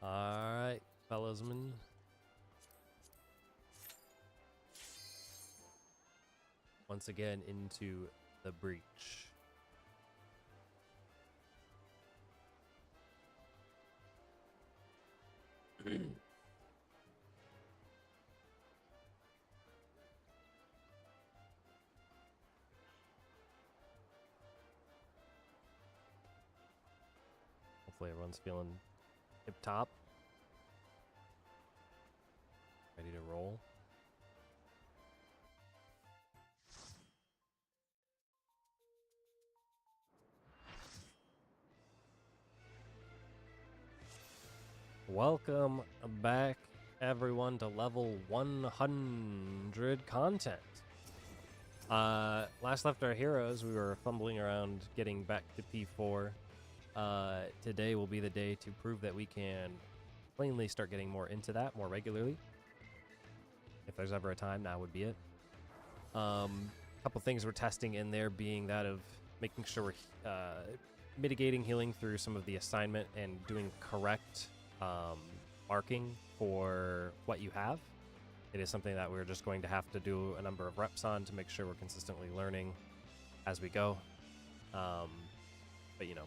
Alright, fellowsmen. Once again into the breach. Hopefully everyone's feeling tip top. Ready to roll. Welcome back, everyone, to level 100 content. Last left our heroes, we were fumbling around getting back to P4. Today will be the day to prove that we can plainly start getting more into that more regularly. If there's ever a time, now would be it. Couple things we're testing in there being that of making sure we're mitigating healing through some of the assignment and doing correct marking for what you have. It is something that we're just going to have to do a number of reps on to make sure we're consistently learning as we go. But, you know,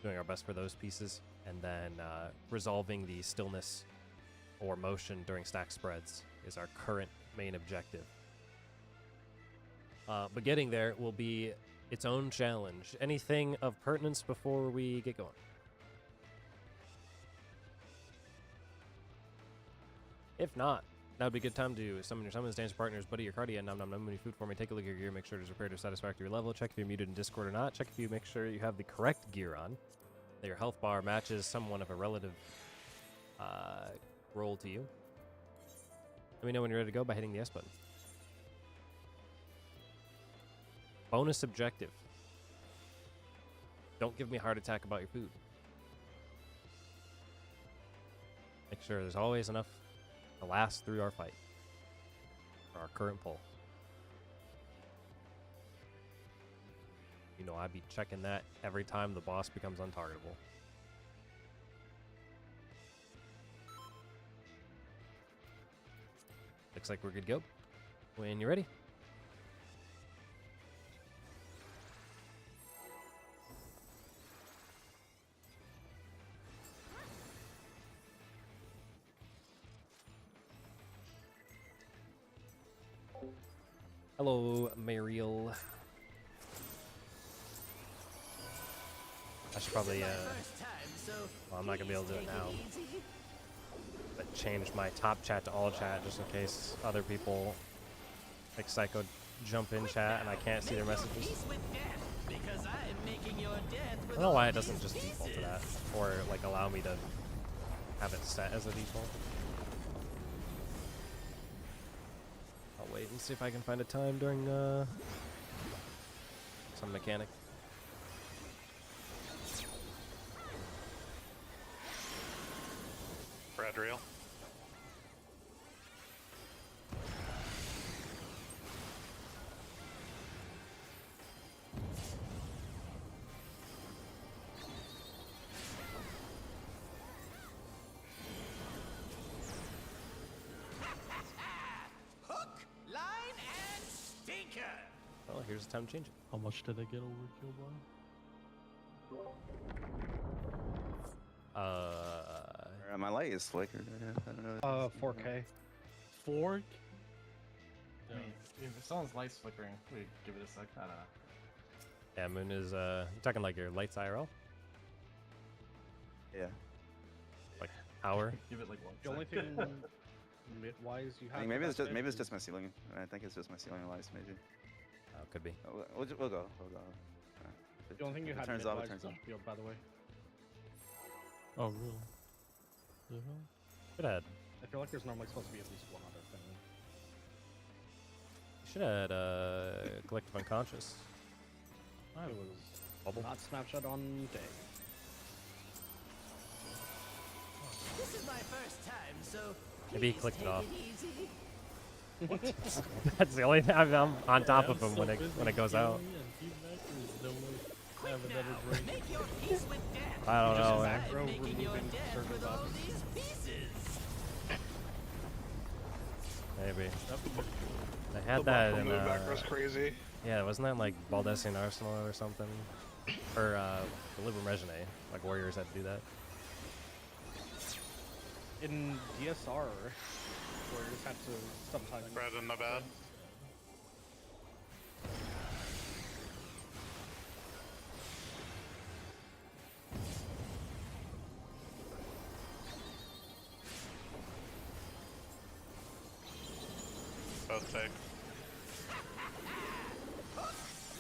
doing our best for those pieces. And then resolving the stillness or motion during stack spreads is our current main objective. But getting there will be its own challenge. Anything of pertinence before we get going? If not, that would be a good time to summon your summons, dance partners, buddy, your cardia, nom nom nom, any food for me. Take a look at your gear, make sure it is repaired to a satisfactory level. Check if you're muted in Discord or not. Check if you make sure you have the correct gear on. That your health bar matches someone of a relative role to you. Let me know when you're ready to go by hitting the S button. Bonus objective. Don't give me a heart attack about your food. Make sure there's always enough to last through our fight. For our current pull. You know, I'd be checking that every time the boss becomes untargetable. Looks like we're good to go. When you're ready. Hello, Mariel. I should probably, well, I'm not gonna be able to do it now. But change my top chat to all chat just in case other people, like Psycho, jump in chat and I can't see their messages. I don't know why it doesn't just default to that, or like allow me to have it set as a default. I'll wait and see if I can find a time during some mechanic. Bradriel. Well, here's the time to change it. How much did I get overkill by? My light is flickered. I don't know. 4K. 4? I mean, if someone's light's flickering, we give it a sec. I don't know. Yeah, Moon is, you're talking like your lights IRL? Yeah. Like, hour? Give it like 1 The only sec. thing mid-wise you have. I think maybe it's just my ceiling. I think it's just my ceiling lights, maybe. could be. We'll go. We'll go. The only thing you If it had turns off, it mid-wise turns was off. field, by the way. Oh, really? The hell? Should have. I feel like there's normally supposed to be at least one other thing. Should have collective unconscious. I was Bubble. not snapshot on day. This is my first time, so Maybe he please clicked it take off. easy. That's the only thing I'm on top Yeah, of I'm him so when it busy goes out. killing and feedback, there's no way I have Quick another now, break. make your peace with death. I don't Just know. back Man. row I'm making your removing death certain with all buffs. these pieces. Maybe. That'd be pretty cool. I had The that buff in. move back was crazy. Yeah, wasn't that like Baldessian Arsenal or something? Or Delibram Regine. Like Warriors had to do that. In DSR, where you just had to sometimes. Bread in the bed. Both take.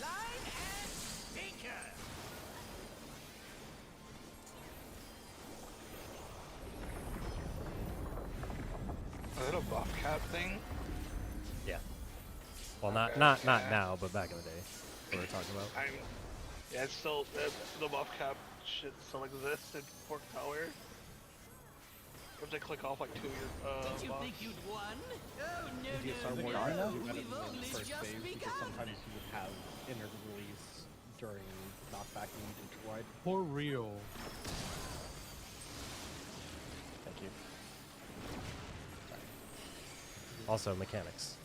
Line and sinker. Is it a buff cap thing? Yeah. Well, not Okay, not yeah. now, but back in the day, we were talking about. Yeah, it's still the buff cap shit still exists in Fort Tower. Which I click off like 2 years. Did you buffs. think you'd won? Oh no, In DSR no, more no, you no. had it We've in only the first just phase because begun. sometimes you would have inner release during knockback and you needed to ride. For real. Thank you. Also mechanics.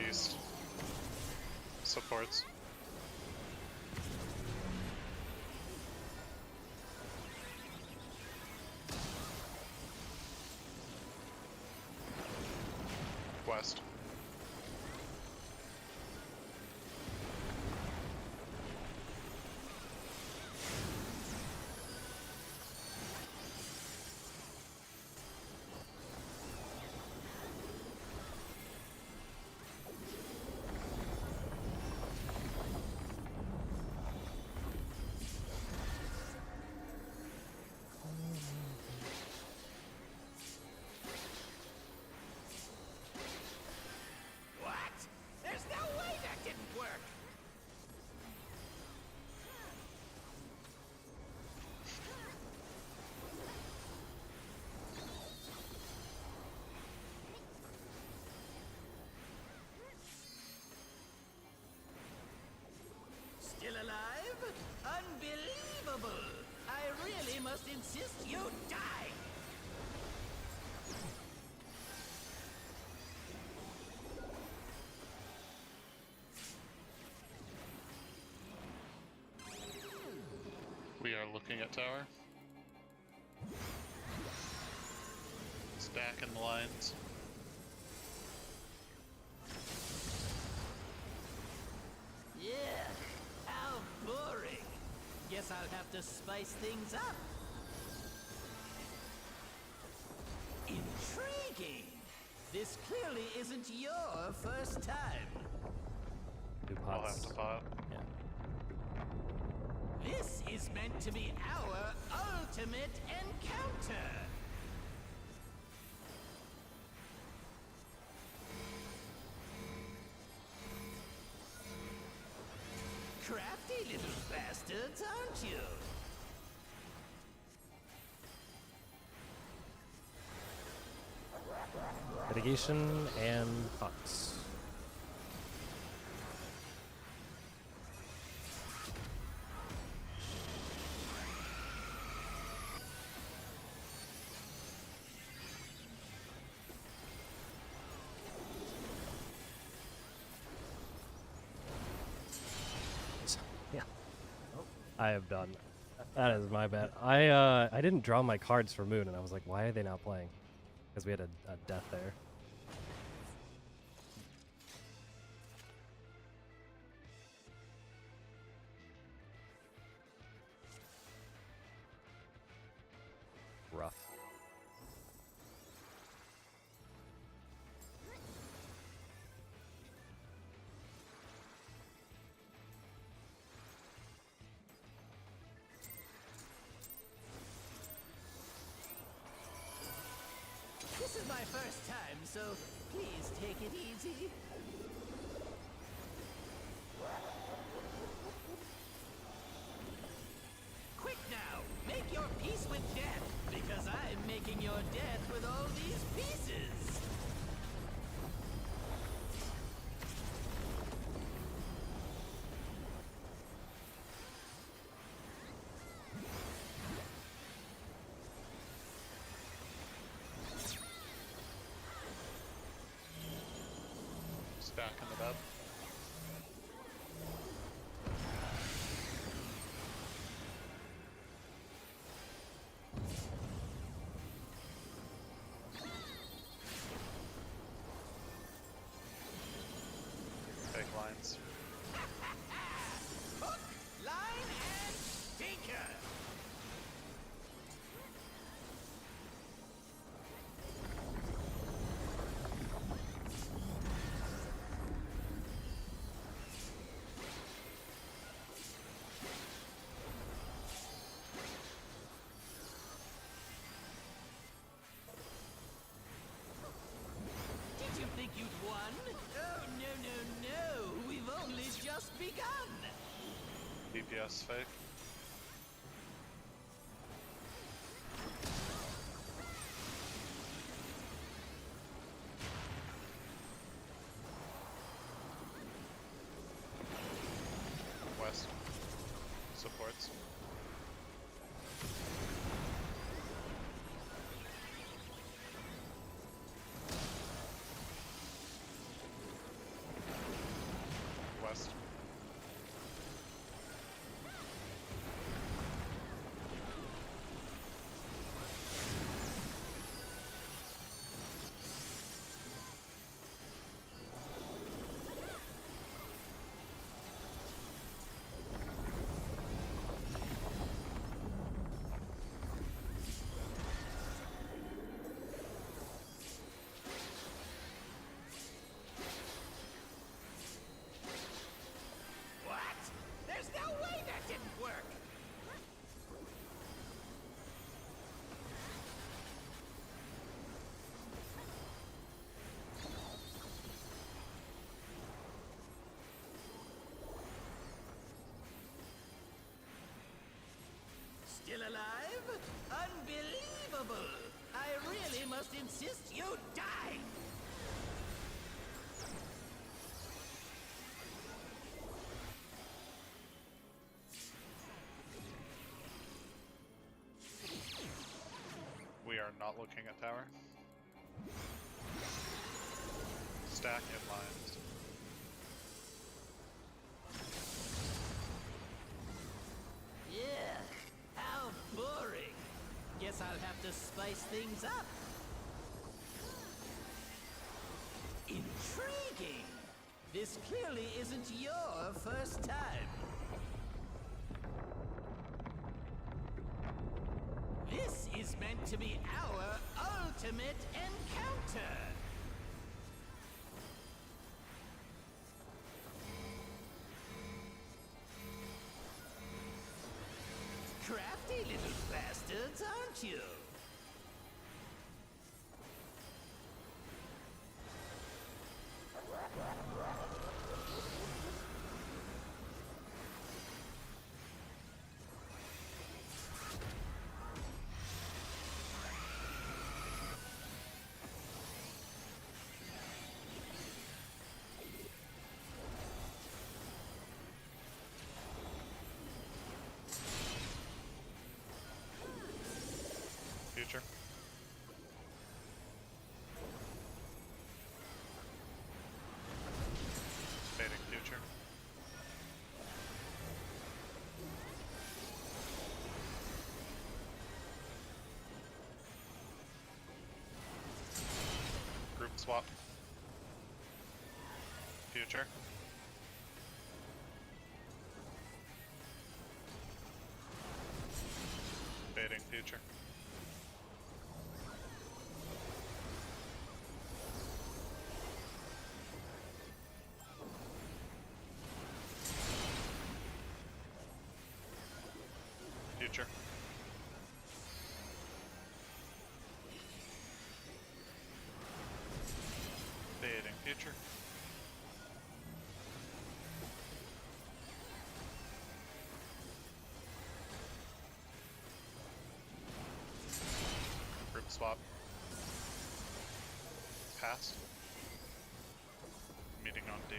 East. Supports. West. What? There's no way that didn't work. Still alive? Unbelievable! I really must insist you die! We are looking at tower. Stacking the lines. Yeah, how boring. Guess I'll have to spice things up. Intriguing. This clearly isn't your first time. Do I'll pots. have to pop. Yeah. This is meant to be our ultimate encounter. Crafty little bastards, aren't you? Mitigation and pots. Yeah. I have done. That is my bad. I didn't draw my cards for Moon, and I was like, why are they not playing? Because we had a death there. Rough. This is my first time, so please take it easy. Quick now, make your peace with death, because I'm making your death with all these pieces. Stack in the bed. Fake lines. Hook, line, and sinker. Did you think you'd won? Oh, no, no, no. We've only just begun. DPS fake. West. Supports. West. What? There's no way that didn't work. Still alive? Unbelievable! I really must insist you die! We are not looking at tower. Stack in lines. Yeah, how boring. Guess I'll have to spice things up. Intriguing. This clearly isn't your first time. This is meant to be our ultimate encounter. Crafty little bastards, aren't you? Future. Fading future. Group swap. Future. Fading future. Future. future. Group swap. Pass. Meeting on D.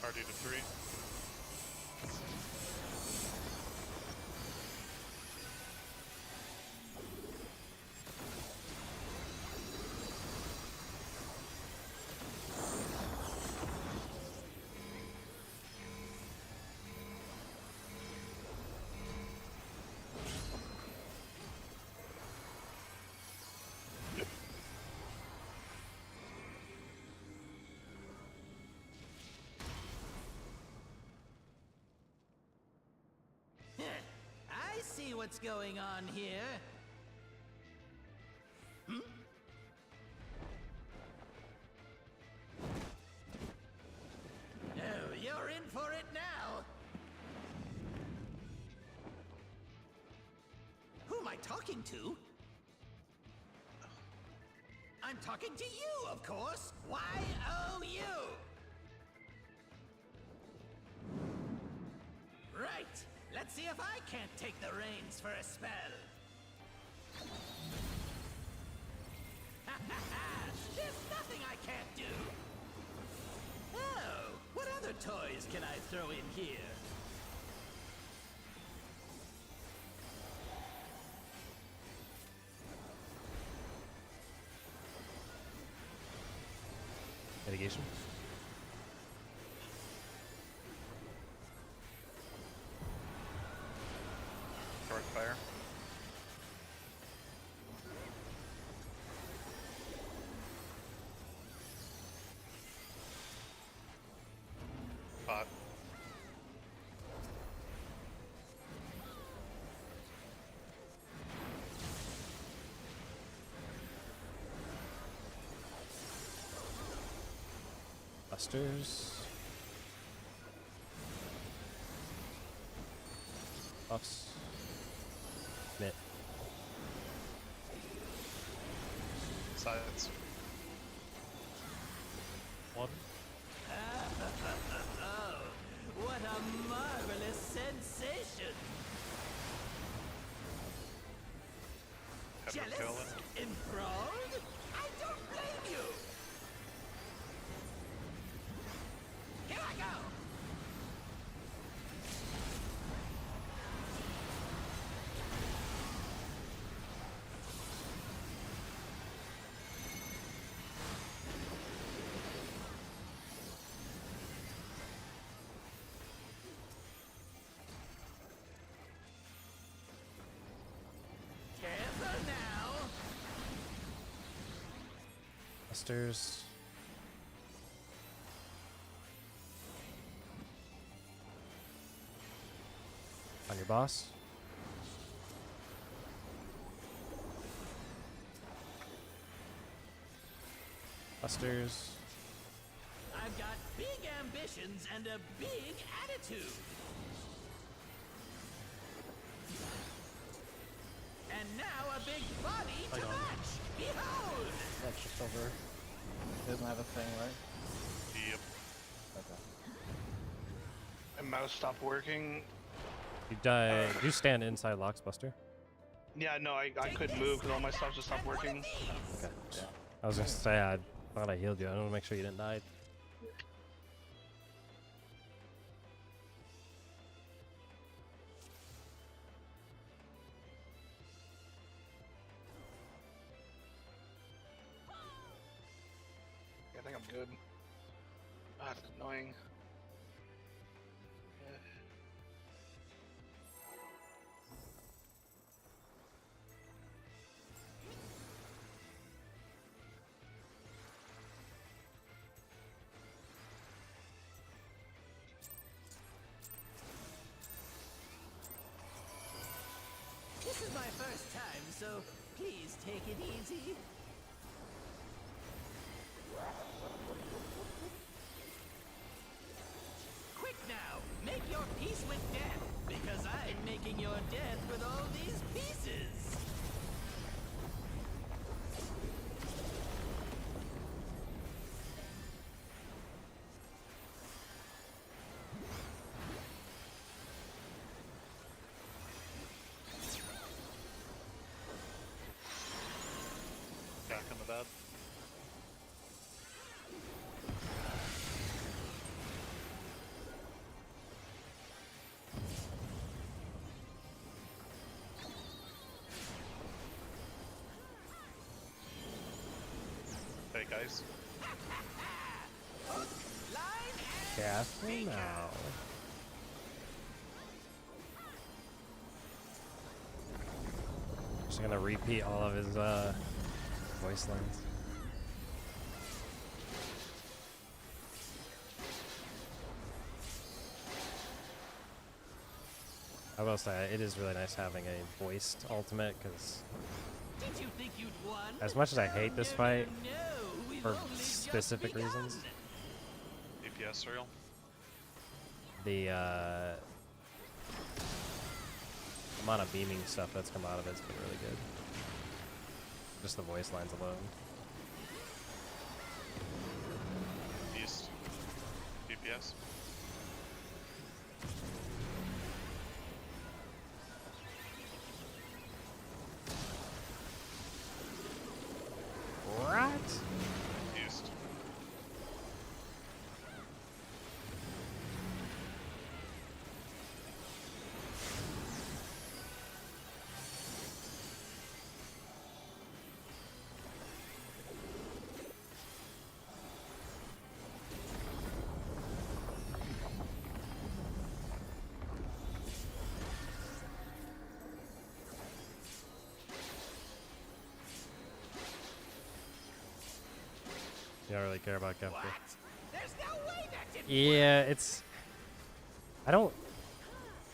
Party to 3. I see what's going on here. Oh, you're in for it now. Who am I talking to? I'm talking to you, of course. Y-O-U. Right. Let's see if I can't take the reins for a spell. Ha ha ha! There's nothing I can't do. Oh, what other toys can I throw in here? Mitigation. Dark fire. Pot. Busters. Buffs. Mitt. Sides. Water. Oh, what a marvelous sensation! Have Jealous? to kill it. Enthralled? I don't blame you! Here I go! Careful now! Busters. On your boss. Busters. I've got big ambitions and a big attitude. And now a big body to match. Behold! That's just over. It doesn't have a thing, right? Yep. Okay. My mouse stopped working. You die. You stand inside Locks, Buster. Yeah, no, I couldn't move because all my stuff just stopped working. Okay. I was gonna say I thought I healed you. I want to make sure you didn't die. Yeah, I think I'm good. Ah, that's annoying. first time, so please take it easy. Quick now, make your peace with death, because I'm making your death with all these pieces. Back in the bed. Hey guys. Careful now. Just gonna repeat all of his voice lines. I will say it is really nice having a voiced ultimate because Did you think you'd won? as much as I hate this fight No, we've for only just specific begun. reasons, DPS real. the amount of beaming stuff that's come out of it's been really good. Just the voice lines alone. East. DPS. What? East. You don't really care about Kefka. What? There's no way that didn't Yeah, it's. I don't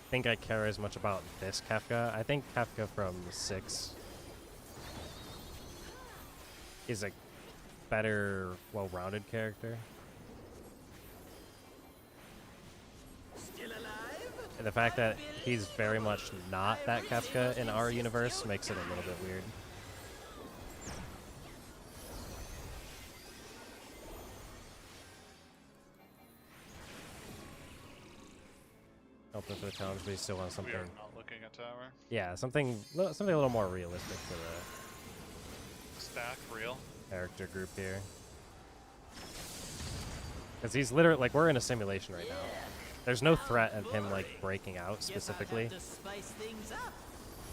think I care as much about this Kefka. I think Kefka from 6 is a better, well-rounded character. Still alive? And the fact that he's very much not that Kefka in our universe makes it a little bit weird. Open for the challenge, but he still wants We something. are not looking at tower. Yeah, something a little more realistic for the Stack real. character group here. Because he's literally, like, we're in a simulation right now. There's no threat of him, like, breaking out Guess I'll specifically. have to spice things up.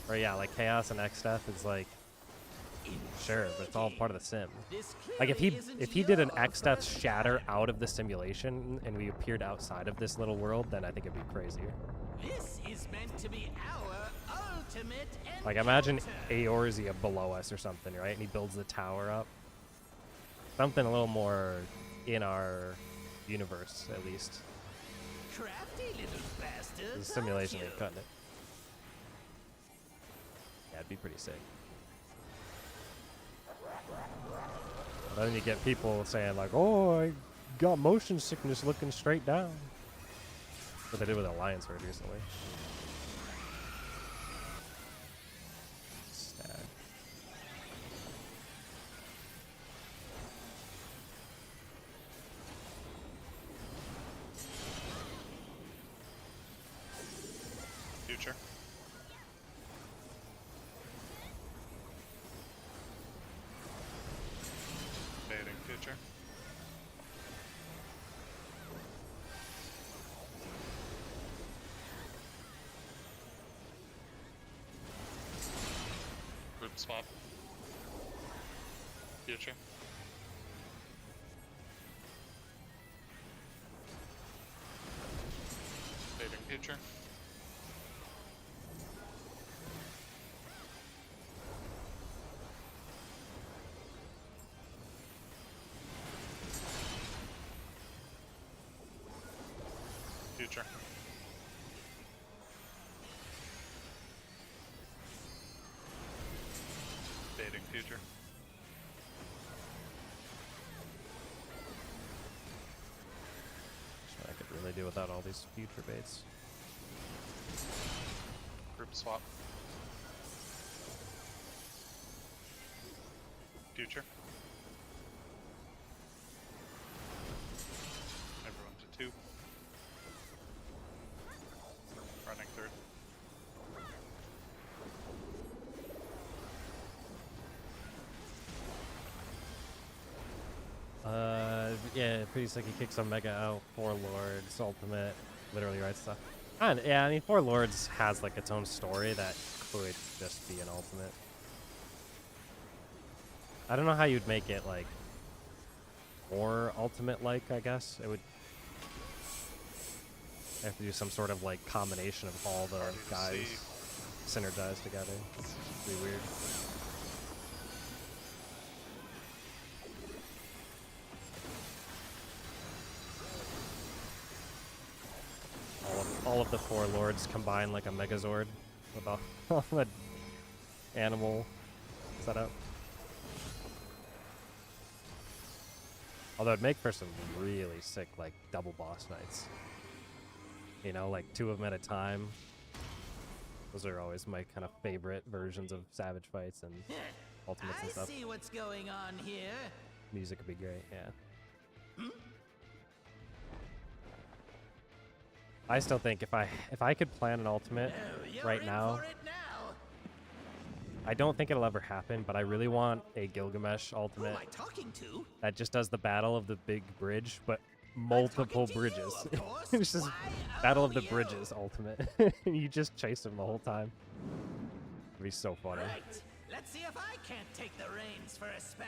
Or yeah, like, Chaos and X-Death is like, sure, but it's all part of the sim. This Like, if clearly isn't he did an your X-Death first shatter time. out of the simulation and we appeared outside of this little world, then I think it'd be crazier. This is meant to be our ultimate Like, imagine encounter. Eorzea below us or something, right? And he builds the tower up. Something a little more in our universe, at least. Crafty little bastard. The simulation ain't cutting it. Yeah, it'd be pretty sick. But then you get people saying like, "Oh, I got motion sickness looking straight down." What they did with Alliance Herd recently. Stack. Future. Baiting future. Group swap. Future. Baiting future. Future. Baiting future. I could really do without all these future baits. Group swap. Future. Everyone to 2. Running third. Yeah, pretty sick. He kicks Omega out. 4 Lords, ultimate, literally right stuff. And yeah, I mean, 4 Lords has like its own story that could just be an ultimate. I don't know how you'd make it like more ultimate-like. I guess it would have to do some sort of like combination of all the guys synergized together. It's pretty weird. All of the 4 Lords combine like a Megazord with all the animal setup. Although it'd make for some really sick like double boss nights. You know, like 2 of them at a time. Those are always my kind of favorite versions of Savage fights and ultimates and I stuff. see what's going on here. Music would be great, yeah. I still think if I could plan an ultimate right now, I don't think it'll ever happen, but I really want a Gilgamesh ultimate Who am I talking to? that just does the battle of the big bridge, but multiple bridges. It's just battle of the bridges ultimate. You just chase him the whole time. It'd be so funny. Right. Let's see if I can't take the reins for a spell.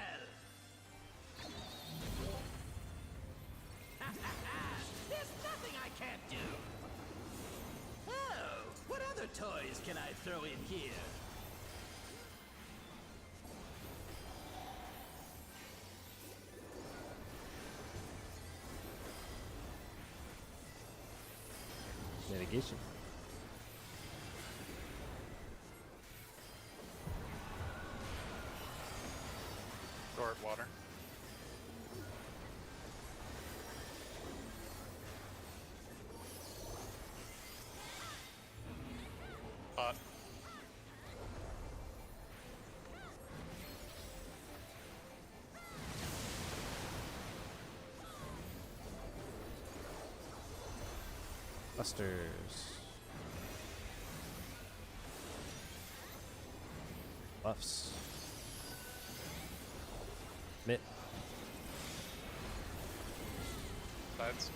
There's nothing I can't do. Oh, what other toys can I throw in here? Mitigation. Short water. Pot. Busters. Buffs. Mitt. Sides.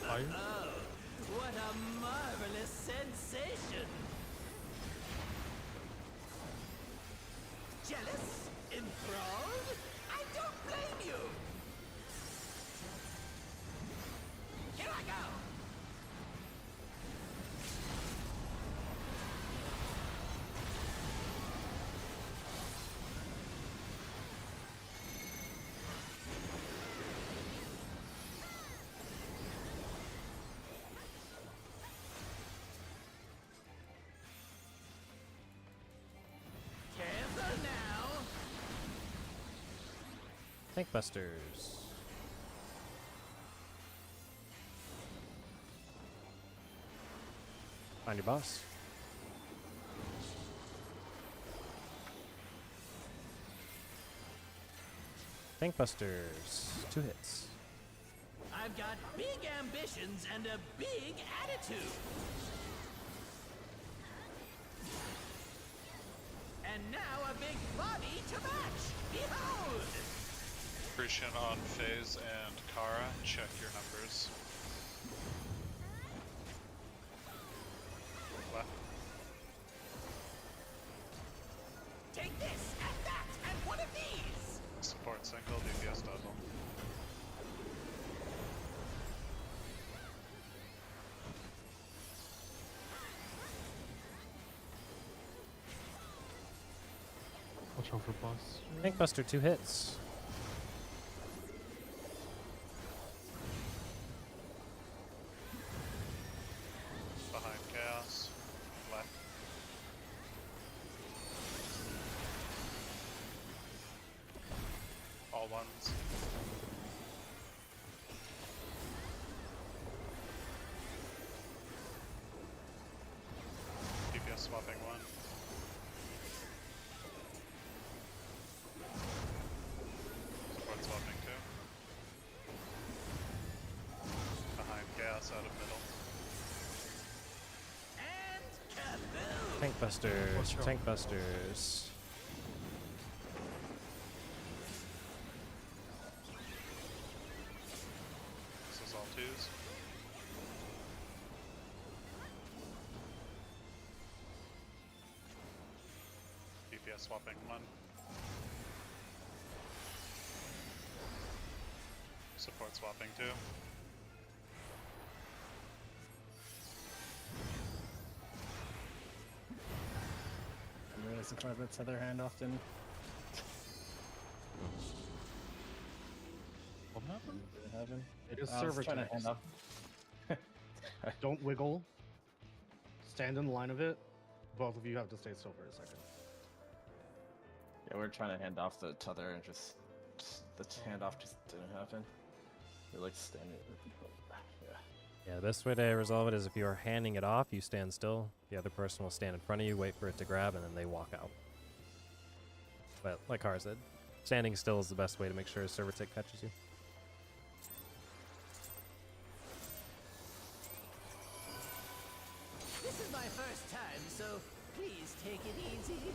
Fire? Oh, what a marvelous sensation! Jealous? Enthralled? I don't blame you! Here I go! Careful now! Tank Busters. Find your boss. Tank Busters. 2 hits. I've got big ambitions and a big attitude. And now a big body to match. Behold! Christian on phase and Kara. Check your numbers. Left. Take this and that and one of these. Support single, DPS double. Watch out for boss. Tank Buster, 2 hits. Behind chaos. Left. all ones. DPS swapping one. Support swapping two. Behind gas out of middle. And kaboom! Tank busters, tank busters. This is all twos. DPS swapping one. Support swapping two. I realize it's not that other hand often. What happened? Does it happen? It is I was server trying to checks. hand off. Don't wiggle. Stand in the line of it. Both of you have to stay still for a second. Yeah, we're trying to hand off the tether and just the handoff just didn't happen. We're like standing. Yeah. Yeah, the best way to resolve it is if you're handing it off, you stand still. The other person will stand in front of you, wait for it to grab, and then they walk out. But like Har said, standing still is the best way to make sure a server tick catches you. This is my first time, so please take it easy.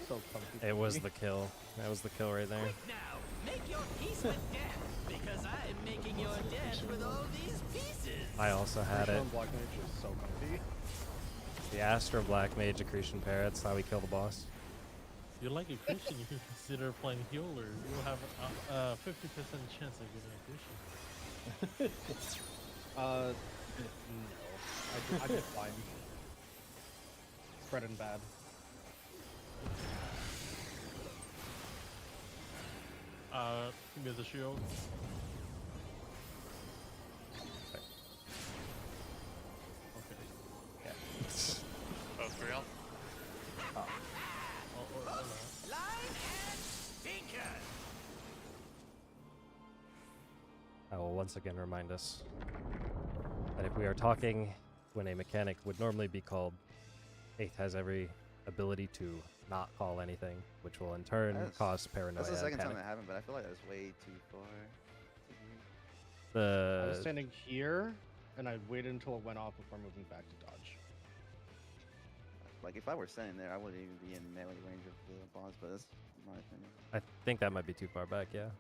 So comfy. It was the kill. That was the kill right there. Quick now, make your peace with death, because I'm making your death with all these pieces. I also had it. Black Mage is so comfy. The Astro Black Mage accretion parrot. That's how we kill the boss. You're like a Christian, you can consider playing healer. You'll have a 50% chance of getting a Christian. No. I did fine. Spread and bad. Give me the shield. Okay. Yeah. Both real. Line and stinker. I will once again remind us that if we are talking when a mechanic would normally be called, Eighth has every ability to not call anything, which will in turn That's- cause paranoia. That's the second and time panic. that happened, but I feel like that was way too far. I was The standing here, and I waited until it went off before moving back to dodge. Like, if I were standing there, I wouldn't even be in melee range of the boss, but that's my opinion. I think that might be too far back, yeah.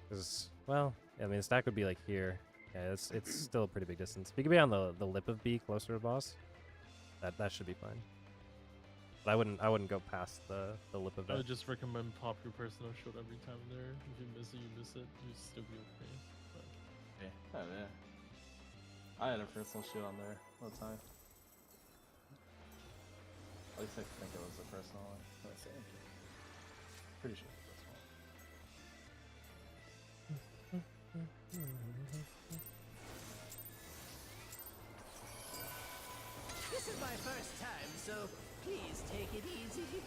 Because, well, I mean, the stack would be like here. Yeah, it's still a pretty big distance. If you could be on the lip of B, closer to the boss, that should be fine. But I wouldn't go past the lip of I that. would just recommend pop your personal shield every time there. If you miss it, you miss it. You'd still be okay. But Yeah. Oh, yeah. I had a personal shield on there all the time. At least I think it was a personal one. Let's see. Pretty sure it's a personal one. This is my first time, so please take it easy.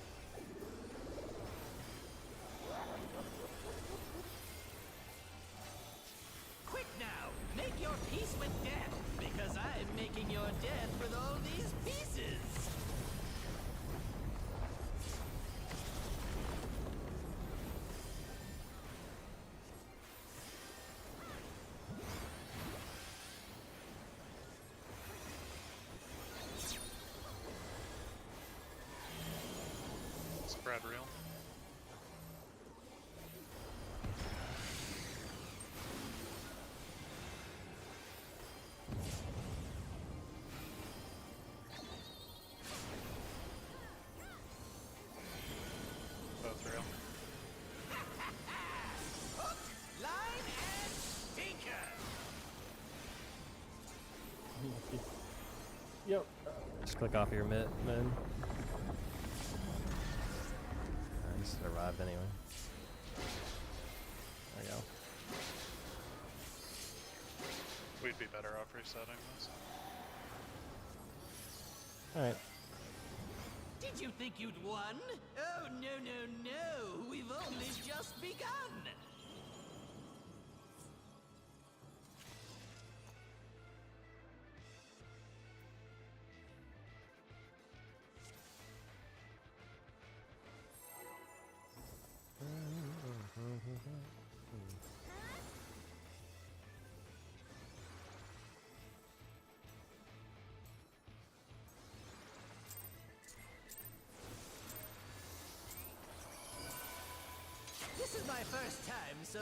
Quick now, make your peace with death, because I'm making your death with all these pieces. Spread real. Both real. Hook, line, and stinker. Yep. Just click off your mitt, man. I just arrived anyway. There you go. We'd be better off resetting this. Alright. Did you think you'd won? Oh, no, no, no. We've only just begun. This is my first time, so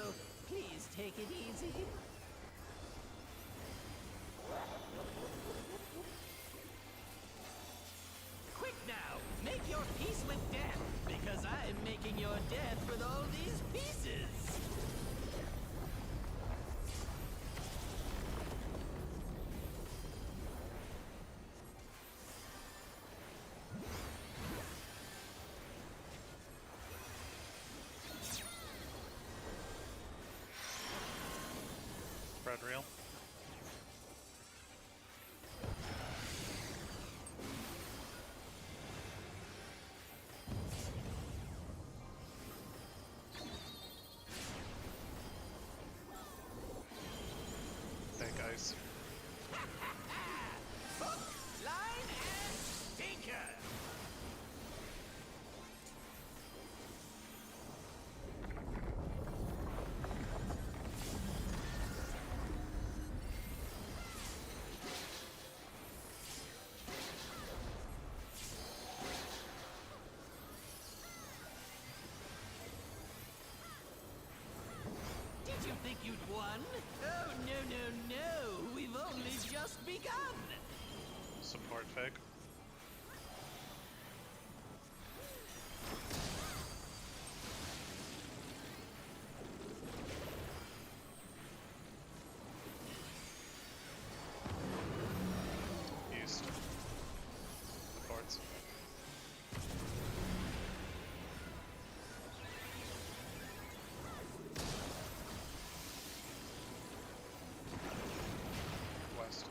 please take it easy. Quick now, make your peace with death, because I'm making your death with all these pieces. Red reel. Hey guys. Hook, line, and sinker. Did you think you'd won? Oh, no, no, no. We've only just begun. Support fake. East. Supports. West.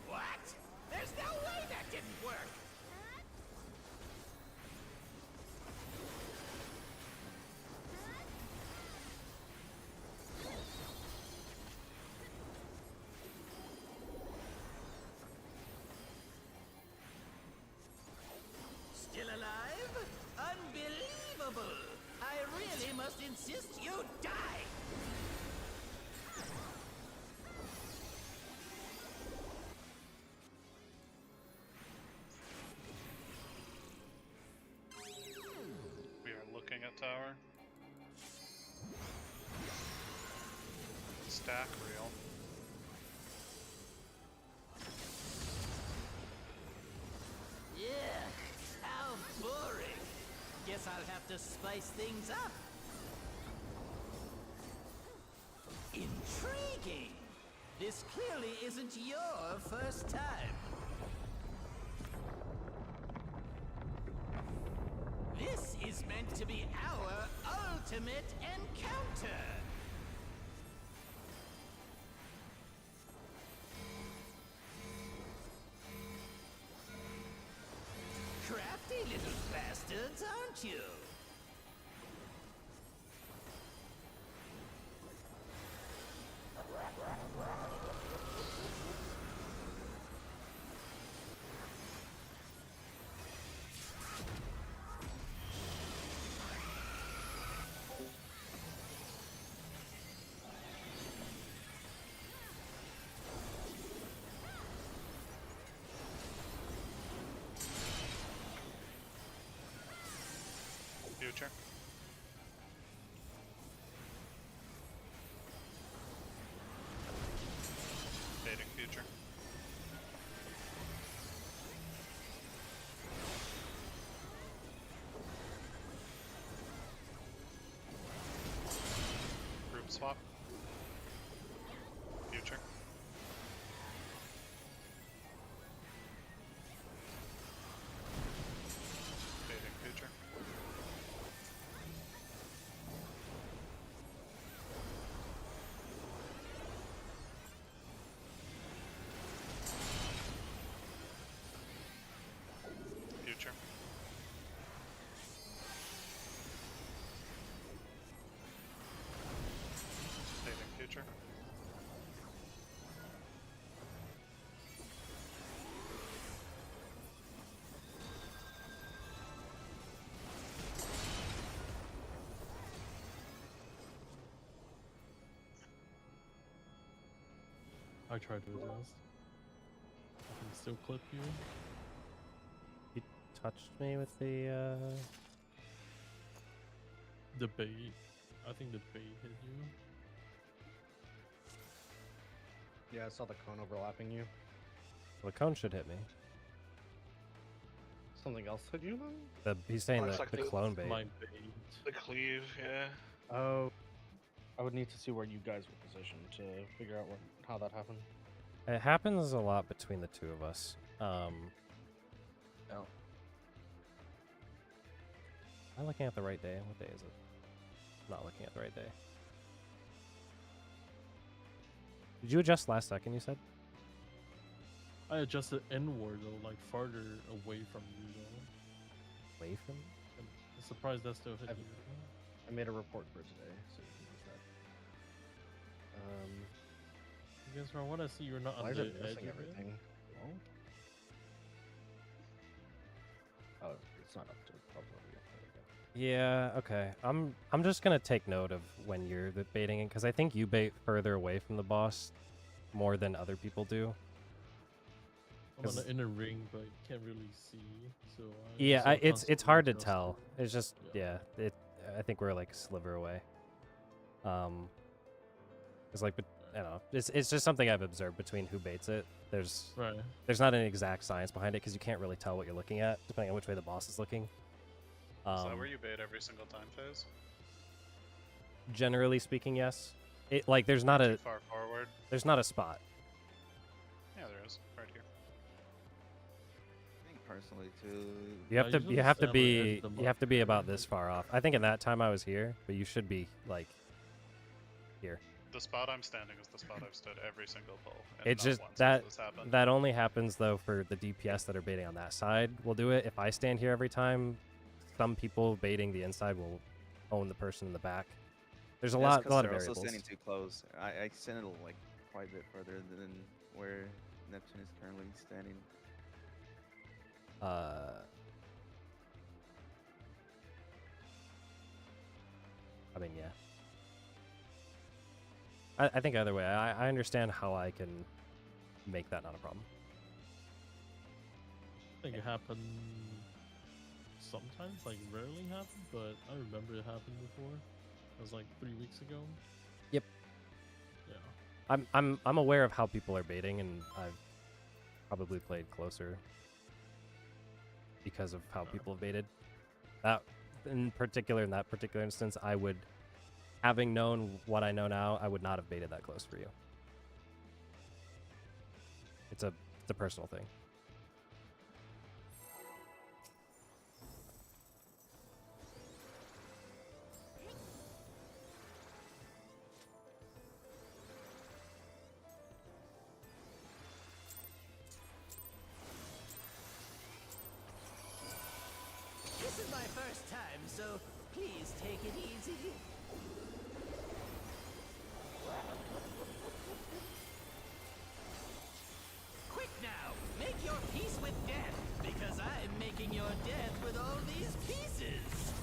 What? There's no way that didn't work. Still alive? Unbelievable! I really must insist you die! We are looking at tower. Stack reel. Yeah, how boring. Guess I'll have to spice things up. Intriguing. This clearly isn't your first time. This is meant to be our ultimate encounter. Crafty little bastards, aren't you? Future. Fading future. swap. Future. Baiting future. Future. Baiting future. I tried to adjust. I can still clip you. You touched me with the. The bait. I think the bait hit you. Yeah, I saw the cone overlapping you. The cone should hit me. Something else hit you then? He's saying Looks the like the- clone bait. My bait. The cleave, yeah. Oh. I would need to see where you guys were positioned to figure out how that happened. It happens a lot between the two of us. Oh. Am I looking at the right day? What day is it? Not looking at the right day. Did you adjust last second, you said? I adjusted inward though, like farther away from you though. Away from? I'm surprised that still hit I've- you. I made a report for today, so you can use that. Because I want to see you're not Why on is the it edge missing of it. everything? Oh, it's not up to above you. There Yeah, okay. I'm just gonna take note of when you're baiting it, because I think you bait further away from the boss more than other people do. I'm on 'Cause- the inner ring, but you can't really see. So Yeah, also it's constantly hard to adjust tell. it. It's just I think we're like a sliver away. It's like, but I don't know. It's just something I've observed between who baits it. There's Right. not an exact science behind it because you can't really tell what you're looking at depending on which way the boss is looking. Is that where you bait every single time phase? Generally speaking, yes. It like there's not Too a far forward? spot. Yeah, there is. Right here. I think personally too. You have I to usually you have to stand on the edge be of the you have to be map. about this far off. I think in that time I was here, but you should be like here. The spot I'm standing is the spot I've stood every single pull. And It's not just once that has this happened. that only happens though for the DPS that are baiting on that side. Will do it. If I stand here every time, some people baiting the inside will own the person in the back. There's a Yeah, it's lot 'cause of they're variables. also standing too close. I sent it like quite a bit further than where Neptune is currently standing. I mean, yeah. I think either way, I understand how I can make that not a problem. I think it happened sometimes, like rarely happened, but I remember it happened before. It was like 3 weeks ago. Yep. Yeah. I'm aware of how people are baiting, and I've probably played closer because of how people have baited. That in particular, in that particular instance, I would, having known what I know now, I would not have baited that close for you. It's a personal thing. This is my first time, so please take it easy. Quick now, make your peace with death, because I'm making your death with all these pieces.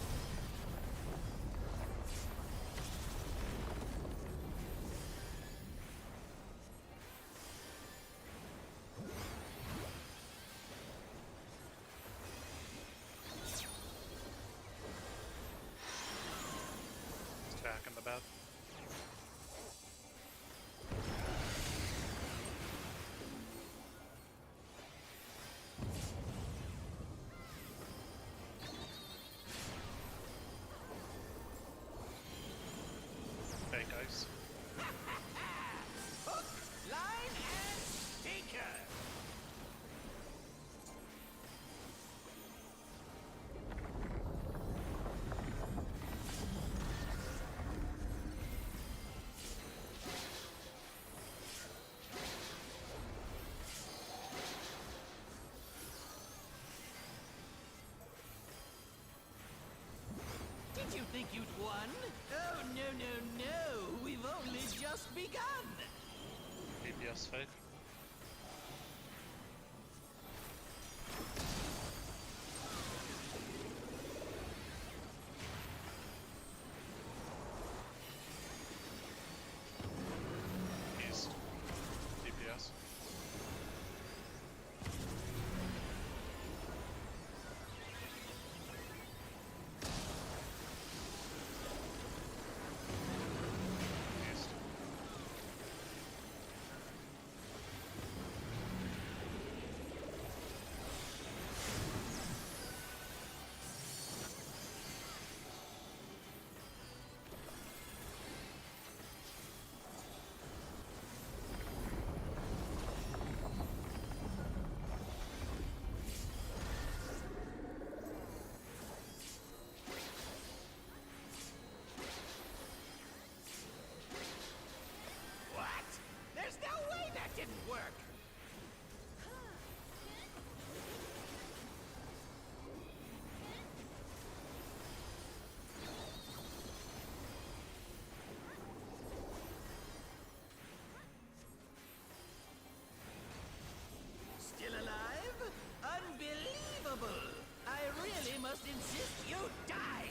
It's back in the bed. Fake ice. face. Hook, line, and sinker. Did you think you'd won? Oh, no, no, no. We've only just begun. DPS fight. East. DPS. East. What? There's no way that didn't work. Still alive? Unbelievable! I really must insist you die!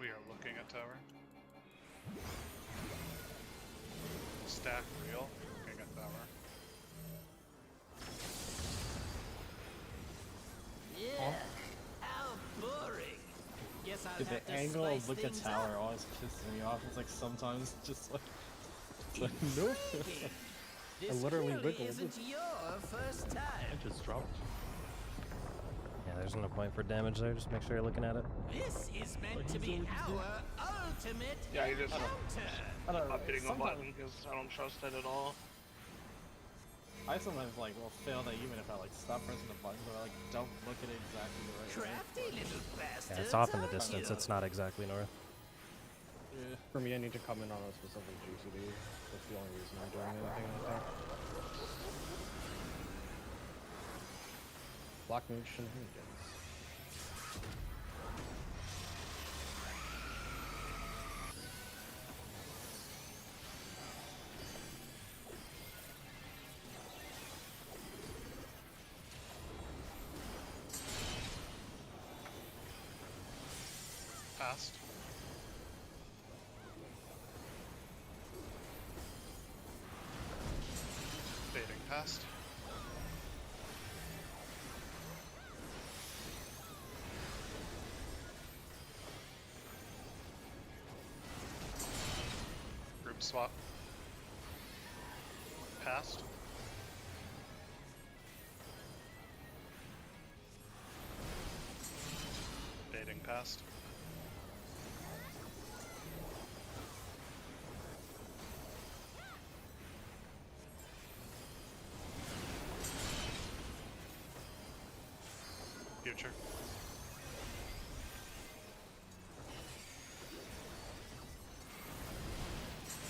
We are looking at tower. Stack real. Looking at tower. Yeah. How boring. Guess I'll Dude, have the to angle spice of look at things tower up. always pisses me off. It's like sometimes just like, it's like nope. Intriguing. This literally clearly wiggled. isn't your first I time. just dropped. Yeah, there's no point for damage there. Just make sure you're looking at it. This is meant But to he's be already our ultimate Yeah, you just encounter. I don't know. stop hitting the sometimes- button because I don't trust it at all. I sometimes like will fail that even if I like stop pressing the button, but I like don't look at it exactly the right way. Crafty little bastards. Yeah, it's off in the aren't distance. you? It's not exactly north. Yeah. For me, I need to come in on a specific GCD. That's the only reason I'm doing anything like that. Black Mage Shenanigans. Past. Fading past. Group swap. Past. Fading past. Future.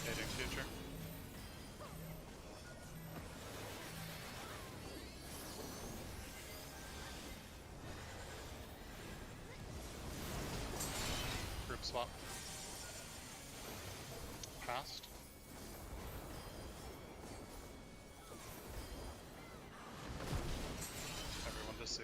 Fading future. Group swap. Past. Everyone to see.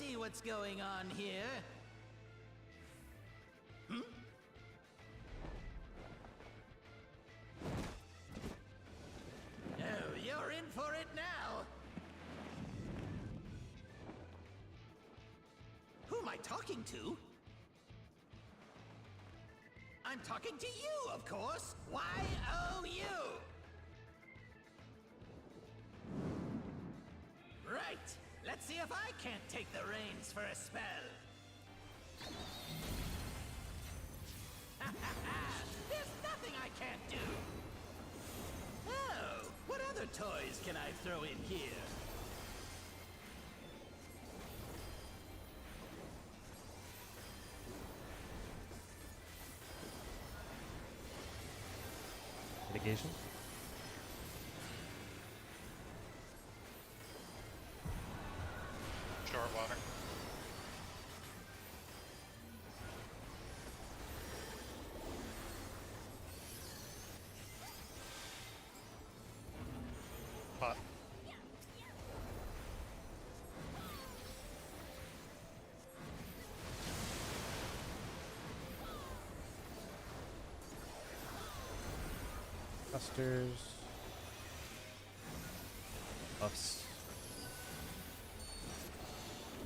see what's going on here. Hmm? Oh, you're in for it now. Who am I talking to? I'm talking to you, of course. Y-O-U. Right. Let's see if I can't take the reins for a spell. There's nothing I can't do. Oh, what other toys can I throw in here? Mitigation. Short water. Pot. Busters. Buffs.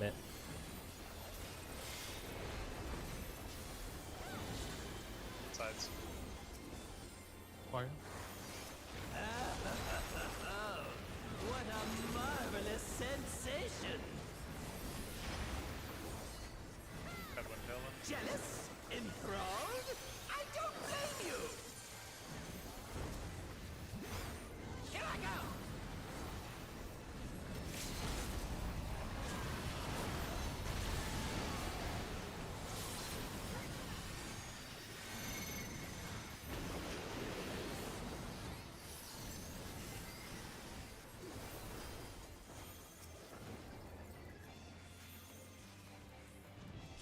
Mitt. Sides. Fire. Oh, what a marvelous sensation! Headwind villain. Jealous? Enthralled? I don't blame you! Here I go!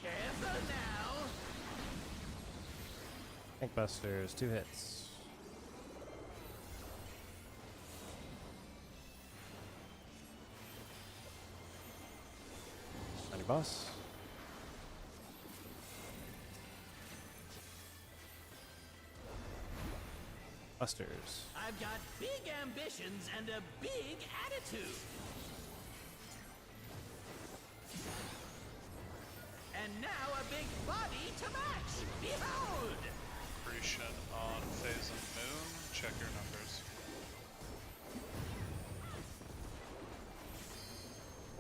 Careful now! Tank Busters, 2 hits. On your boss. Busters. I've got big ambitions and a big attitude. And now a big body to match. Behold! Accretion on phase and moon. Check your numbers.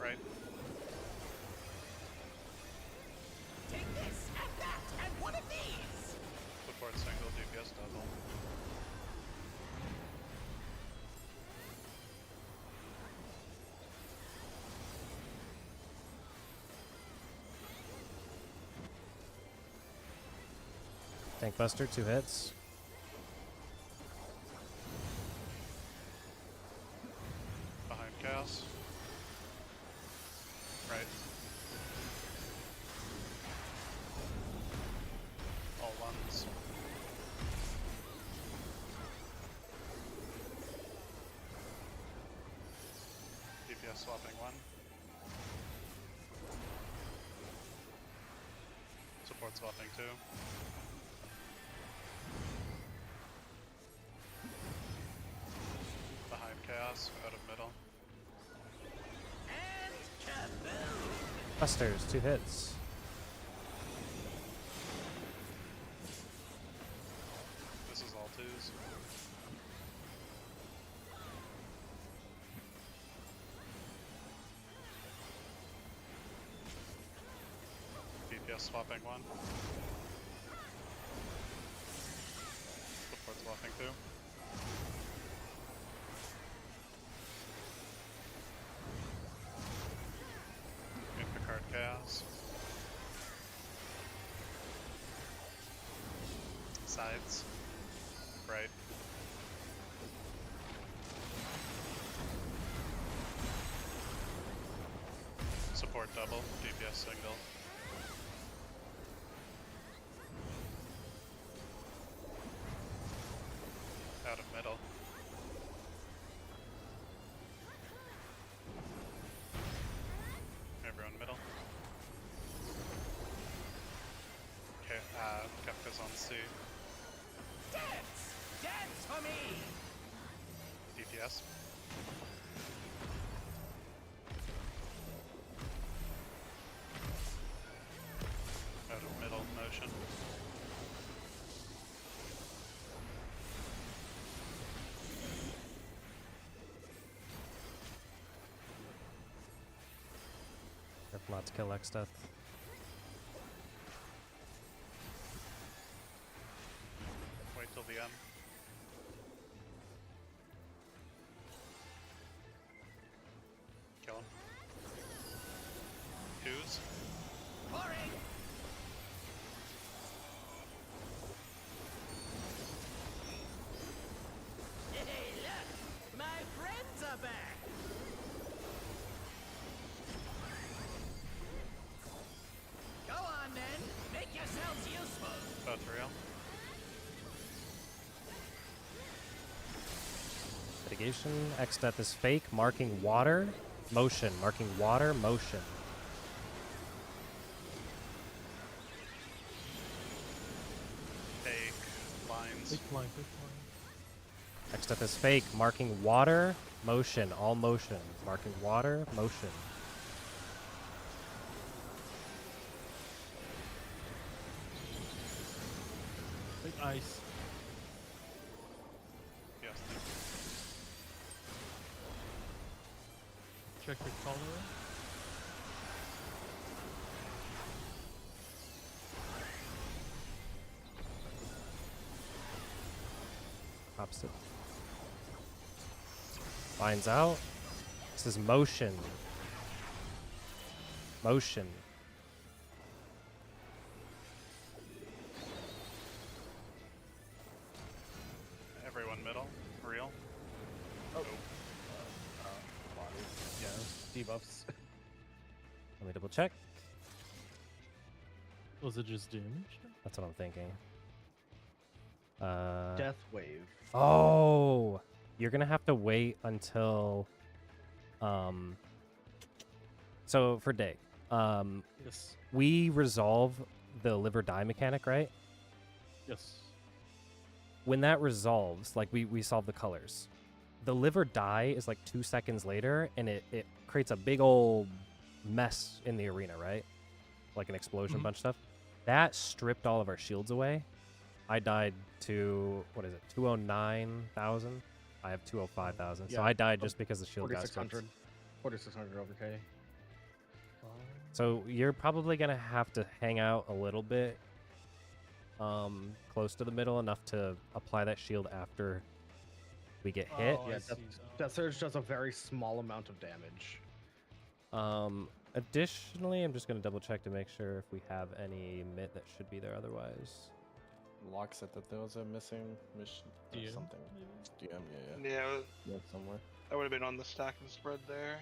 Right. Take this and that and one of these. Support single, DPS double. Tank Buster, 2 hits. Behind chaos. Right. All ones. DPS swapping 1. Support swapping 2. Behind chaos, out of middle. And kaboom! Busters, 2 hits. This is all 2s. DPS swapping 1. Support swapping 2. Card chaos. Sides. Right. Support double, DPS single. Out of middle. Everyone middle. see. Dance! Dance for me! DPS. Out of middle motion. Careful not to kill X Death. Wait till the end. Kill him. Twos. Pouring! Hey, look! My friends are back! Go on then! Make yourselves useful! Both real. Mitigation. X Death is fake. Marking water. Motion. Marking water. Motion. Fake. Lines. Big line, big line. X Death is fake. Marking water. Motion. All motion. Marking water. Motion. Big ice. Yes, thank you. Check your color. Opposite. Lines out. This is motion. Motion. Everyone middle. Real. Oh. Yeah, debuffs. Let me double check. Was it just damage? That's what I'm thinking. Death wave. Oh, you're gonna have to wait until. So for Day, Yes. we resolve the live or die mechanic, right? Yes. When that resolves, like we solve the colors, the live or die is like 2 seconds later, and it creates a big old mess in the arena, right? Like an explosion, Mhm. bunch of stuff. That stripped all of our shields away. I died to, what is it, 209,000? I have 205,000. So Yeah, I died just because the shield got stripped. 4,600 over K. So you're probably going to have to hang out a little bit close to the middle, enough to apply that shield after we get hit. Oh, Yeah, I see. Death Surge does a very small amount of damage. Additionally, I'm just going to double check to make sure if we have any mit that should be there otherwise. Locke said that there was a missing mission or DM, something. maybe? DM, yeah. Yeah, Yeah, somewhere. I would have been on the stack and spread there.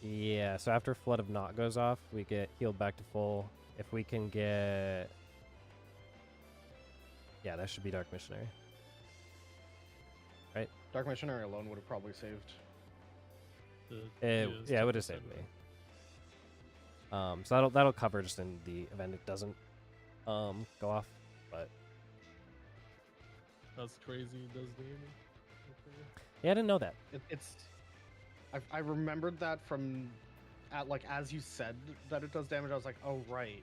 Yeah, so after Flood of Knot goes off, we get healed back to full. If we can get... Yeah, that should be Dark Missionary. Right? Dark Missionary alone would have probably saved. Yeah, it would have saved me. So that'll cover just in the event it doesn't go off, but... That's crazy. It does damage. Okay. Yeah, I didn't know that. I remembered that from, as you said that it does damage, I was like, oh right.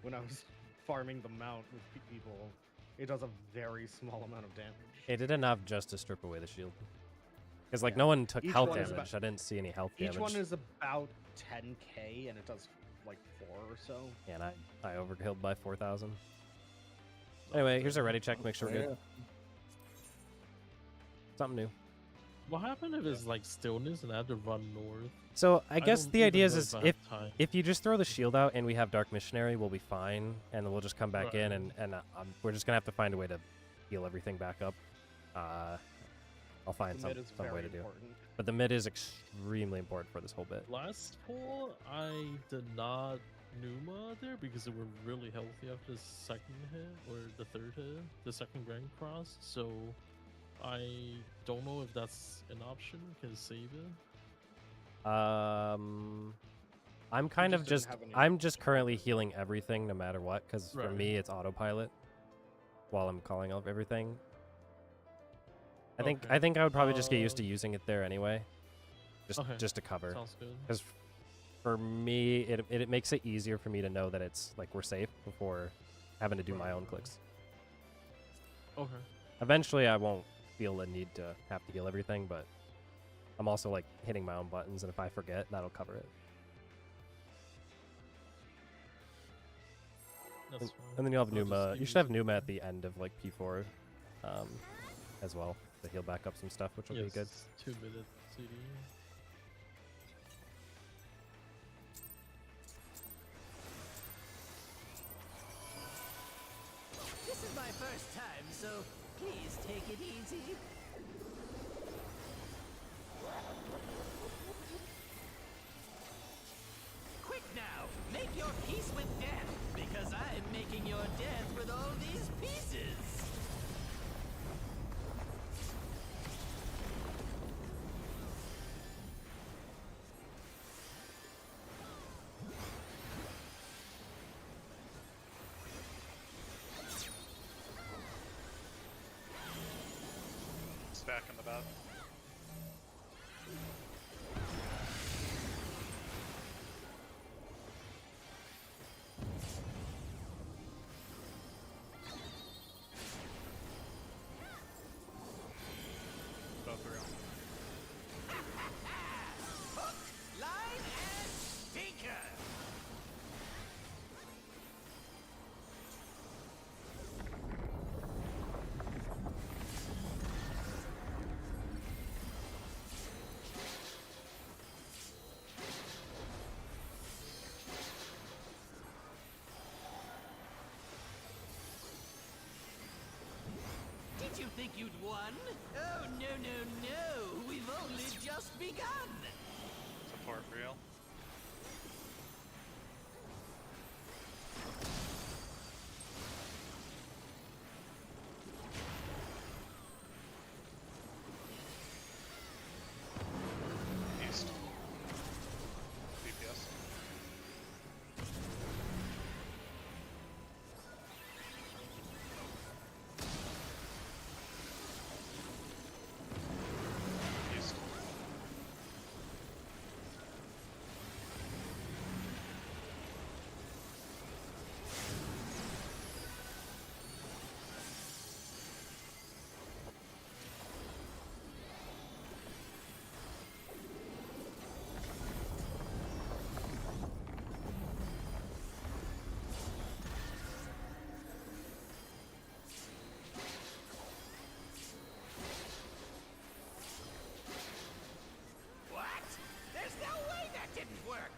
When I was farming the mount with people, it does a very small amount of damage. It did enough just to strip away the shield. Because, like, Yeah. no one took Each health one is damage. about- I didn't see any health damage. Each one is about 10k, and it does like 4 or so. Yeah, and I overkilled by 4,000. Anyway, here's our ready check. Make sure we're good. Something new. What happened if it's like stillness and I had to run north? So I guess don't the even idea know is I if have time. if you just throw the shield out and we have Dark Missionary, we'll be fine, and then we'll just come back in, and we're just gonna have to find a way to heal everything back up. I'll find The some mid is way very to do. important. But the mid is extremely important for this whole bit. Last pull, I did not Numa there because they were really healthy after the second hit or the third hit, the second Grand Cross. So I don't know if that's an option. Can save it. I I'm kind of just just didn't have any I'm just currently healing everything no matter what, because for Right. me it's autopilot while I'm calling out everything. I think Okay. I would probably just get used to using it there anyway, Okay. just to cover. Sounds good. Because for me, it makes it easier for me to know that it's like we're safe before having to do my own clicks. Okay. Eventually, I won't feel the need to have to heal everything, but I'm also like hitting my own buttons, and if I forget, that'll cover it. That's fine. And then you'll have I'll just Numa. You use should have it. Numa at the end of like P4, as well to heal back up some stuff, which will be good. 2-minute CD. This is my first time, so please take it easy. Quick now, make your peace with death, because I'm making your death with all these pieces. Stack in the back. Both are on. Hook, line, and sinker. Did you think you'd won? Oh, no, no, no. We've only just begun. Support real. East. DPS. East. What? There's no way that didn't work.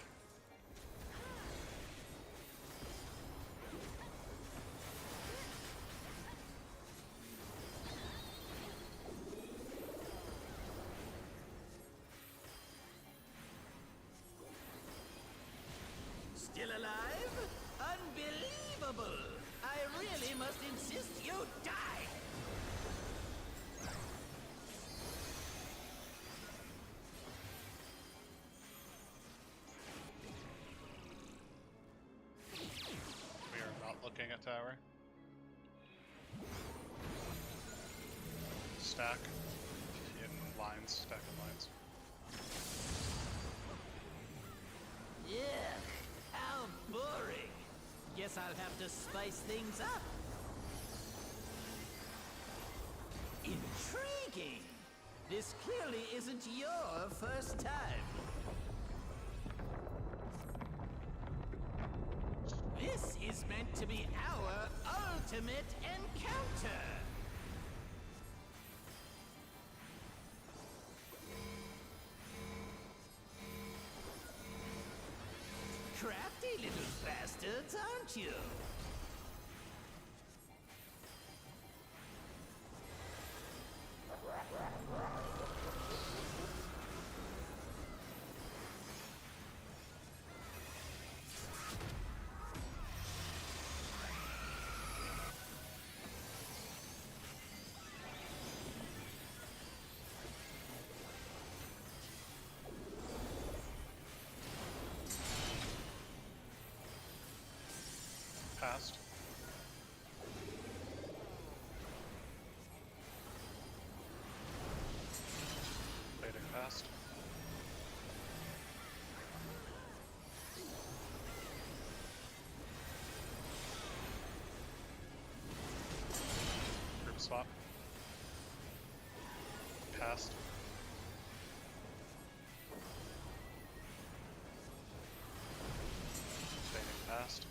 Still alive? Unbelievable! I really must insist you die! We are not looking at tower. Stack in lines. Stack in lines. Ugh, how boring. Guess I'll have to spice things up. Intriguing. This clearly isn't your first time. This is meant to be our ultimate encounter. Crafty little bastards, aren't you? swap. Cast. Fading past.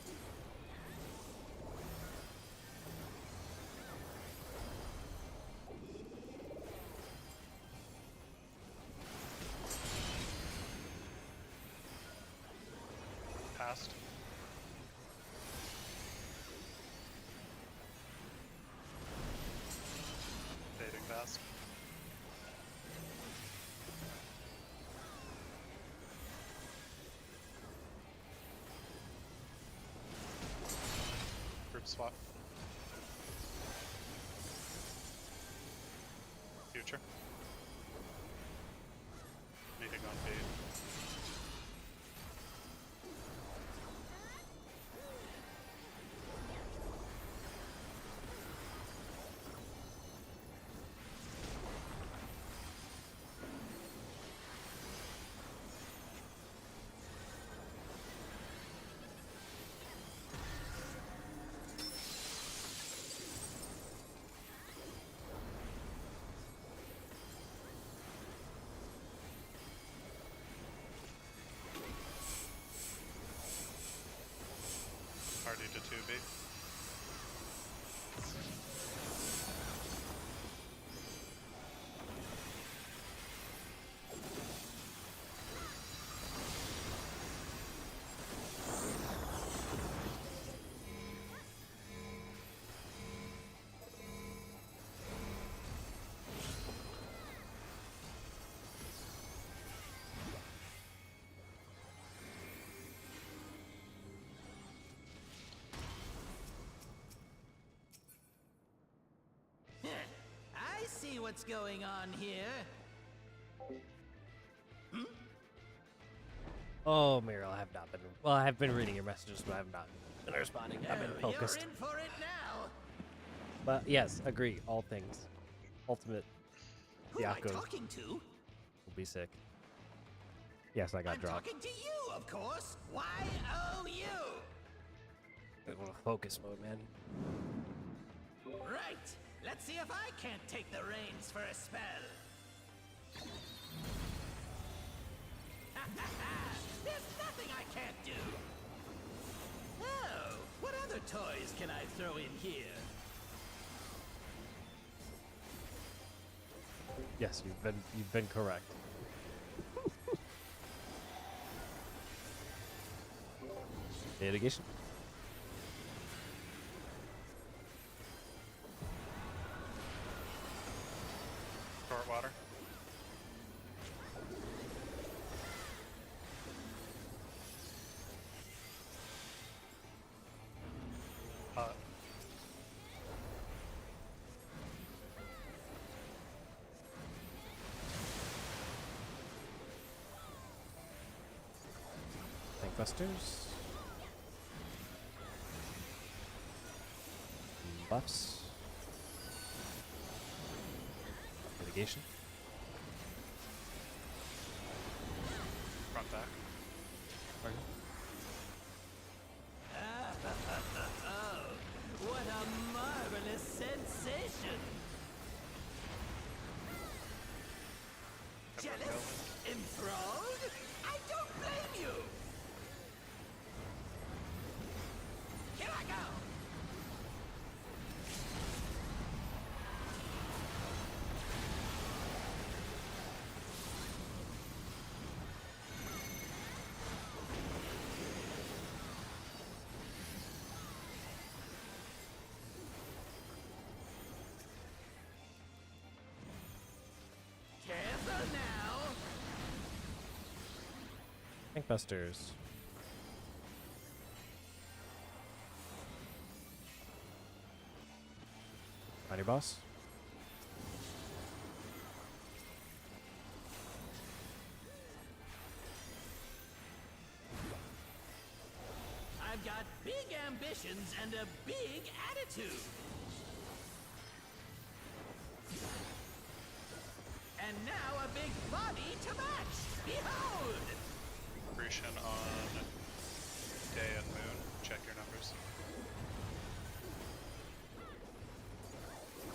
Past. Fading past. Group swap. Future. Meeting on beat. Party to 2B. I see what's going on here. Oh, Meryl, I have not been. Well, I have been reading your messages, but I have not been responding. I've been focused. You're in for it now. But yes, agree. All things. Ultimate Who am I Diaco talking to? will be sick. Yes, I got I'm dropped. talking to you, of course. Y-O-U. Focus mode, man. Right. Let's see if I can't take the reins for a spell. There's nothing I can't do. Oh, what other toys can I throw in here? Yes, you've been correct. Mitigation. Short water. Hot. Tankbusters. Buffs. Mitigation. Front back. Oh, what a marvelous sensation! Jealous? Enthralled? I don't blame you! Here I go! Careful now! Tankbusters. Body boss. I've got big ambitions and a big attitude. And now a big body to match. Behold! Accretion on day and moon. Check your numbers.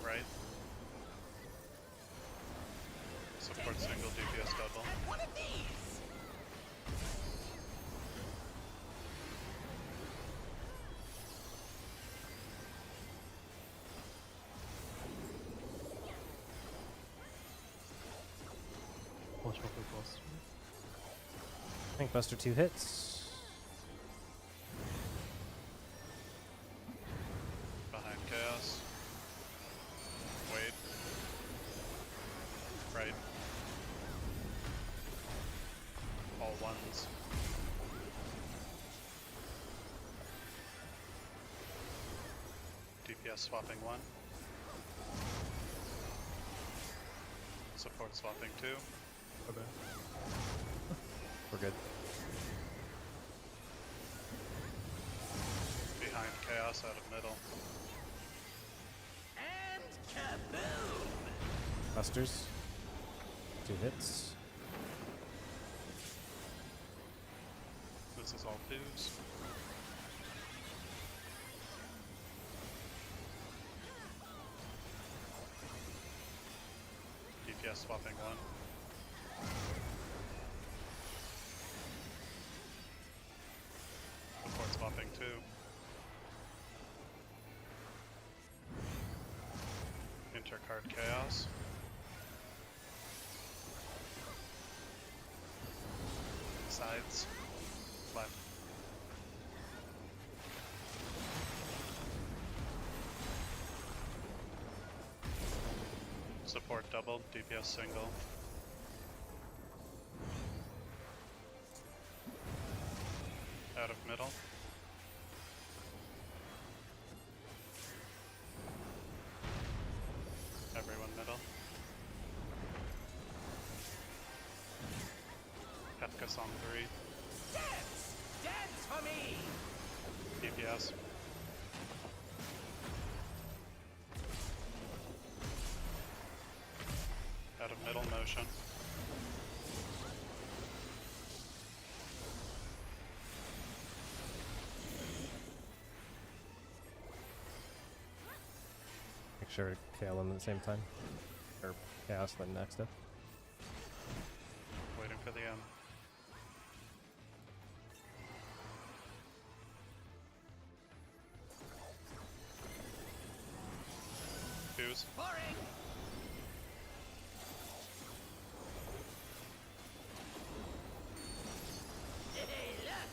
Right. single, DPS double. One of these. Watch out for Buster. I think Buster 2 hits. Behind chaos. Wait. Right. All ones. DPS swapping 1. Support swapping 2. Okay. We're good. Behind chaos out of middle. And kaboom! Busters. 2 hits. This is all 2s. DPS swapping 1. Support swapping 2. Intercard chaos. Sides. Left. Support double, DPS single. Out of middle. Everyone middle. Kefkas on 3. Dance! Dance for me! DPS. Out of middle motion. Make sure to kill them at the same time. Or chaos then next up. Waiting for the M. Fuse. Boring! Hey, look!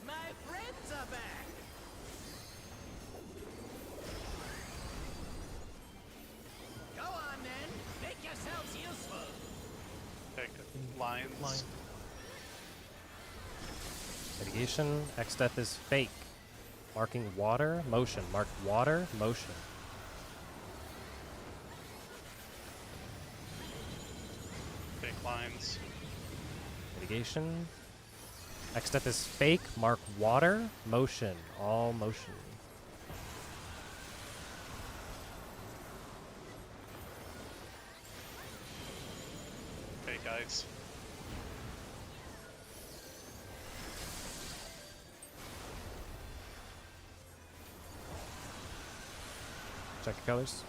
My friends are back! Go on then! Make yourselves useful! Take lines. Line. Mitigation. X death is fake. Marking water. Motion. Mark water. Motion. Fake lines. Mitigation. X death is fake. Mark water. Motion. All motion. Fake ice. Check your colors.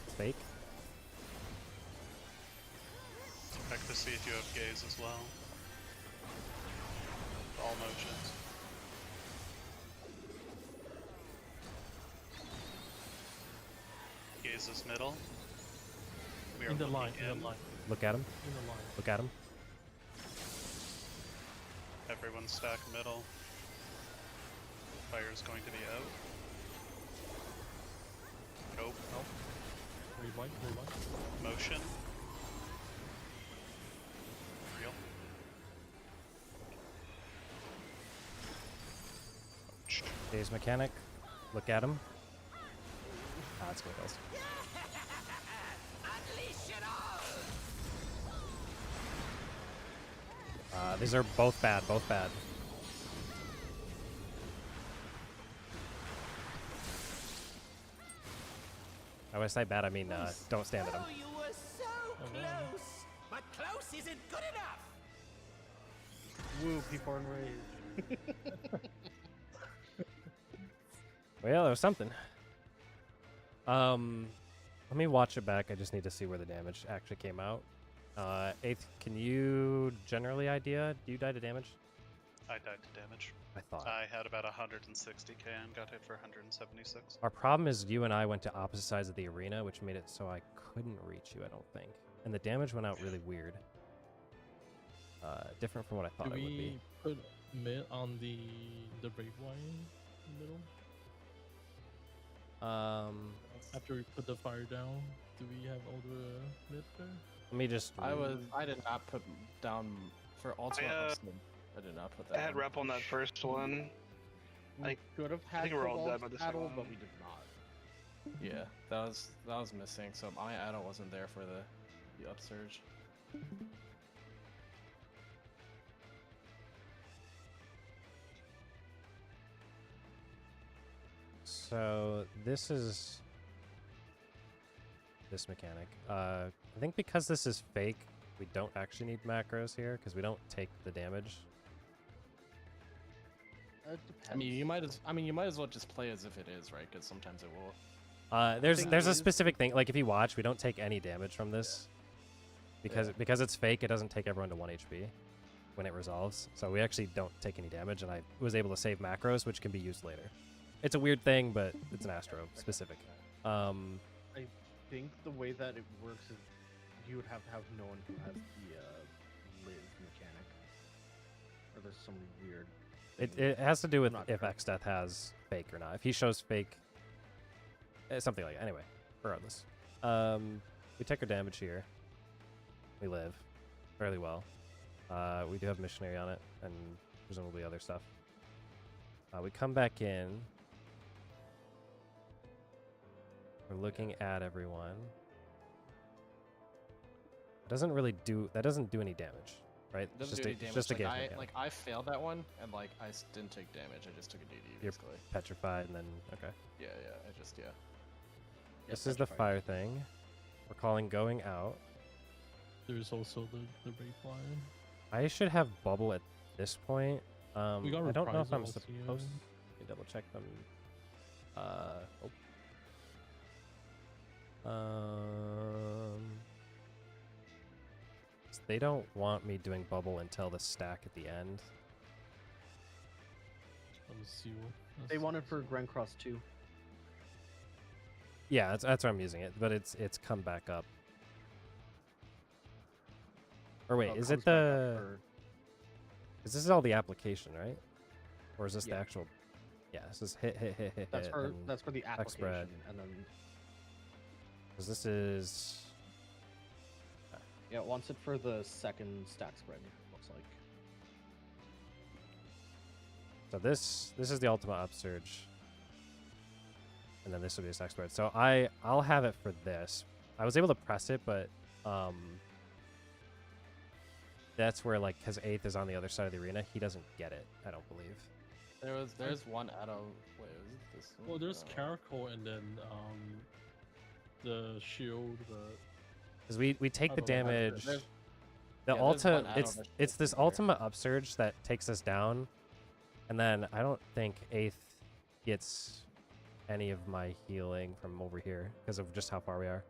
It's fake. Check to see if you have gaze as well. All motions. Gaze is middle. We are In the looking line. In the line. Look at him. In the line. Look at him. Everyone stack middle. Fire's going to be out. Go. No. Rewind. Rewind. Motion. Real. Days mechanic. Look at him. Ah, that's what else. Unleash it all! These are both bad. Both bad. When I say bad, I mean don't stand at him. Oh, you were so close! But close isn't good enough! Woo, people enraged. Well, it was something. Let me watch it back. I just need to see where the damage actually came out. Eighth, can you generally idea? Do you die to damage? I died to damage. I thought. I had about 160k and got hit for 176. Our problem is you and I went to opposite sides of the arena, which made it so I couldn't reach you, I don't think. And the damage went out really weird. Different from what I thought Do it would be. we put mid on the brave line in the middle? After we put the fire down, do we have all the mid there? Let me just. I did not put down for ultimate. I did not put that. I had down. rep on that first one. We could have had think we're all Kobold's dead by the battle, second but one. we did not. Yeah, that was missing. So my adult wasn't there for the upsurge. So this is this mechanic. I think because this is fake, we don't actually need macros here because we don't take the damage. It depends. I mean, you might as well just play as if it is, right? Because sometimes it will. There's a specific thing. Like if you watch, we don't take any damage from this because it's fake. It doesn't take everyone to 1 HP when it resolves. So we actually don't take any damage, and I was able to save macros, which can be used later. It's a weird thing, but it's an Astro specific. I think the way that it works is you would have to have no one who has the live mechanic, or there's some weird. It has to do with I'm not if sure. Xdeath has fake or not. If he shows fake, something like that. Anyway, regardless, we take our damage here. We live fairly well. We do have missionary on it, and presumably other stuff. We come back in. We're looking at everyone. Doesn't really do that. Doesn't do any damage, right? It doesn't do any damage. Just a game. I failed that one, and like didn't take damage. I just took a DD You're basically. petrified, and then okay. Yeah. I just This is the fire thing. We're calling going out. There's also the brave line. I should have bubble at this point. We got I don't know if I'm reprisals, supposed. yeah. Let me double check them. They don't want me doing bubble until the stack at the end. Let me see what. They wanted for Grand Cross 2. Yeah, that's where I'm using it, but it's come back up. Or wait, Oh, is comes it back up the? for- Is this all the application, right? Or is this the Yeah. actual? Yeah, this is hit. That's for and the back spread. application, and then 'cause this is. yeah, it wants it for the second stack spread. Looks like. So this is the ultimate upsurge. And then this will be a stack spread. So I'll have it for this. I was able to press it, but that's where like because 8th is on the other side of the arena, he doesn't get it. I don't believe. there's one adult. Wait, is it this one? Well, there's No. Caracal and then the shield, but Because we take I the don't know. damage. There's- The yeah, there's one ulta, add-on it's that it's this should be ultimate upsurge that takes us down, and then I don't think 8th gets any of my healing from over here because of just how far we are.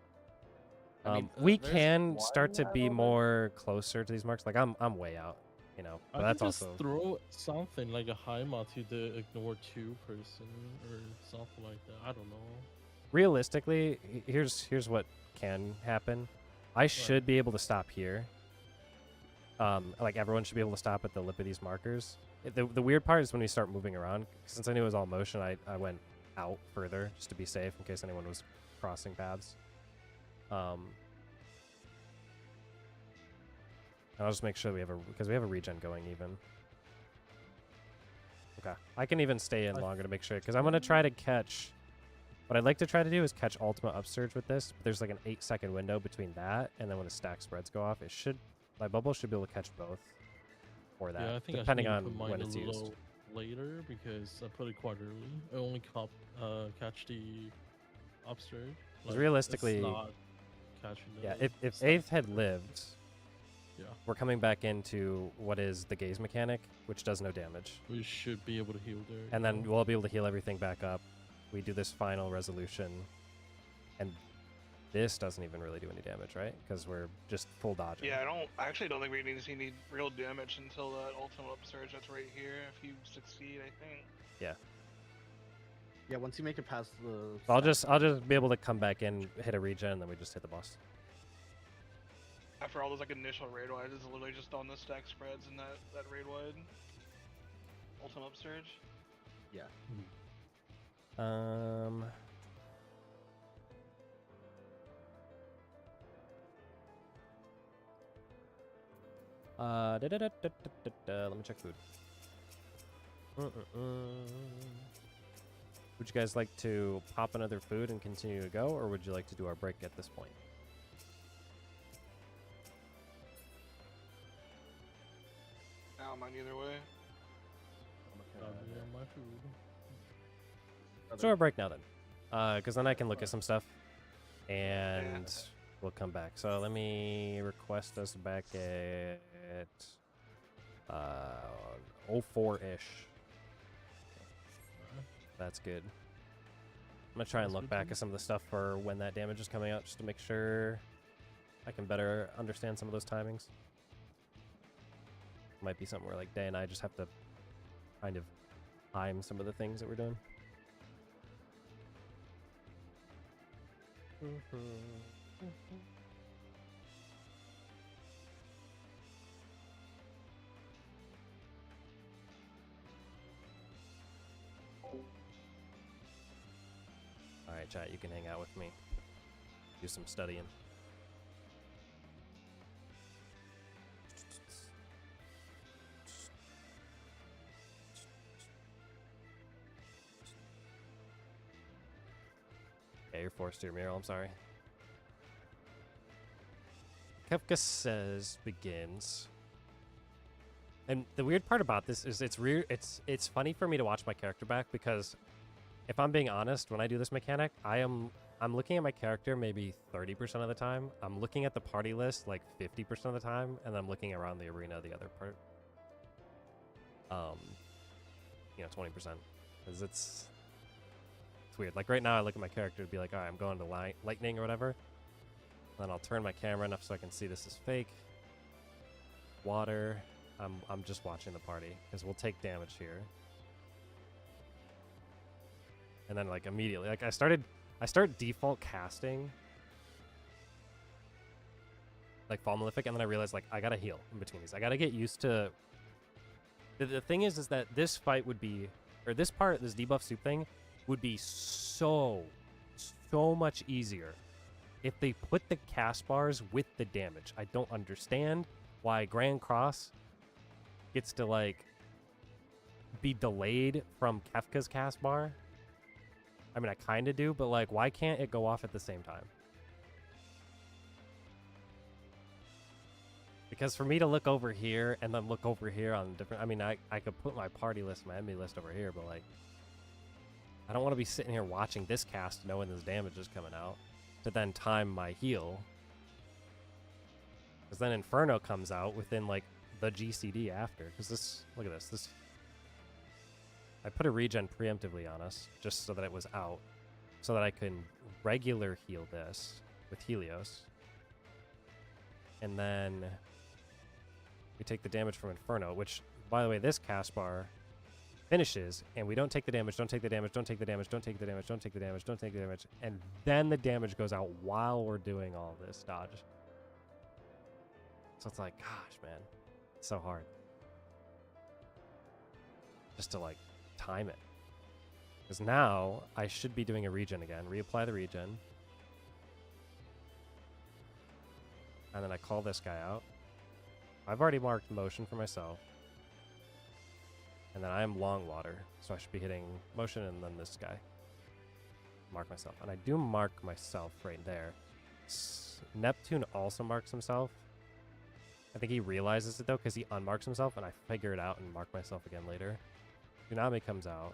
I mean, We there's can one start to be add-on that- more closer to these marks. Like I'm way out, you know. But I that's can just also throw something like a Haima to the ignore 2 person or something like that. I don't know. realistically. Here's what can happen. I should be able to stop here. Like everyone should be able to stop at the lip of these markers. The weird part is when we start moving around. Since I knew it was all motion, I went out further just to be safe in case anyone was crossing paths. And I'll just make sure we have because we have a regen going even. Okay, I can even stay in longer to make sure because I'm gonna try to catch. What I'd like to try to do is catch ultimate upsurge with this. But there's like an 8-second window between that and then when the stack spreads go off, my bubble should be able to catch both. Or that, Yeah, I think depending I on should put mine when a it's used. little later because I put it quite early. I only catch the upsurge. Because realistically- it's not catching the Yeah, if stack 8th had spread. lived, Yeah. we're coming back into what is the gaze mechanic, which does no damage. We should be able to heal there. And then we'll be able to heal everything back up. We do this final resolution. And this doesn't even really do any damage, right? Because we're just full dodging. Yeah, I actually don't think we need to see any real damage until that ultimate upsurge that's right here. If you succeed, I think. Yeah. Yeah, once you make it past the. So I'll just be able to come back in, hit a regen, and then we just hit the boss. After all those like initial raid wides, it's literally just on the stack spreads and that raid wide. Ultimate upsurge. Yeah. Let me check food. Would you guys like to pop another food and continue to go, or would you like to do our break at this point? I don't mind either way. My food. Let's do our break now then, because then I can look at some stuff, and we'll come back. So let me request us back at 04-ish. That's good. I'm gonna try and look back at some of the stuff for when that damage is coming out, just to make sure I can better understand some of those timings. Might be something where like Day and I just have to kind of time some of the things that we're doing. Alright, chat, you can hang out with me. Do some studying. Yeah, you're forced to your mural, I'm sorry. Kefka says begins. And the weird part about this is it's funny for me to watch my character back, because if I'm being honest, when I do this mechanic, I'm looking at my character maybe 30% of the time. I'm looking at the party list like 50% of the time, and I'm looking around the arena the other part. 20%. Because it's weird. Like right now, I look at my character to be like, all right, I'm going to lightning or whatever. Then I'll turn my camera enough so I can see this is fake. Water. I'm just watching the party, because we'll take damage here. And then like immediately, like I start default casting like Fall Malefic, and then I realized like I gotta heal in between these. I gotta get used to. The thing is that this fight would be, or this debuff soup thing would be so much easier if they put the cast bars with the damage. I don't understand why Grand Cross gets to like be delayed from Kefka's cast bar. I mean, I kind of do, but like, why can't it go off at the same time? Because for me to look over here and then look over here on different, I mean, I could put my party list, my enemy list over here, but like, I don't want to be sitting here watching this cast knowing this damage is coming out to then time my heal. Because then Inferno comes out within like the GCD after. Because this, look at this, I put a regen preemptively on us, just so that it was out, so that I can regular heal this with Helios. And then we take the damage from Inferno, which, by the way, this cast bar finishes, and we don't take the damage, don't take the damage, don't take the damage, don't take the damage, don't take the damage, don't take the damage, and then the damage goes out while we're doing all this dodge. So it's like, gosh, man, it's so hard. Just to, like, time it. Because now I should be doing a regen again. Reapply the regen. And then I call this guy out. I've already marked motion for myself. And then I am long water, so I should be hitting motion and then this guy. Mark myself. And I do mark myself right there. Neptune also marks himself. I think he realizes it though, because he unmarks himself, and I figure it out and mark myself again later. Tsunami comes out.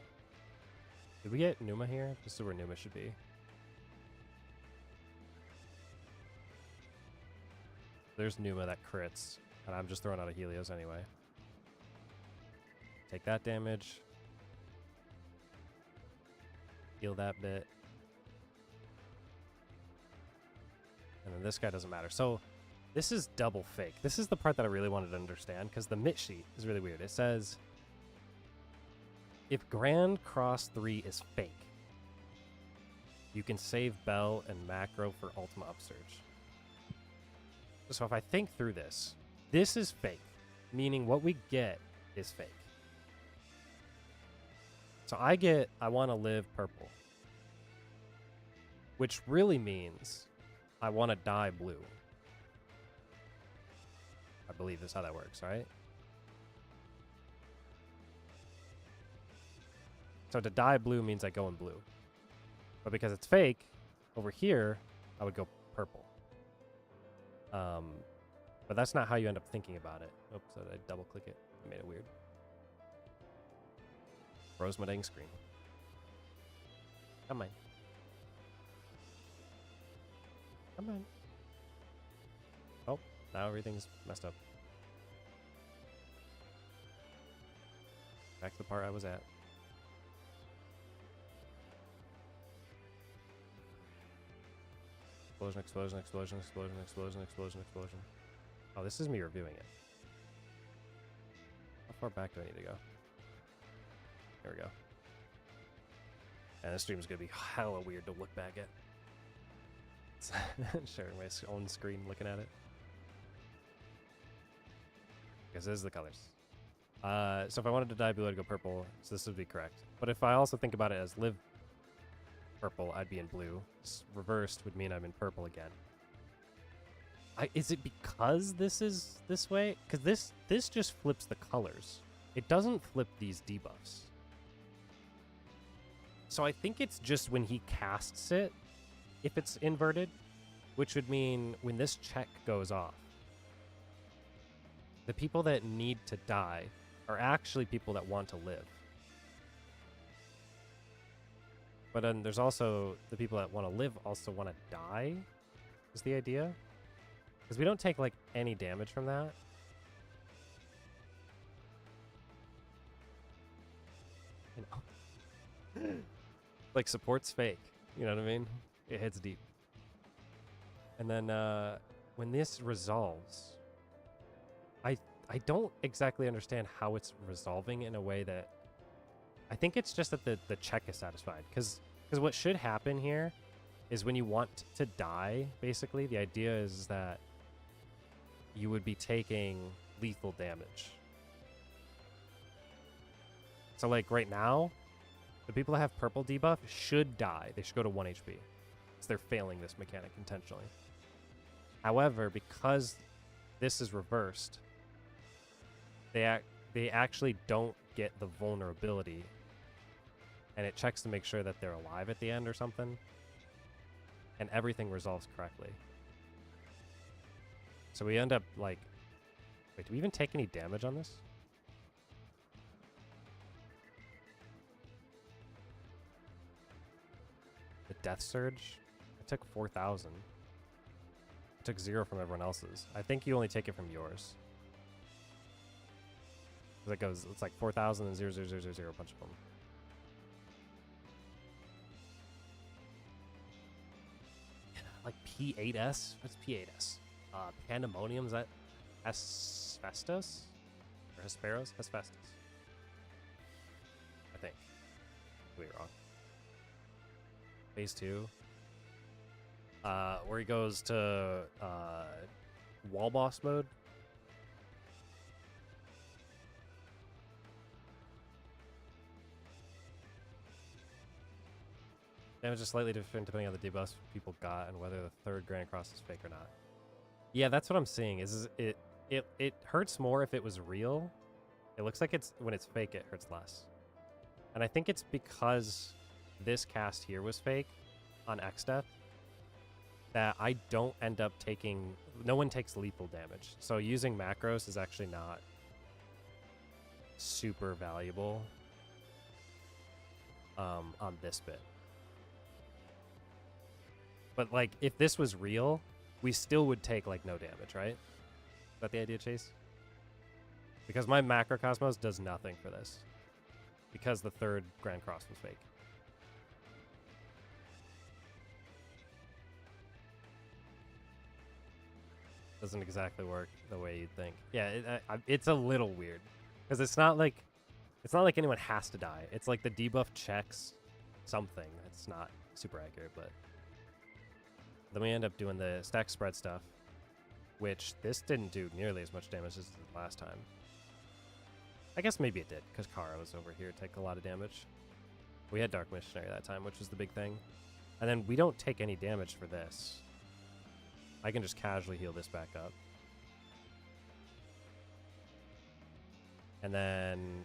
Did we get Numa here? This is where Numa should be. There's Numa that crits, and I'm just throwing out a Helios anyway. Take that damage. Heal that bit. And then this guy doesn't matter. So this is double fake. This is the part that I really wanted to understand, because the MIT sheet is really weird. It says, if Grand Cross 3 is fake, you can save Bell and Macro for Ultima Upsurge. So if I think through this is fake, meaning what we get is fake. So I want to live purple, which really means I want to die blue. I believe is how that works, right? So to die blue means I go in blue. But because it's fake, over here, I would go purple. But that's not how you end up thinking about it. Oops, so I double click it. I made it weird. Froze my dang screen. Come on. Come on. Oh, now everything's messed up. Back to the part I was at. Explosion, explosion, explosion, explosion, explosion, explosion, explosion. Oh, this is me reviewing it. How far back do I need to go? There we go. And this stream's gonna be hella weird to look back at. Sharing my own screen, looking at it. Because this is the colors. So if I wanted to die blue, I'd go purple. So this would be correct. But if I also think about it as live purple, I'd be in blue. Reversed would mean I'm in purple again. Is it because this is this way? Because this just flips the colors. It doesn't flip these debuffs. So I think it's just when he casts it, if it's inverted, which would mean when this check goes off, the people that need to die are actually people that want to live. But then there's also the people that want to live also want to die, is the idea. Because we don't take, like, any damage from that. You know? Like, support's fake. You know what I mean? It hits deep. And then when this resolves, I don't exactly understand how it's resolving in a way that... I think it's just that the check is satisfied. Because what should happen here is when you want to die, basically, the idea is that you would be taking lethal damage. So, like, right now, the people that have purple debuff should die. They should go to 1 HP. Because they're failing this mechanic intentionally. However, because this is reversed, they actually don't get the vulnerability. And it checks to make sure that they're alive at the end or something. And everything resolves correctly. So we end up, like... Wait, do we even take any damage on this? The Death Surge? I took 4,000. I took 0 from everyone else's. I think you only take it from yours. It goes, it's like 4,000 and 0, 0, 0, 0, 0, a bunch of them. Like P8S? What's P8S? Pandemonium, is that Hephaestus? Or Hesperos? Hephaestus. I think. Could be wrong. Phase 2. Where he goes to wall boss mode. Damage is slightly different depending on the debuffs people got and whether the third Grand Cross is fake or not. Yeah, that's what I'm seeing. Is it hurts more if it was real. It looks like it's when it's fake it hurts less. And I think it's because this cast here was fake on X Death that I don't end up taking... No one takes lethal damage. So using macros is actually not super valuable on this bit. But, like, if this was real, we still would take, like, no damage, right? Is that the idea, Chase? Because my Macrocosmos does nothing for this. Because the third Grand Cross was fake. Doesn't exactly work the way you'd think. Yeah, it's a little weird because it's not like anyone has to die. It's like the debuff checks something. It's not super accurate, but then we end up doing the stack spread stuff, which this didn't do nearly as much damage as it did last time. I guess maybe it did because Kara was over here take a lot of damage. We had Dark Missionary that time, which was the big thing. And then we don't take any damage for this. I can just casually heal this back up. And then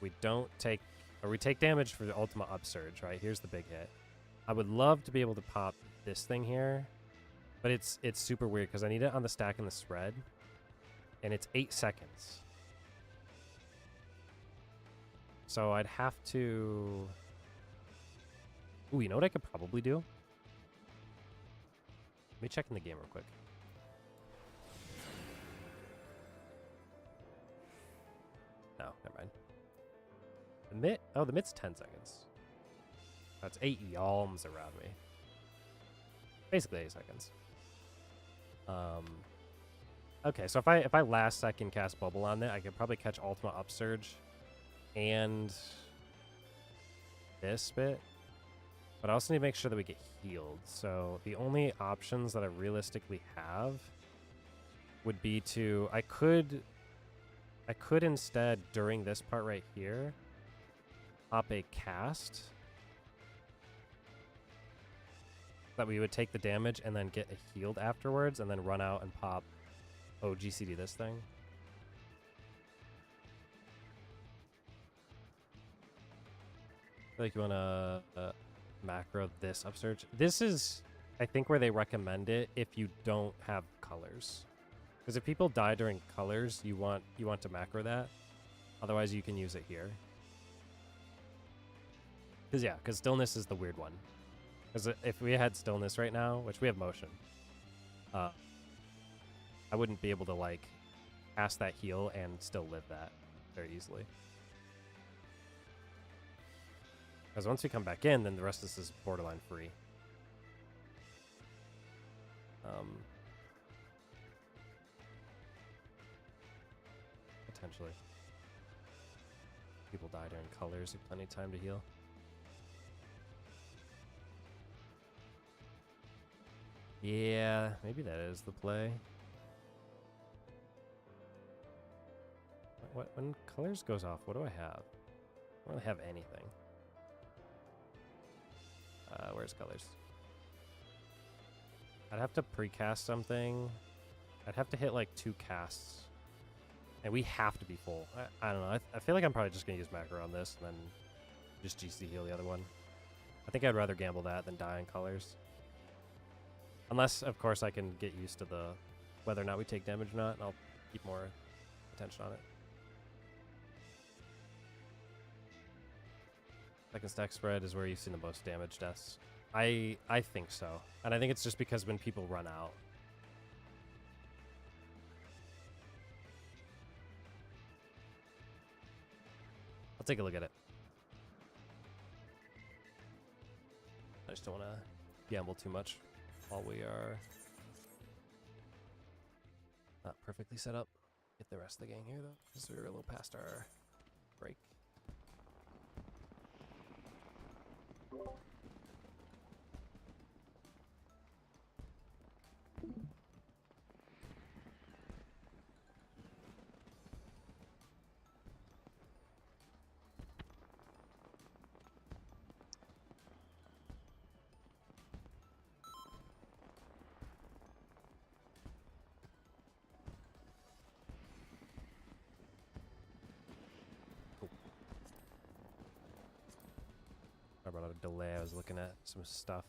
we don't take, or we take damage for the Ultima Upsurge, right? Here's the big hit. I would love to be able to pop this thing here, but it's super weird because I need it on the stack and the spread, and it's 8 seconds. So I'd have to... Ooh, you know what I could probably do? Let me check in the game real quick. No, never mind. The mitt? Oh, the mitt's 10 seconds. That's 8 yalms around me. Basically 8 seconds. Okay, so if I last second cast Bubble on it, I could probably catch Ultima Upsurge and this bit. But I also need to make sure that we get healed. So the only options that I realistically have would be to... I could instead, during this part right here, pop a cast. That we would take the damage and then get a healed afterwards and then run out and pop GCD this thing. I feel like you want to... macro this upsurge. This is, I think, where they recommend it if you don't have colors. Because if people die during colors, you want to macro that. Otherwise, you can use it here. Because stillness is the weird one. Because if we had stillness right now, which we have motion, I wouldn't be able to like cast that heal and still live that very easily. Because once we come back in, then the rest of this is borderline free. Potentially. People die during colors, have plenty of time to heal. Yeah, maybe that is the play. When colors goes off, what do I have? I don't really have anything. Where's colors? I'd have to precast something. I'd have to hit like 2 casts. And we have to be full. I don't know. I feel like I'm probably just going to use macro on this and then just GC heal the other one. I think I'd rather gamble that than die in colors. Unless, of course, I can get used to the whether or not we take damage or not, and I'll keep more attention on it. Second stack spread is where you've seen the most damage deaths. I think so. And I think it's just because when people run out. I'll take a look at it. I just don't want to gamble too much while we are not perfectly set up. Get the rest of the gang here, though, because we're a little past our break. About a delay. I was looking at some stuff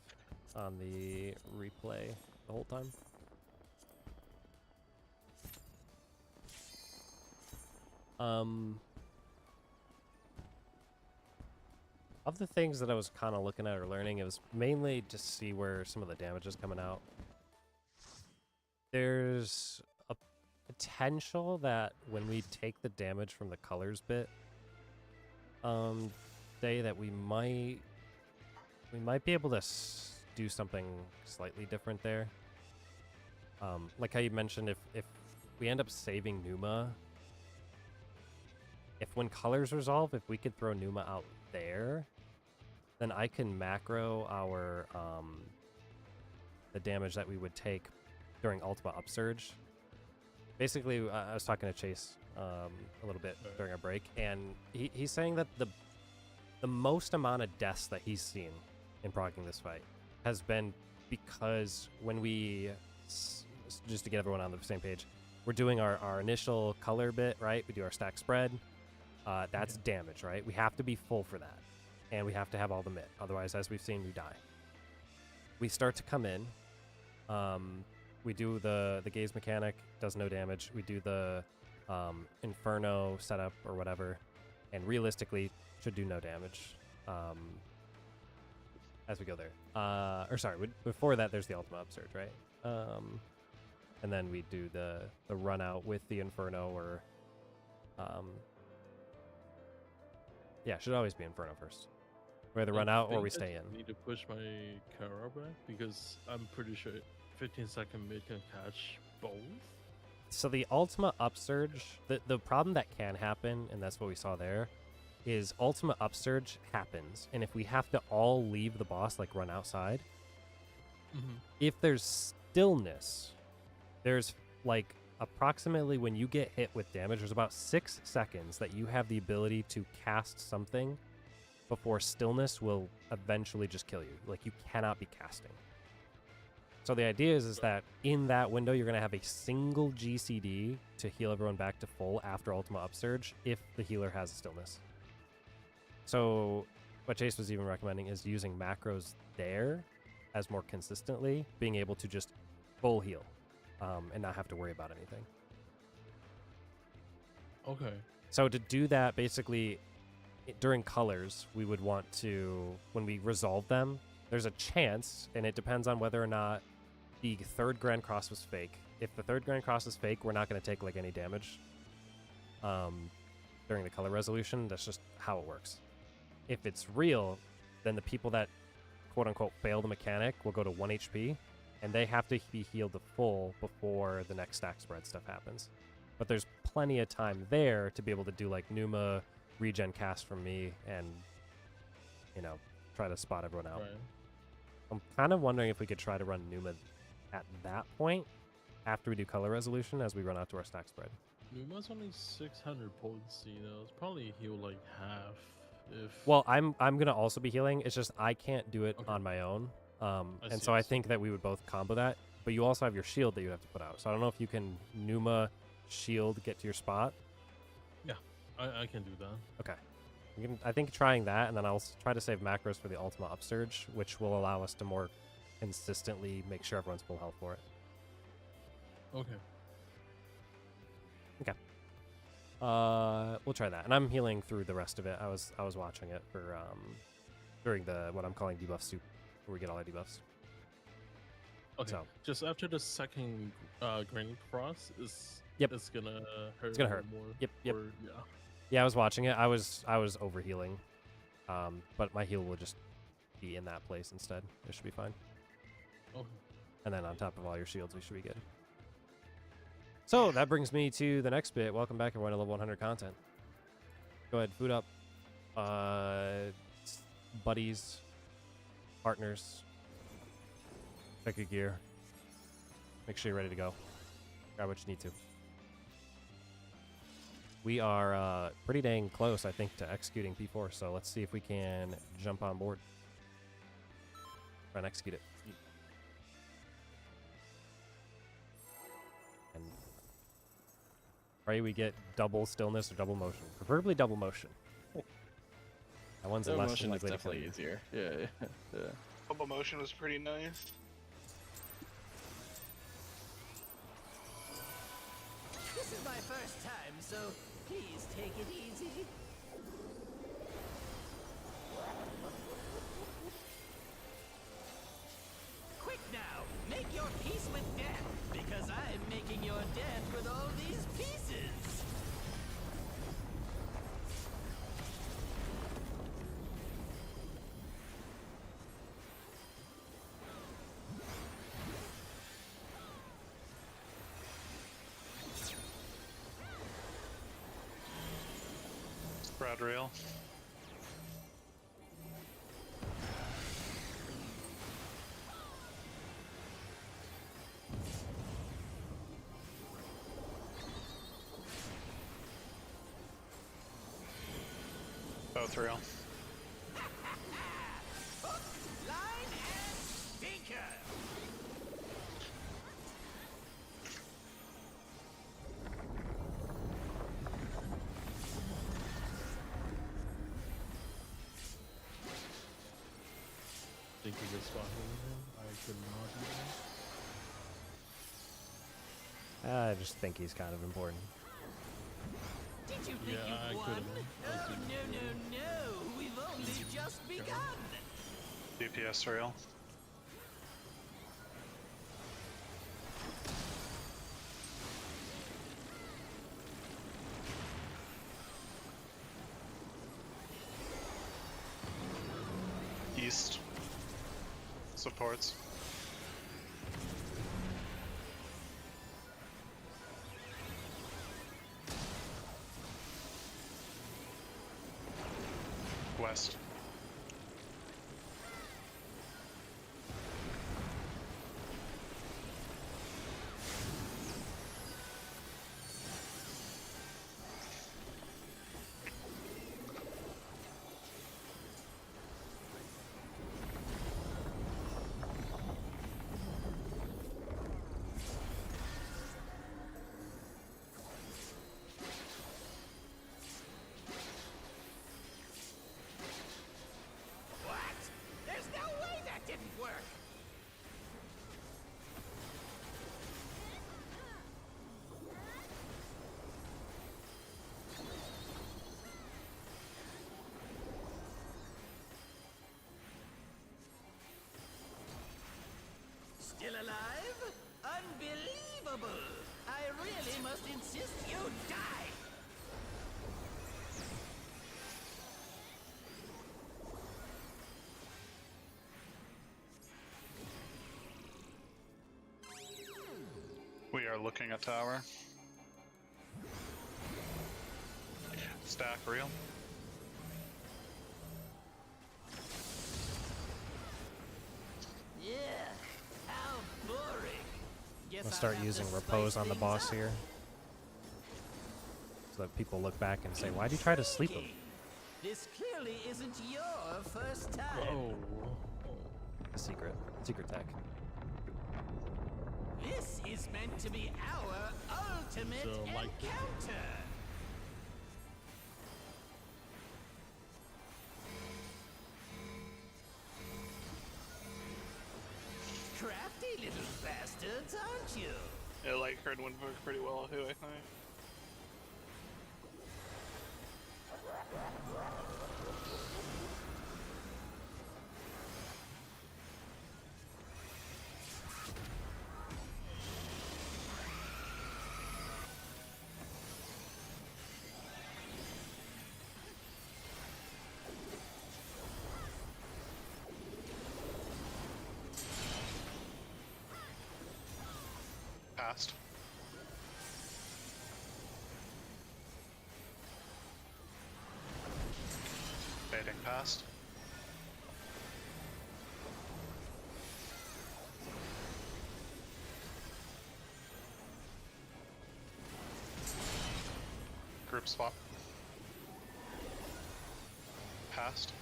on the replay the whole time. Of the things that I was kind of looking at or learning, it was mainly to see where some of the damage is coming out. There's a potential that when we take the damage from the colors bit, say that we might be able to do something slightly different there. Like how you mentioned, if we end up saving Numa, if when colors resolve, if we could throw Numa out there, then I can macro our the damage that we would take during Ultima Upsurge. Basically, I was talking to Chase a little bit during our break, and he's saying that the most amount of deaths that he's seen in progging this fight has been because when we, just to get everyone on the same page, we're doing our initial color bit, right? We do our stack spread. That's damage, right? We have to be full for that. And we have to have all the mit. Otherwise, as we've seen, we die. We start to come in. We do the gaze mechanic, does no damage. We do the Inferno setup or whatever, and realistically should do no damage as we go there. Or sorry, before that there's the Ultima Upsurge, right? And then we do the run out with the Inferno or yeah, should always be Inferno first. We either run out or we stay in. I need to push my Kara back because I'm pretty sure 15-second mid can catch both. So the Ultima Upsurge, the problem that can happen, and that's what we saw there, is Ultima Upsurge happens, and if we have to all leave the boss, like run outside, if there's stillness, there's like approximately when you get hit with damage, there's about 6 seconds that you have the ability to cast something before stillness will eventually just kill you. Like, you cannot be casting. So the idea is that in that window, you're going to have a single GCD to heal everyone back to full after Ultima Upsurge if the healer has a stillness. So what Chase was even recommending is using macros there as more consistently, being able to just full heal and not have to worry about anything. Okay. So to do that, basically, during colors, we would want to, when we resolve them, there's a chance, and it depends on whether or not the third Grand Cross was fake. If the third Grand Cross is fake, we're not going to take like any damage during the color resolution. That's just how it works. If it's real, then the people that quote-unquote fail the mechanic will go to 1 HP, and they have to be healed to full before the next stack spread stuff happens. But there's plenty of time there to be able to do like Numa regen cast from me and, you know, try to spot everyone out. Right. I'm kind of wondering if we could try to run Numa at that point after we do color resolution as we run out to our stack spread. Numa's only 600 potency though. It's probably heal like half. If Well, I'm gonna also be healing. It's just I can't do it on my own. And so I think that we would both combo that. But you also have your shield that you have to put out. So I don't know if you can Numa shield get to your spot. Yeah, I can do that. Okay. I think trying that, and then I'll try to save macros for the Ultima Upsurge, which will allow us to more consistently make sure everyone's full health for it. Okay. We'll try that, and I'm healing through the rest of it. I was watching it for during the what I'm calling debuff soup, where we get all our debuffs. Okay. So. Just after the second Grand Cross is it's gonna hurt. It's gonna hurt. More. Yep. Or, yeah. Yeah, I was watching it. I was overhealing, but my heal will just be in that place instead. It should be fine. Okay. And then on top of all your shields, we should be good. So that brings me to the next bit. Welcome back, everyone, to level 100 content. Go ahead, food up, buddies, partners. Check your gear. Make sure you're ready to go. Grab what you need to. We are pretty dang close, I think, to executing P4, so let's see if we can jump on board. Try and execute it. And pray we get double stillness or double motion. Preferably double motion. That one's Double less motion is likely to kill definitely you. easier. Yeah. Double motion was pretty nice. This is my first time, so please take it easy. Quick now, make your peace with death, because I'm making your death with all these pieces. real. Both real. Hook, line, and sinker. Think you just got him. I could not do that. I just think he's kind of important. Did you think Yeah, I you won? could've. I Oh, could've. no. We've only just begun. DPS real. East. Supports. West. What? There's no way that didn't work. Still alive? Unbelievable! I really must insist you die! We are looking at tower. Stack real. Yeah, how boring. Guess I'm gonna I'll start have to using spice repose on the things boss up. here, so that people look back and say, "Why'd you try to sleep him?" Intriguing. This clearly isn't your first time. Oh. Secret tech. This is meant to be our ultimate So, like it. encounter. Crafty little bastards, aren't you? Yeah, like Herd would work pretty well too, I think. Passed. Baiting past. Group swap. Passed.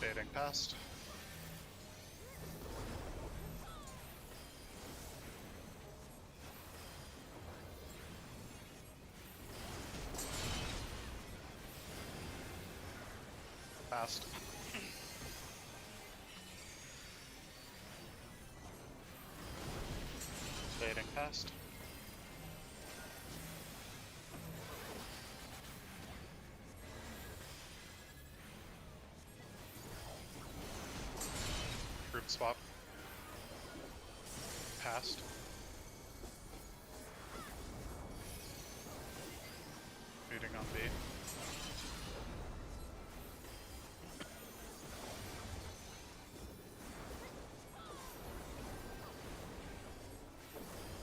Baiting past. Passed. Baiting past. Group swap. Passed. Shooting on B.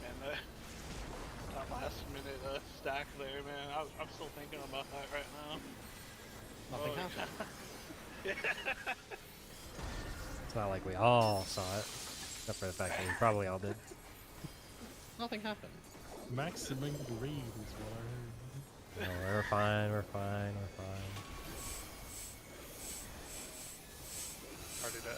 And top I'm still thinking about that right now. Nothing Oh, happened. yeah. It's not like we all saw it, except for the fact that we probably all did. Nothing happened. Maximum greed is what I heard. No, we're fine, we're fine, we're fine. Party to A.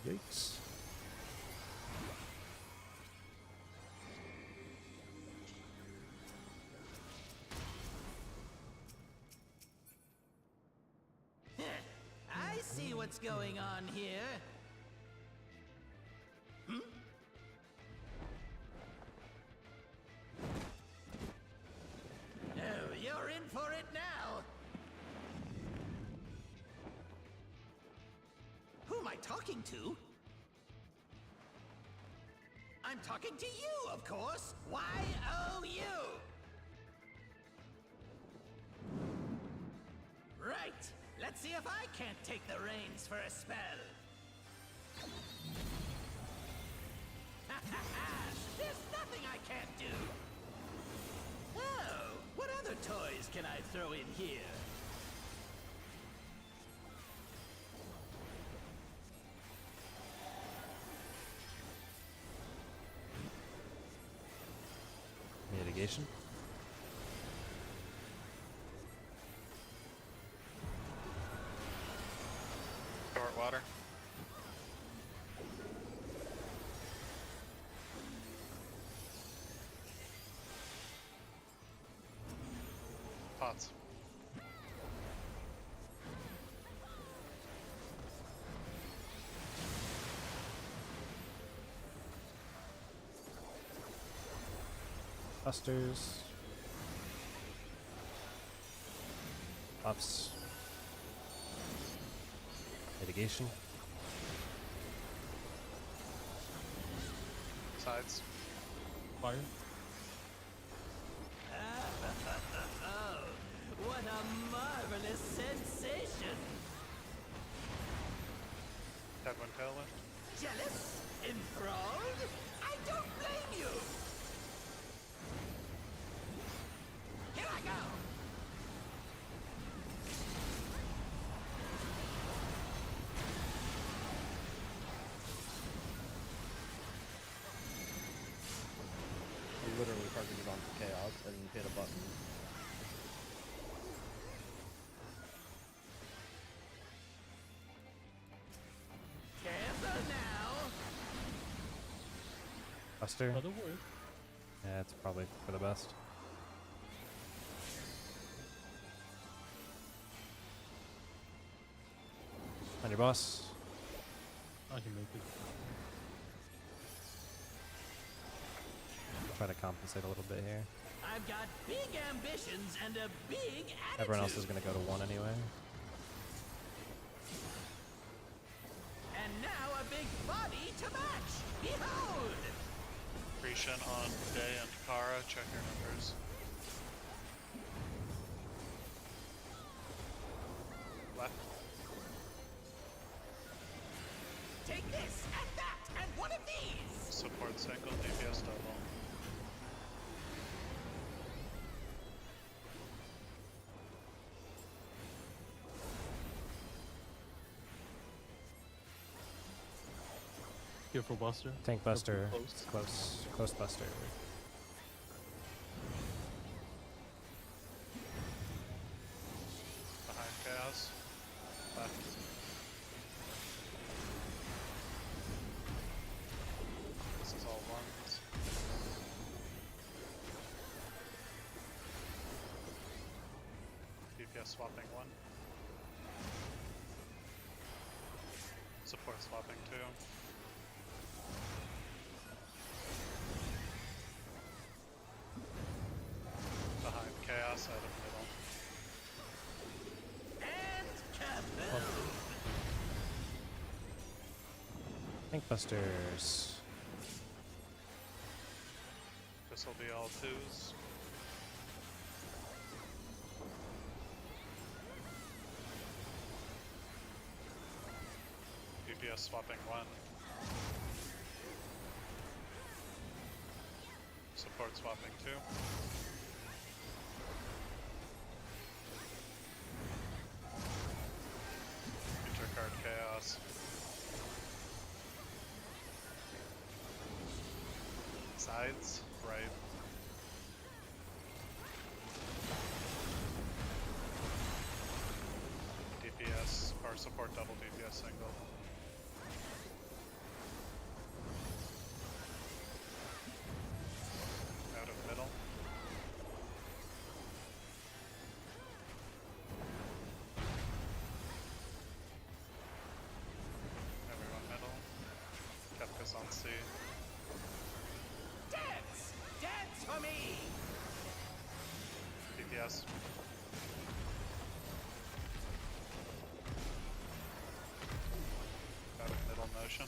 Yikes. I see what's going on here. Hmm? Oh, you're in for it now. Who am I talking to? I'm talking to you, of course. Y-O-U. Right. Let's see if I can't take the reins for a spell. There's nothing I can't do. Oh, what other toys can I throw in here? Mitigation. Short water. Pots. Busters. Ups. Mitigation. Sides. Fire. Oh, what a marvelous sensation! Headwind tailwind. Jealous? Enthralled? I don't blame you! Here I go! You literally targeted onto chaos and hit a button. Careful now! Buster. That'll work. Yeah, it's probably for the best. On your boss. I can make it. Try to compensate a little bit here. I've got big ambitions and a big attitude. Everyone else is going to go to 1 anyway. And now a big body to match. Behold! Grecian on Day and Kara. Check your numbers. Left. Take this and that and one of these. Support single. DPS double. Careful, Buster. Tank Buster. Careful, close. Close Buster. Behind chaos. Left. This is all ones. DPS swapping 1. Support swapping 2. Behind chaos out of middle. And kaboom! Tankbusters. This will be all twos. DPS swapping 1. Support swapping 2. Future card chaos. Sides, right. DPS, or support double DPS single. Out of middle. Everyone middle. Kefka's on C. Dance! Dance for me! DPS. Out of middle motion.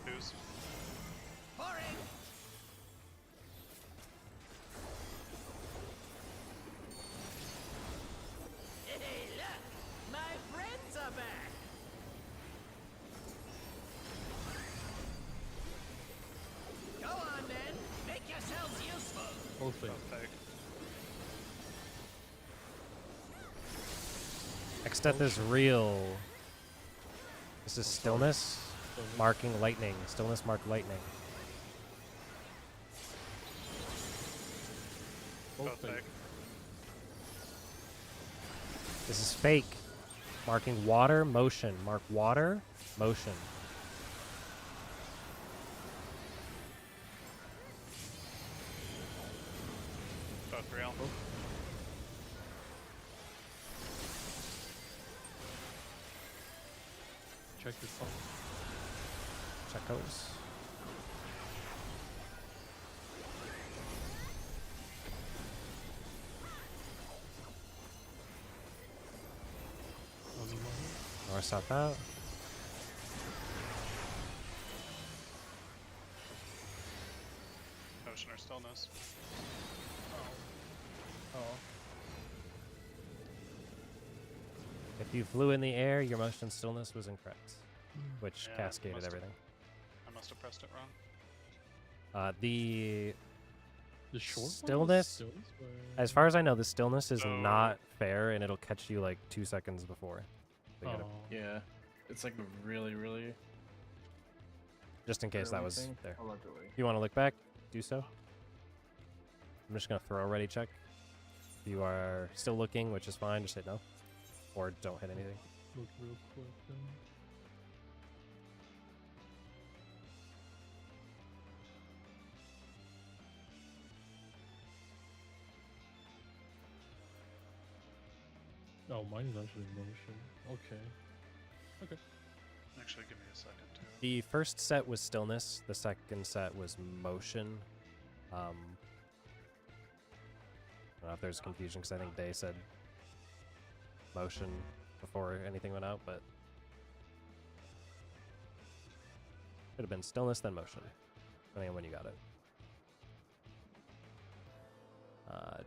Who's? Pouring! Hey, look! My friends are back! Go on then! Make yourselves useful! Both things. Take. Extent is real. This is stillness, marking lightning. Stillness mark lightning. Both Both things. take. This is fake. Marking water, motion. Mark water, motion. Both real. Check your phone. Checkos. North, south, out. Motion or stillness. Oh. If you flew in the air, your motion stillness was incorrect, which Yeah, cascaded must've- everything. I must have pressed it wrong. The The short one was Stillness? stillness, as far as I know, the stillness is So- not fair, and it'll catch you like 2 seconds before. So you gotta- Oh. Yeah, it's like a really, really. just in case that early was thing. there. Allegedly. If you want to look back, do so. I'm just gonna throw a ready check. If you are still looking, which is fine, just hit no, or don't hit anything. Look real quick then. Oh, mine is actually motion. Okay. Actually, give me a second too. The first set was stillness. The second set was motion. I don't know if there's confusion because I think Day said motion before anything went out, but should have been stillness then motion, depending on when you got it.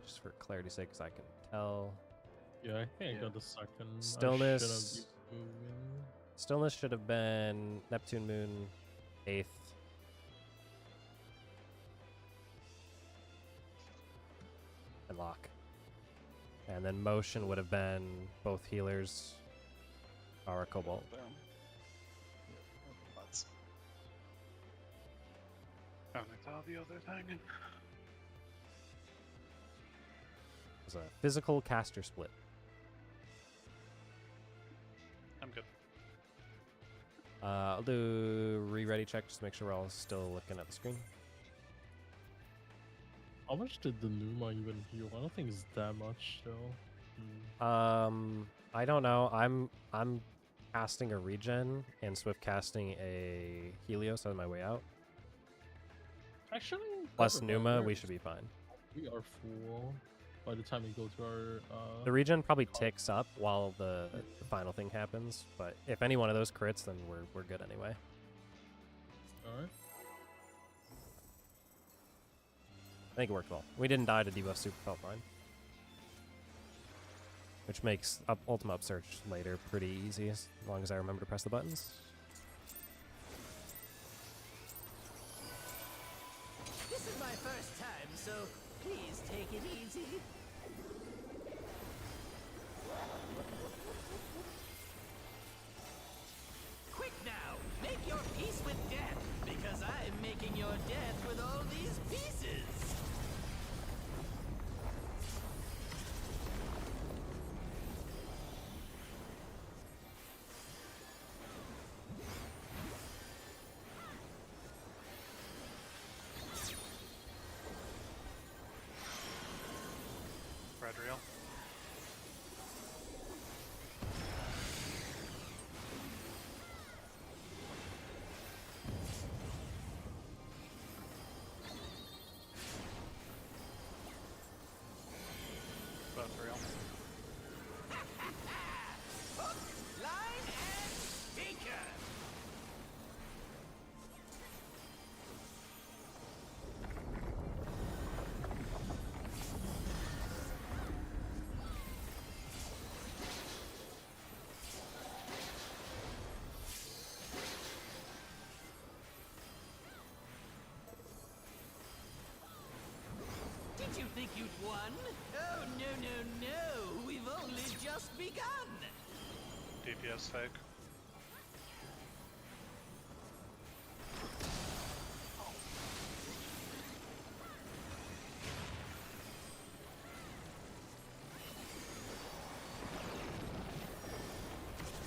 Just for clarity's sake, because I can tell. Yeah, I think I Yeah. got the second. I Stillness. should have used moving. Stillness should have been Neptune Moon 8th. And lock. And then motion would have been both healers, Aura Cobalt. Boom. Butts. Found I saw the other thing. It was a physical caster split. I'm good. I'll do re-ready check just to make sure we're all still looking at the screen. How much did the Numa even heal? I don't think it's that much though. I don't know. I'm casting a regen and Swift casting a Helios on my way out. Actually, Plus never mind, Numa, we should be fine. We are full by the time we go to our. The regen probably ticks up while the final thing happens, but if any one of those crits, then we're good anyway. All right. I think it worked well. We didn't die to debuff super, felt fine. Which makes ultimate upsurge later pretty easy as long as I remember to press the buttons. This is my first time, so please take it easy. Quick now! Make your peace with death, because I'm making your death with all these pieces! Red reel. Buff reel. Hook, line, and sinker! Did you think you'd won? Oh, no, no, no! We've only just begun! DPS fake.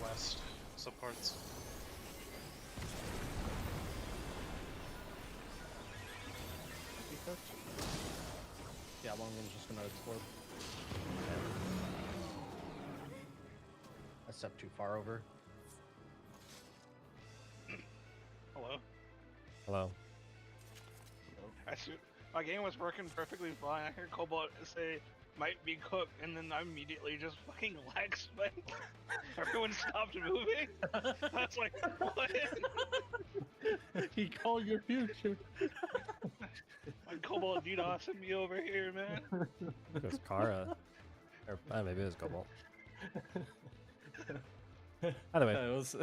West supports. Yeah, long one's just gonna explode. A step too far over. Hello. Hello. My game was working perfectly fine. I heard Cobalt say might be cooked, and then I immediately just fucking lag spiked. Everyone stopped moving. I was like, what? He called your future. My Cobalt DDoSing me over here, man. It was Kara. Or maybe it was Cobalt. Either way, It was.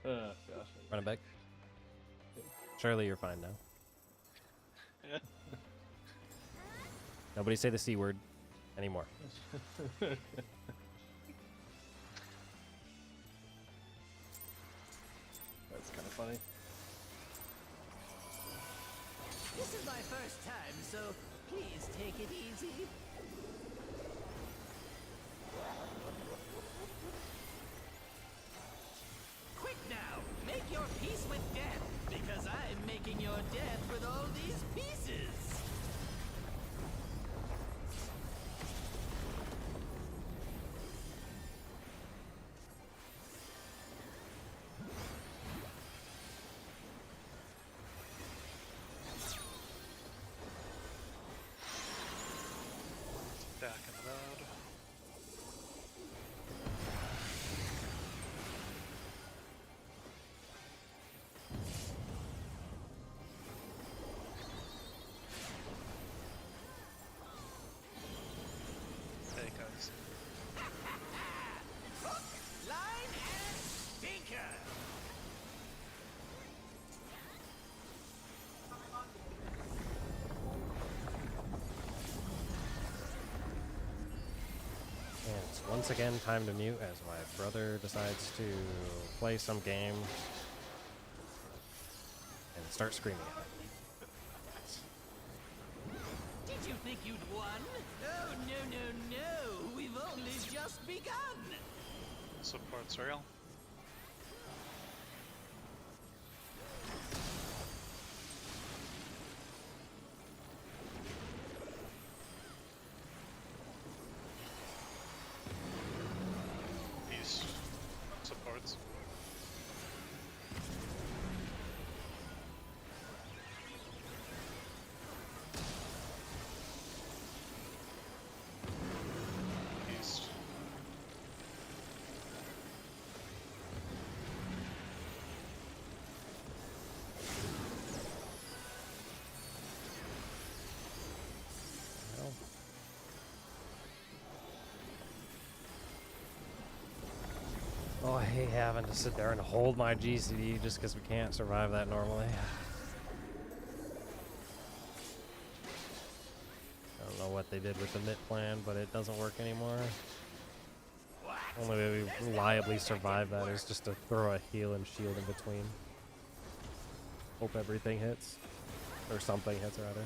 Gosh. run it back. Surely you're fine now. Yeah. Nobody say the C word anymore. That's kind of funny. This is my first time, so please take it easy. Quick now! Make your peace with death, because I'm making your death with all these pieces! Back in the road. Hey guys. Hook, line, and sinker! And it's once again time to mute as my brother decides to play some game and start screaming at me. Did you think you'd won? Oh, no, no, no! We've only just begun! Supports real. hate having to sit there and hold my GCD just because we can't survive that normally. I don't know what they did with the MIT plan, but it doesn't work anymore. Only way we reliably survive that is just to throw a heal and shield in between. Hope everything hits. Or something hits, rather.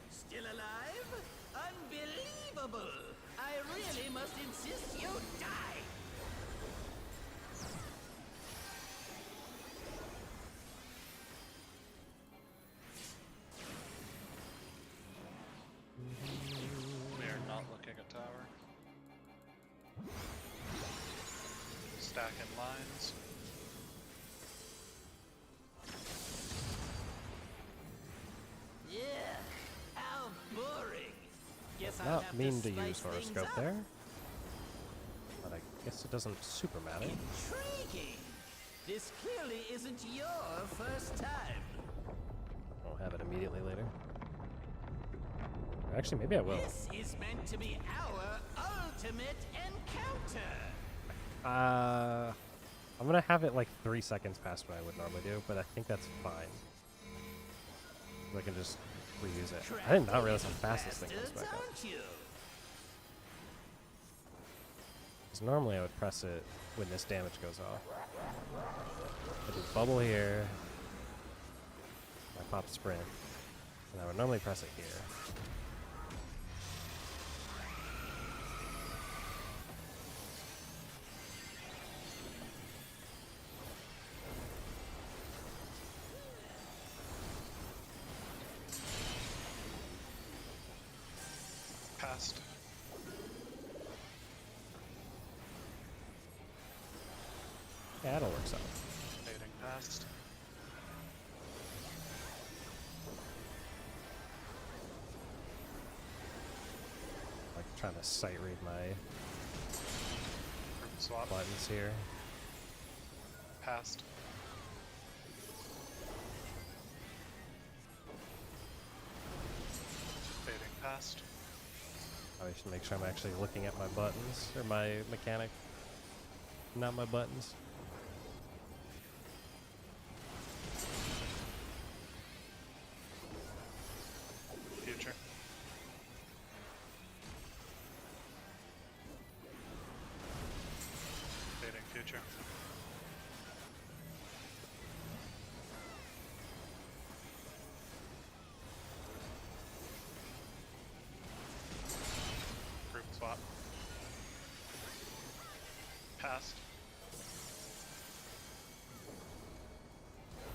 Still alive? Unbelievable! I really must insist you die! We are not looking at tower. Stacking lines. Yeah, how boring. Guess I'll Not have mean to spice use things horoscope up. there. But I guess it doesn't super matter. Intriguing. This clearly isn't your first time. I'll have it immediately later. Actually, maybe I will. This is meant to be our ultimate encounter. I'm gonna have it like 3 seconds past what I would normally do, but I think that's fine. I can just reuse it. I did not realize how fast this thing comes Bastards, back up. aren't you? Because normally I would press it when this damage goes off. I do bubble here. I pop sprint. And I would normally press it here. Past. Yeah, that'll work out. Fading past. Like trying to sight read my Group swap. buttons here. Past. Fading past. I should make sure I'm actually looking at my buttons, or my mechanic, not my buttons. Future. Fading future. Group swap. Past.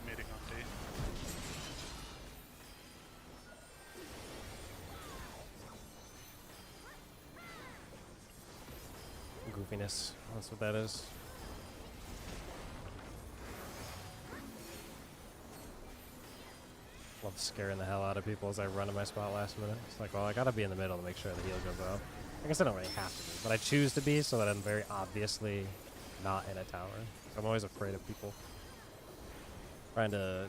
Meeting on D. Goofiness, that's what that is. Love scaring the hell out of people as I run to my spot last minute. It's like, well, I gotta be in the middle to make sure the heal goes out. I guess I don't really have to be, but I choose to be so that I'm very obviously not in a tower. I'm always afraid of people trying to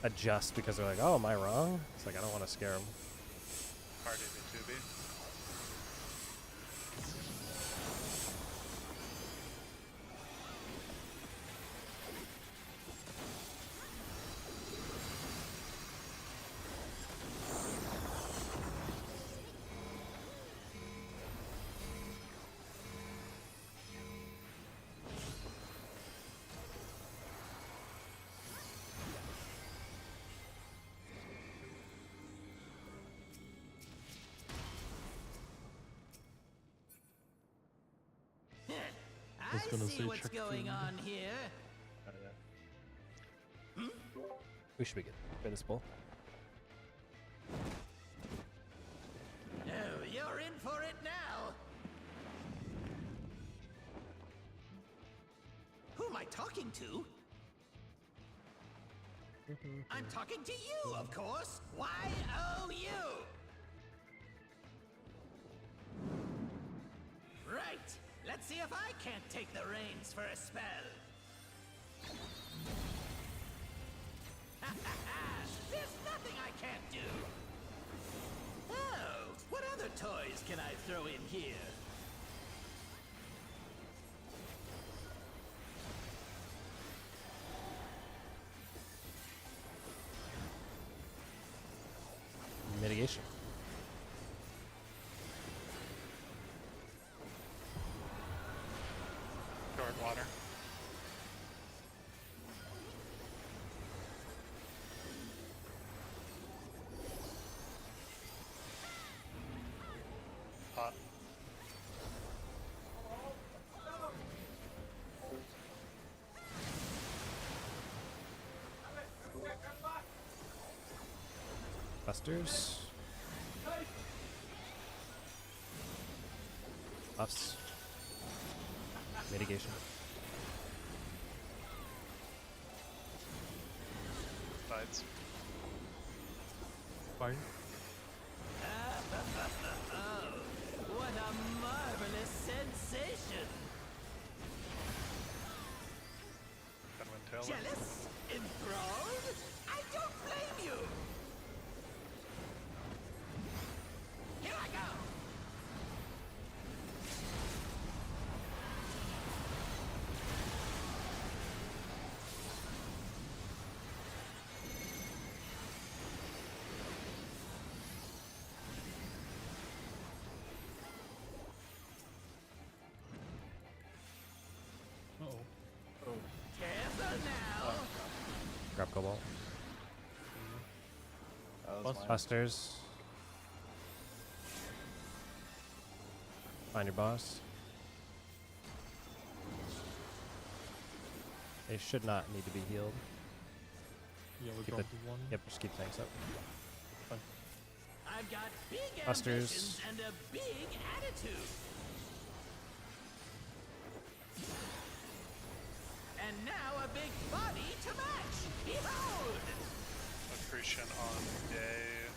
adjust because they're like, oh, am I wrong? It's like, I don't want to scare them. RDB2B. I gonna see say what's check going food. on here. We should be good for this bowl. Oh, you're in for it now. Who am I talking to? I'm talking to you, of course. Y-O-U. Right. Let's see if I can't take the reins for a spell. nothing I can't do. Oh, what other toys can I throw in here? Mitigation. Short water. Hot. Busters. Buffs. Mitigation. Sides. Fine. Oh, what a marvelous sensation! Gonna win tailwind. Jealous? Enthralled? I don't blame you! Here I go! Uh-oh. Careful now! Grab Cobalt. That was mine. Busters. Find your boss. They should not need to be healed. Yeah, we're Keep dropping it- one. Yep, just keep tanks up. I've got big Busters. ambitions and a big attitude. And now a big body to match. Behold! Accretion on day.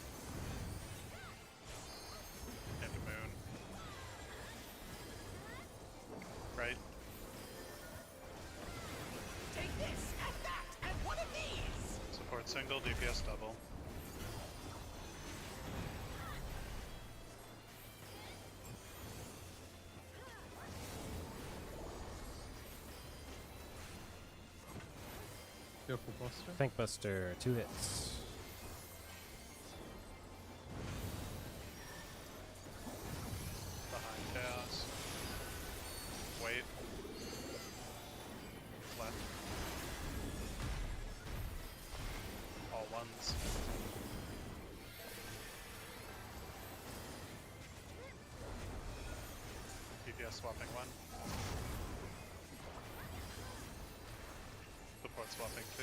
And moon. Right? Take this and that and one of these. Support single, DPS double. Careful, Buster. Tank Buster, 2 hits. Behind chaos. Wait. Left. All ones. DPS swapping 1. Support swapping 2.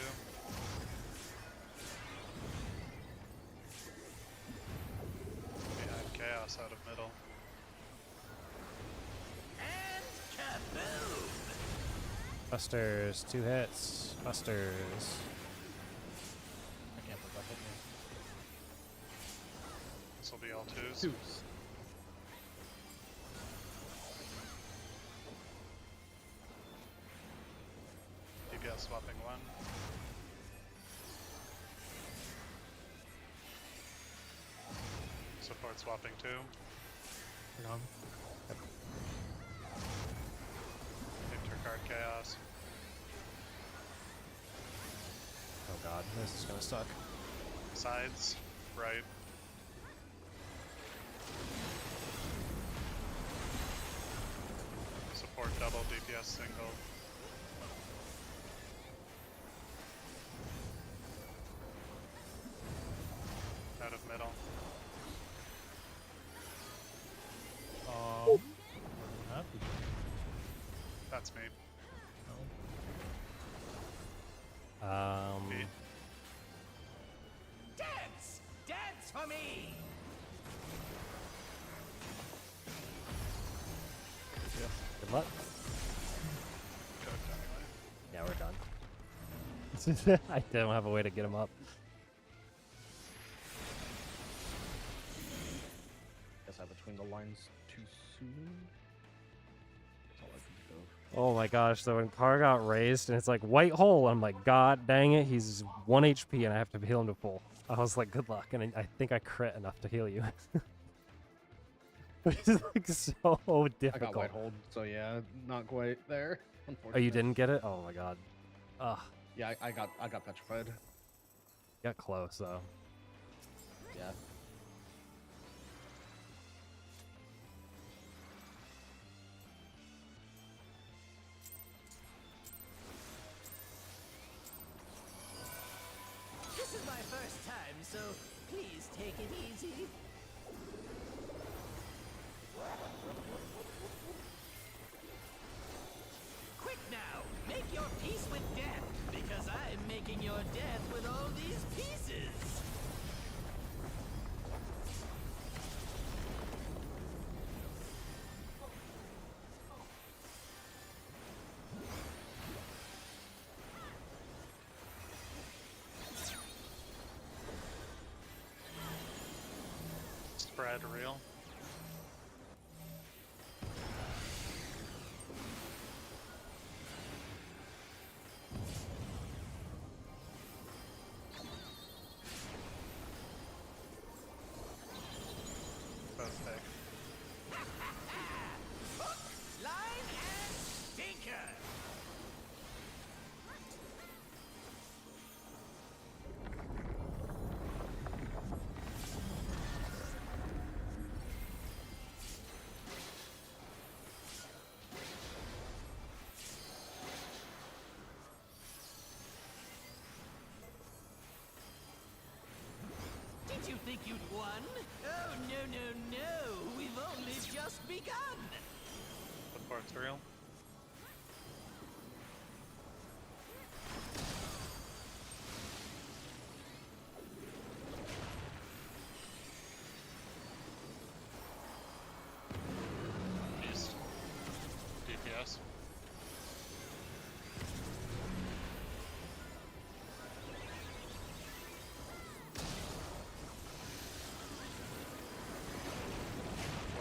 Behind chaos out of middle. And kaboom! Busters, 2 hits. Busters. I can't believe that hit me. This will be all 2s. Deuce. DPS swapping 1. Support swapping 2. None. Intercard chaos. Oh god, this is gonna suck. Sides. Right. Support double, DPS single. Out of middle. What happened? That's me. No. Beat. Dance! Dance for me! Good luck. Cooked anyway. Yeah, we're done. I don't have a way to get him up. Guess I between the lines too soon. That's all I can think of. Oh my gosh, so when Car got raised and it's like white hole, I'm like, god dang it, he's 1 HP and I have to heal him to full. I was like, good luck, and I think I crit enough to heal you. Which is like so I difficult. got white hold, so yeah, not quite there. Oh, Unfortunately. you didn't get it? Oh my god. Ugh. Yeah, I got petrified. Got close though. Yeah. This is my first time, so please take it easy. Quick now! Make your peace with death, because I'm making your death with all these pieces! Spread real. Both take. Hook, line, and stinker! Did you think you'd won? Oh, no. We've only just begun. The port's real. East. DPS.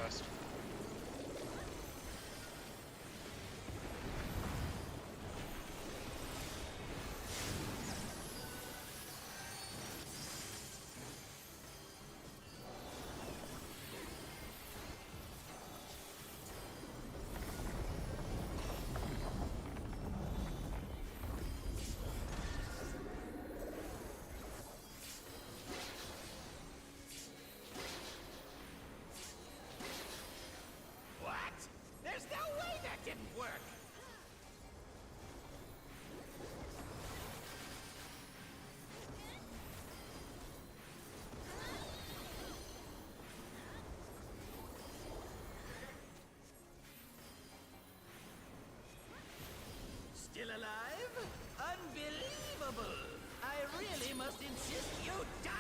West. What? There's no way that didn't work! Still alive? Unbelievable! I really must insist you die!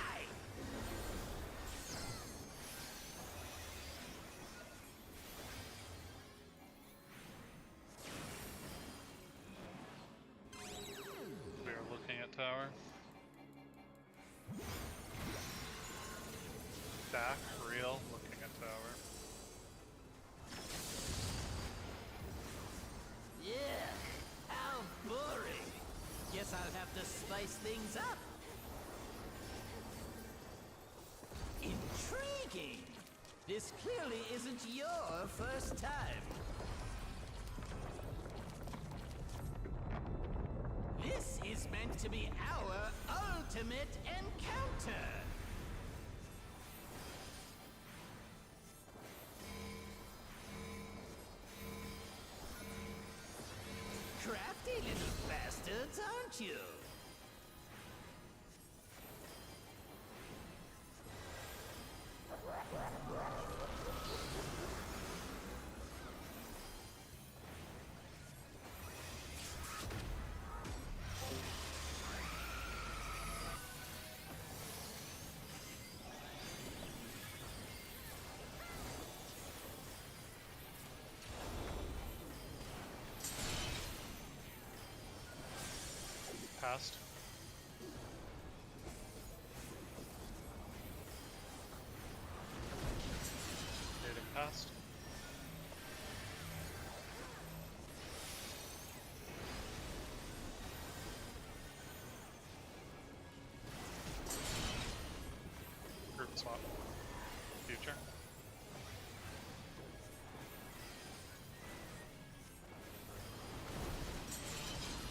We are looking at tower. Back, real, looking at tower. Yeah, how boring. Guess I'll have to spice things up. Intriguing. This clearly isn't your first time. This is meant to be our ultimate encounter. Crafty little bastards, aren't you? Past. Native past. swap. Future.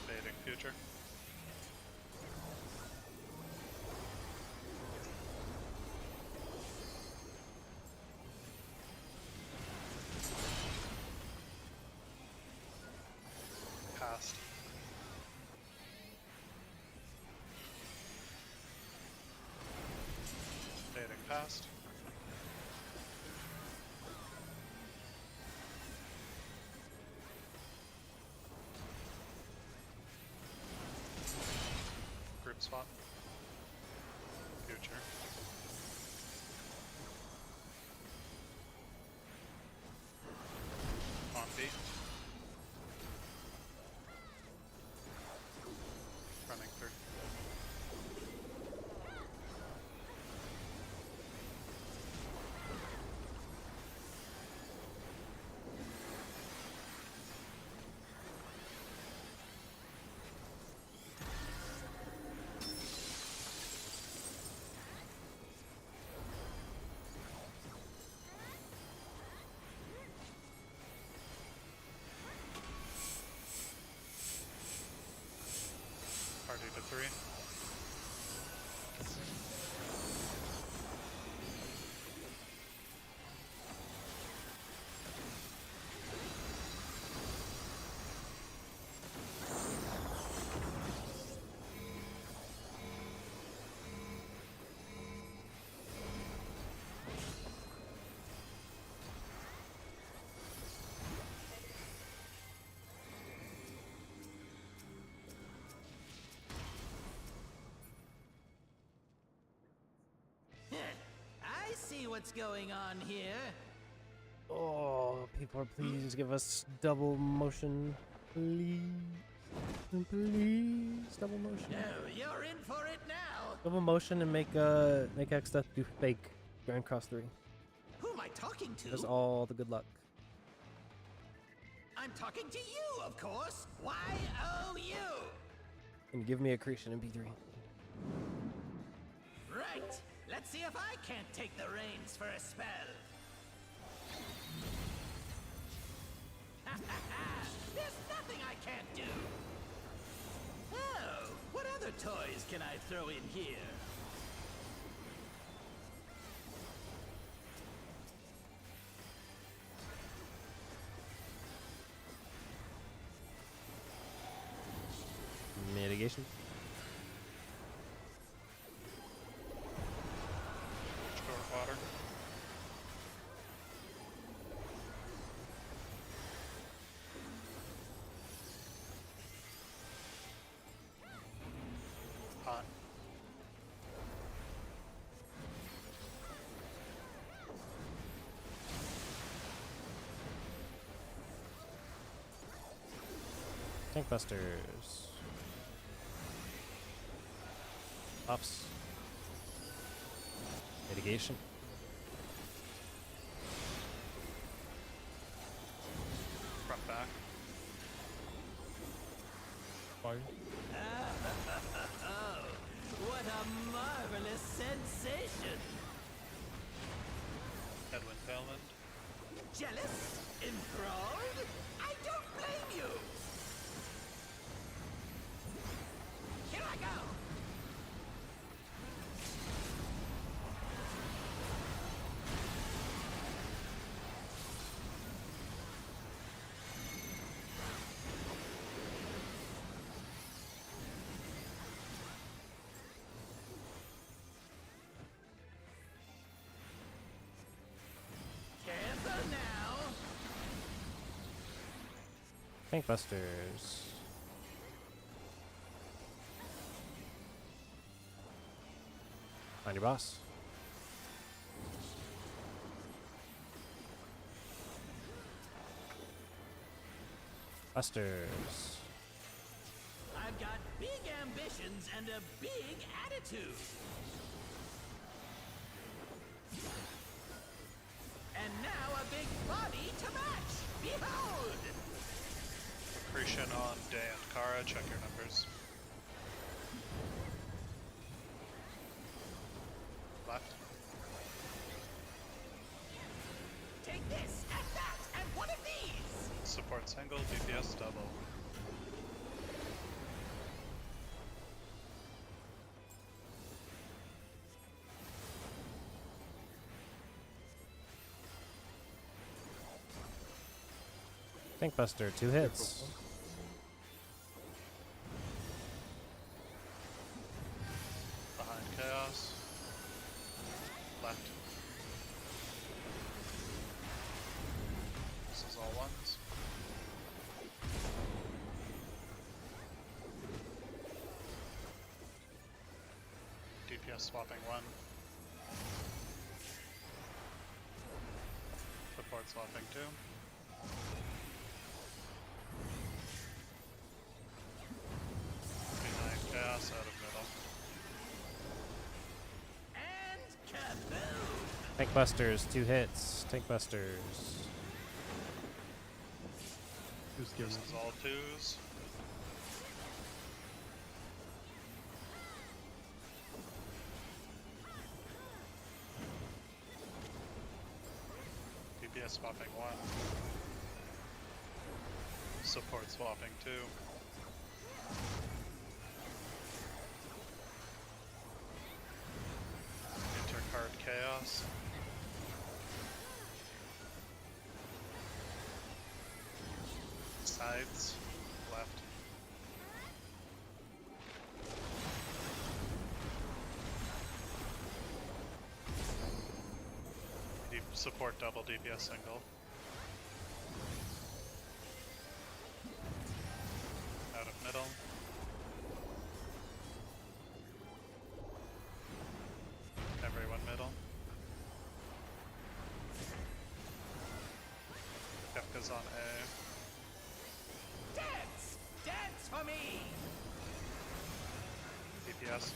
Fading future. Past. Fading past. Group swap. Future. On beat. Running through. Party to 3. I see what's going on here. Oh, people, please give us double motion, please. Please, double motion. No, you're in for it now. Double motion and make Exta do fake Grand Cross 3. Who am I talking to? That's all the good luck. I'm talking to you, of course. Y-O-U. And give me accretion in B3. Right. Let's see if I can't take the reins for a spell. There's nothing I can't do. Oh, what other toys can I throw in here? Mitigation. Short water. Hot. Tank busters. Ups. Mitigation. Front back. Fire. Oh, what a marvelous sensation. Headwind tailwind. Jealous? Enthralled? I don't blame you. Here I go. Careful now. Tank busters. Find your boss. Busters. I've got big ambitions and a big attitude. And now a big body to match. Behold! Accretion on Day and Kara. Check your numbers. Left. single, DPS double. Tankbuster, 2 hits. Behind chaos. Left. This is all ones. DPS swapping 1. Support swapping 2. Behind chaos out of middle. And kaboom! Tankbusters, 2 hits. Tankbusters. Who's giving? This is all 2s. DPS swapping 1. Support swapping 2. Intercard chaos. Sides. Left. Deep support double DPS single. Out of middle. Everyone middle. Kefka's on A. Dance! Dance for me! DPS.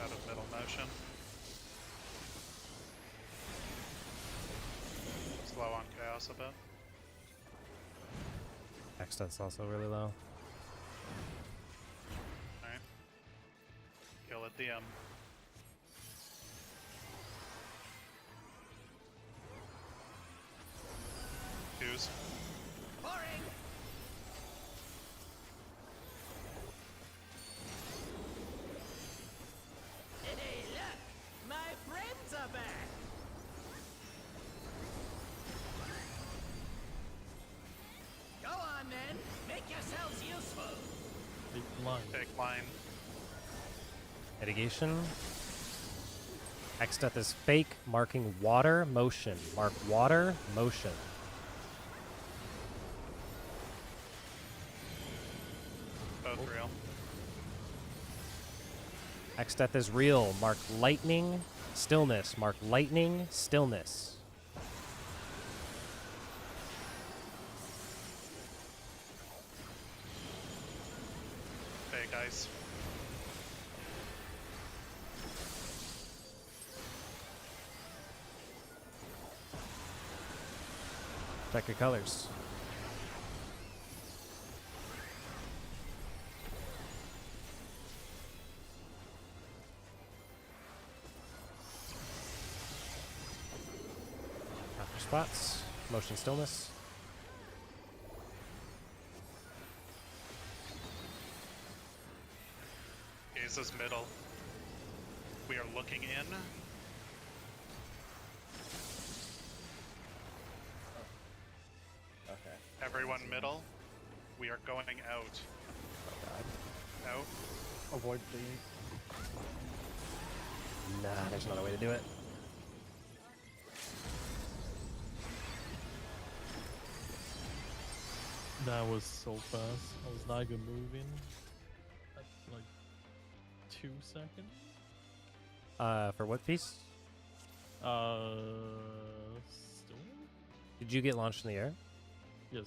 Out of middle motion. Slow on chaos a bit. X-Stats also really low. Alright. Kill at DM. Twos. Pouring! Hey, look! My friends are back! Go on then! Make yourselves useful! Big line. Take line. Mitigation. X-Death is fake, marking water, motion. Mark water, motion. Both real. X-Death is real. Mark lightning, stillness. Mark lightning, stillness. Fake ice. Check your colors. After spots, motion stillness. Gaze is middle. We are looking in. Okay. Everyone middle. We are going out. Oh god. Out. Avoid the. Nah, there's another way to do it. That was so fast. I was not even moving. At like 2 seconds. For what piece? Still? Did you get launched in the air? Yes.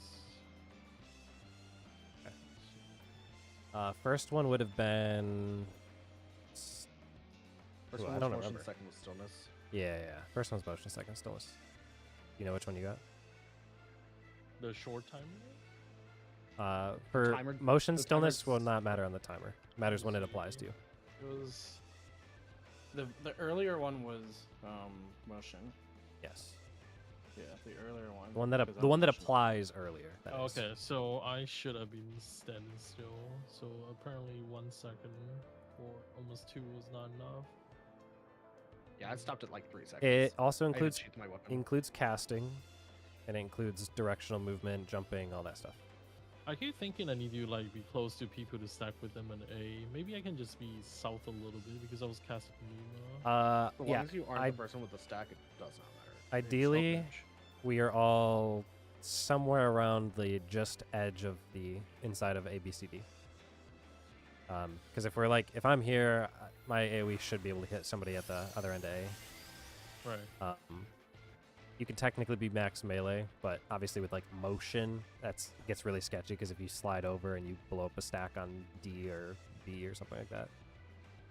First one would have been. First Ooh, one I was don't motion, remember. second was stillness. Yeah. First one's motion, second stillness. You know which one you got? The short timer? For Timer- motion the stillness timer's- will not matter on the timer. Matters when it applies to you. It was The earlier one was motion. Yes. Yeah, the earlier one. The one that because the one that motion. applies earlier. that is. Okay, so I should have been standing still. So apparently 1 second or almost 2 was not enough. Yeah, I stopped at like 3 seconds. It also I didn't includes sheath my weapon. includes casting, and it includes directional movement, jumping, all that stuff. I keep thinking I need to like be close to people to stack with them in A. Maybe I can just be south a little bit because I was casting Numa. As long Yeah. as you aren't I- the person with the stack, it does not matter. Ideally, Okay. we are all somewhere around the just edge of the inside of ABCD. Because if we're like, if I'm here, my AoE should be able to hit somebody at the other end of A. Right. You can technically be max melee, but obviously with like motion, gets really sketchy because if you slide over and you blow up a stack on D or B or something like that.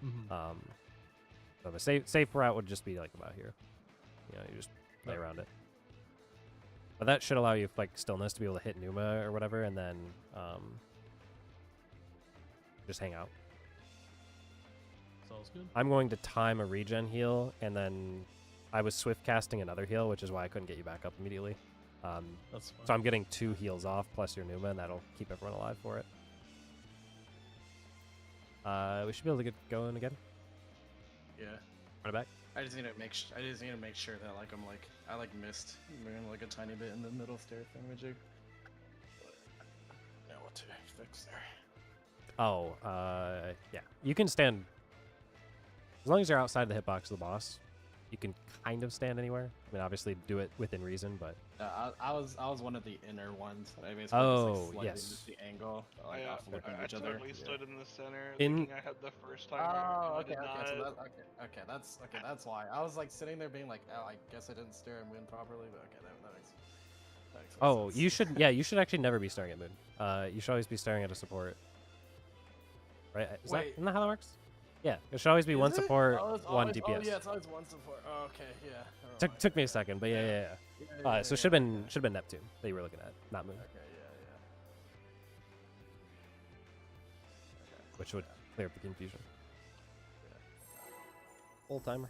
Mhm. So the safe route would just be like about here. You know, you just play Yep. around it. But that should allow you like stillness to be able to hit Numa or whatever, and then just hang out. Sounds good. I'm going to time a regen heal, and then I was swift casting another heal, which is why I couldn't get you back up immediately. That's fine. So I'm getting 2 heals off plus your Numa, and that'll keep everyone alive for it. We should be able to get going again. Yeah. Run it back. I just need to make sure that like I missed moving like a tiny bit in the middle stair thingamajig. But I know what to fix there. Oh, yeah. You can stand as long as you're outside the hitbox of the boss. You can kind of stand anywhere. I mean, obviously do it within reason, but I was one of the inner ones. I basically Oh, just, like, slightly yes. missed the angle, like I, off looking at I each other. totally stood in the center, In- thinking I had the first time. Oh, I okay, did okay, not. so that's why. I was like sitting there being like, oh, I guess I didn't stare and win properly, but okay, that makes sense. oh, you should actually never be staring at moon. You should always be staring at a support. Right? Isn't that how that works? Yeah, it should always be one support, one DPS. Oh yeah, it's always one support. Oh, okay, yeah. never mind. Took me a second, but yeah. So it should have been Neptune that you were looking at, not Moon, Okay, yeah. which would clear up the confusion. Old timer.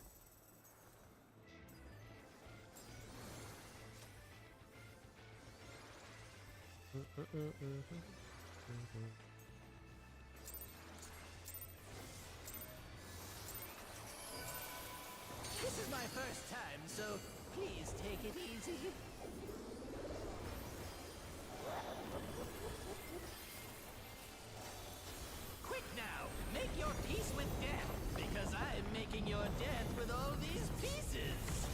This is my first time, so please take it easy. Quick now, make your peace with death, because I'm making your death with all these pieces.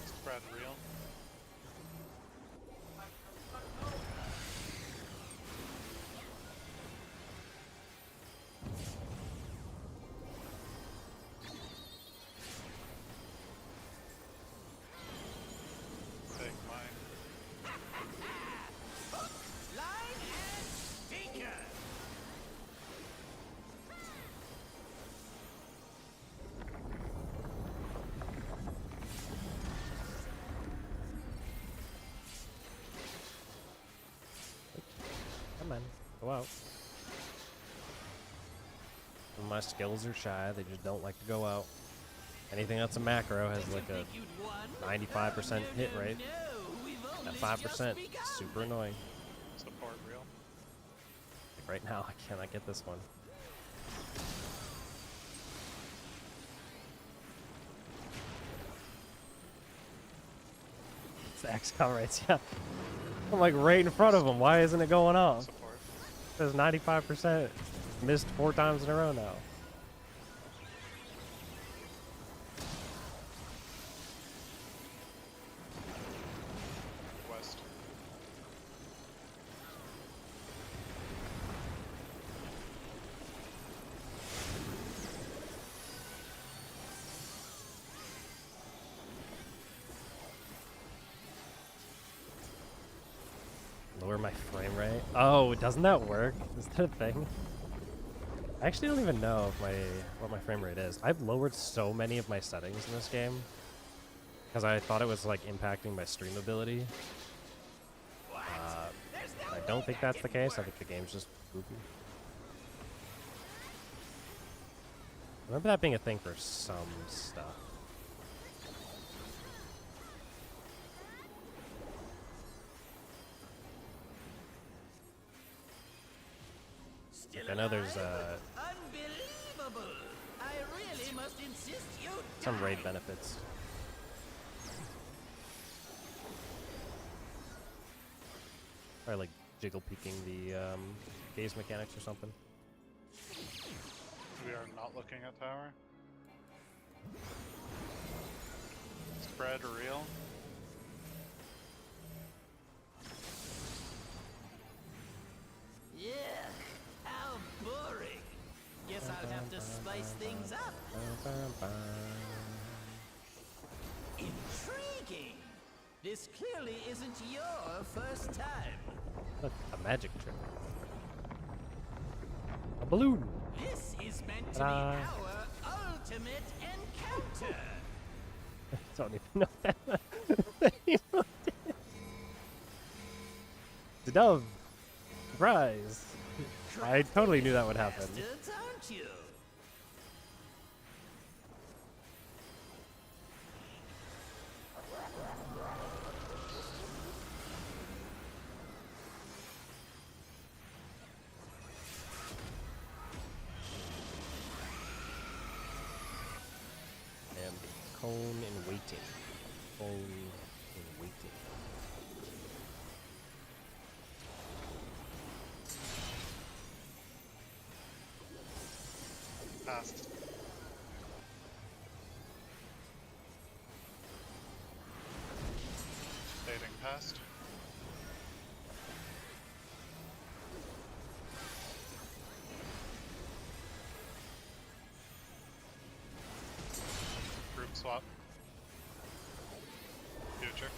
Spread real. Take mine. Line and sinker. Come on, go out. Some of my skills are shy; they just don't like to go out. Anything that's a macro has like a 95% hit rate. That 5% super annoying. Support real. Like right now, I cannot get this one. It's the X rates, yeah. I'm like right in front of him. Why isn't it going off? Support. It says 95%. Missed 4 times in a row now. West. Lower my frame rate. Oh, doesn't that work? Is that a thing? I actually don't even know if what my frame rate is. I've lowered so many of my settings in this game because I thought it was like impacting my streamability. I don't think that's the case. I think the game's just goofy. I remember that being a thing for some stuff. I know there's Unbelievable! I really must insist you some die. raid benefits. Or like jiggle peeking the gaze mechanics or something. We are not looking at tower. Spread real. Yeah, how boring. Guess I'll have to spice things up. Intriguing. This clearly isn't your first time. Look, a magic trick. A balloon. This is meant to be Ta-da. our ultimate encounter. I don't even know that. It's a dove. Surprise. I totally knew that would happen. Bastards, aren't you? And cone in waiting. Cone in waiting. Passed. Fading past. Group swap. Future.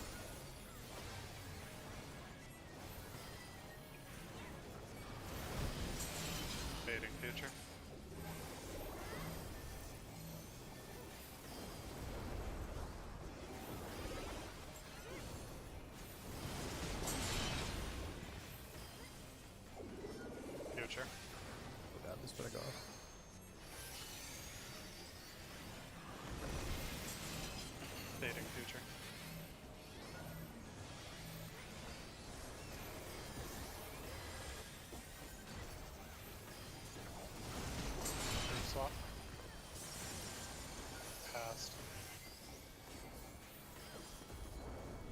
Fading future. Future. Oh god, this better go off. Fading future. Group swap. Passed.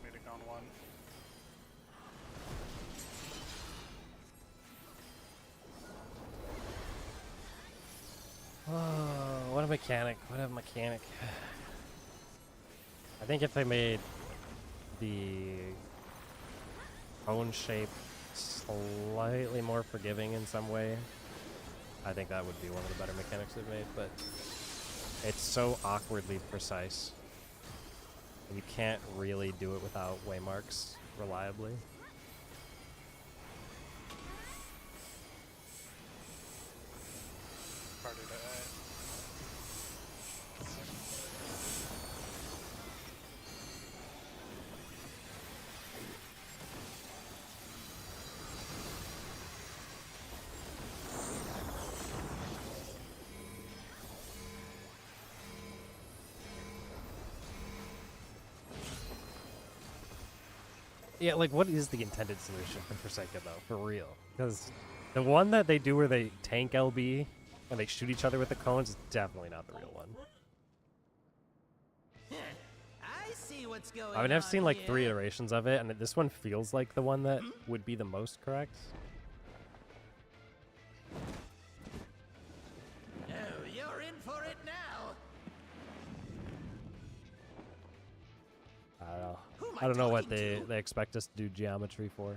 Meeting on one. Oh, what a mechanic. What a mechanic. I think if they made the cone shape slightly more forgiving in some way, I think that would be one of the better mechanics they've made, but it's so awkwardly precise. And you can't really do it without waymarks reliably. Party to A. Yeah, like, what is the intended solution for Forsaken, though, for real? Because the one that they do where they tank LB and they shoot each other with the cones is definitely not the real one. I see what's going on. I mean, I've seen like 3 here. iterations of it, and this one feels like the one that would be the most correct. Oh, you're in for it now. I don't know. Who am I don't know what talking to? they expect us to do geometry for.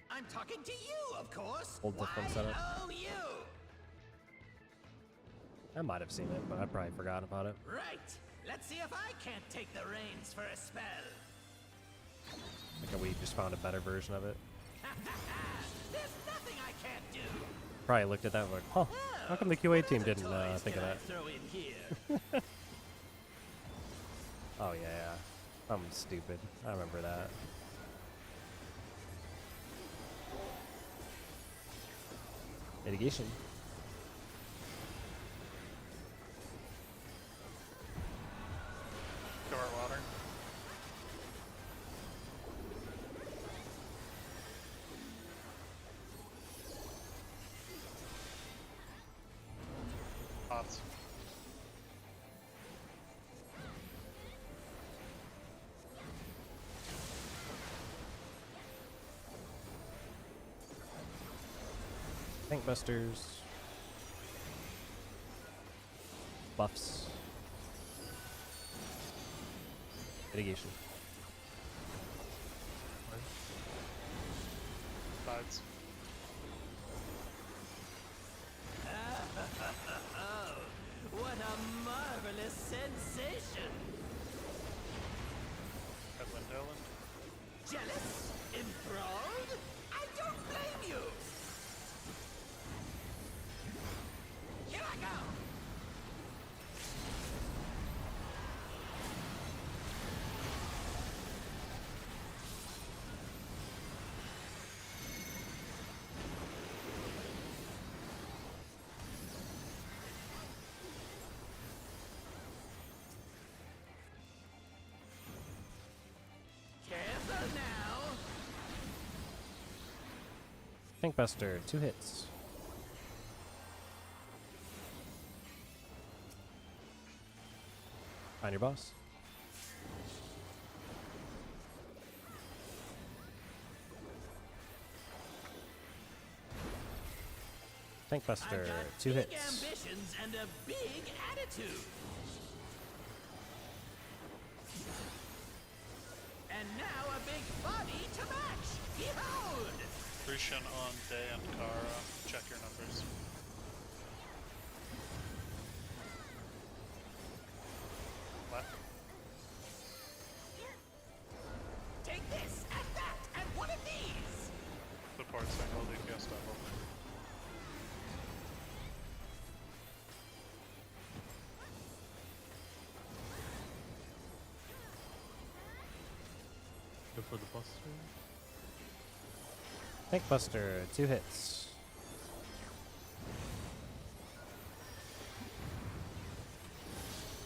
I'm talking to you, of course. Whole different Why, setup. oh, you. I might have seen it, but I probably forgot about it. Right. Let's see if I can't take the reins for a spell. Like we just found a better version of it. There's nothing I can't do. probably looked at that like, huh, how come the QA team didn't think of that? Throw in here. Oh yeah, I'm stupid. I remember that. Mitigation. Door water. Pots. Tank busters. Buffs. Mitigation. Sides. Oh, what a marvelous sensation! Headwind Island. Jealous? Enthralled? I don't blame you! Here I go! Careful now! Tank buster, 2 hits. Find your boss. Tank I've buster, got 2 big hits. ambitions and a big attitude. And now a big body to match. Behold! Crucian on Day and Kara. Check your numbers. Left. Take this and that and one of these. Support single DPS double. Go for the buster. Tank buster, 2 hits.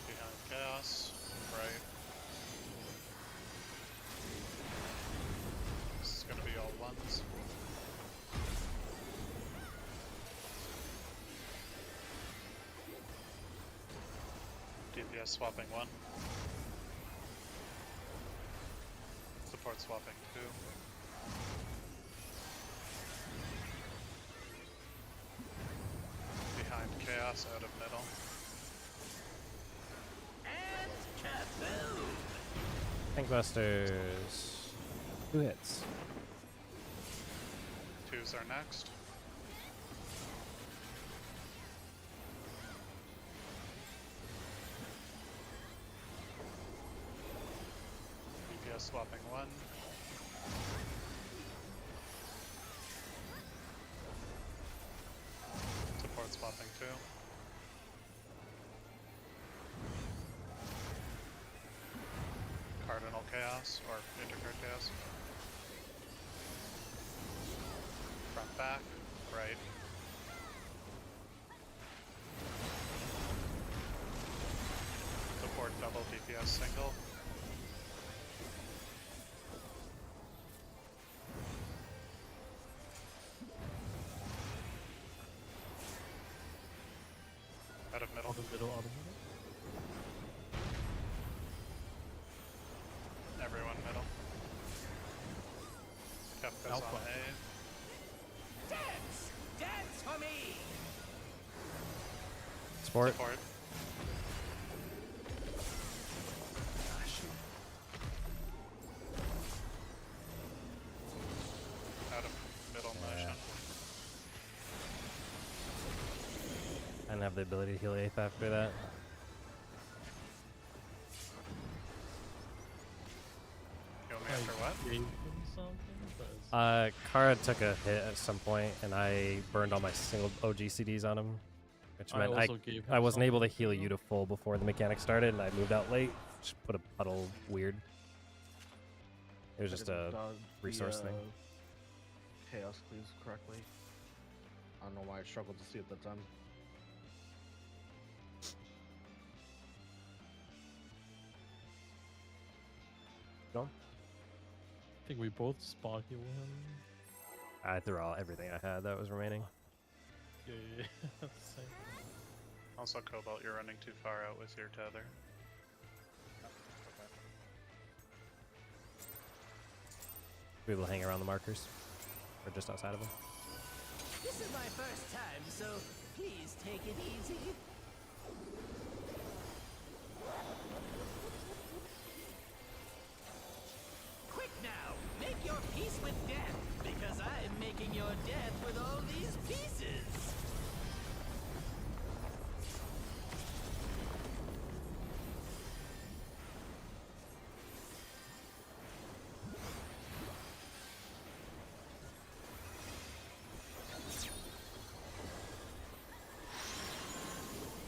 Behind chaos. Right. This is gonna be all ones. DPS swapping 1. Support swapping 2. Behind chaos out of middle. And kaboom! Tank busters, 2 hits. 2s are next. DPS swapping 1. Support swapping 2. Cardinal chaos or intercard chaos. Front back, right. Support double DPS single. Out of middle. Out of middle, out of middle. Everyone middle. Kefka's Alpha. on A. Dance! Dance for me! Sport. Support. Out of middle Yeah. motion. I didn't have the ability to heal 8th after that. Kill me after what? Gave him something, but it's Kara took a hit at some point, and I burned all my single OG CDs on him, which meant also gave I him wasn't able to something heal too. you to full before the mechanic started, and I moved out late. Just put a puddle weird. It was I just didn't a dodge resource thing. Chaos cleaves correctly. I don't know why I struggled to see it that time. No? I think we both spot heal him. I threw everything I had that was remaining. Yeah. Same. Also, Cobalt, you're running too far out with your tether. Be able to hang around the markers, or just outside of them. This is my first time, so please take it easy. Quick now, make your peace with death, because I'm making your death with all these pieces.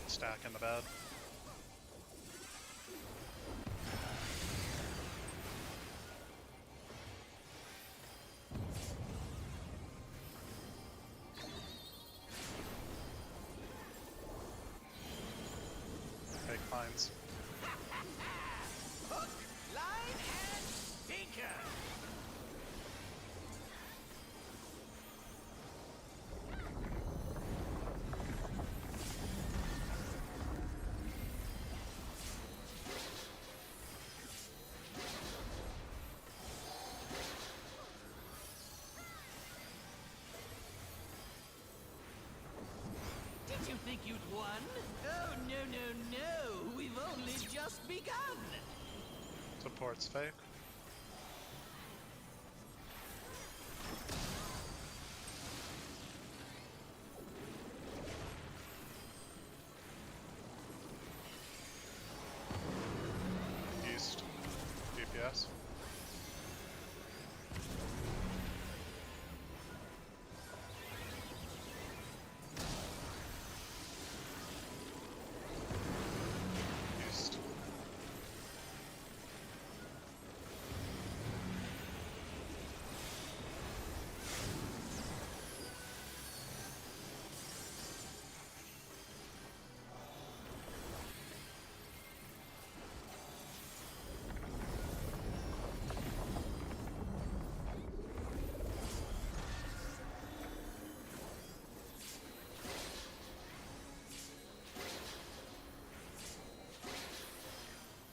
Stack in the bed. Fake finds. Hook, line, and sinker. Did you think you'd won? Oh, no, no, no. We've only just begun. Support's fake. East. DPS. East.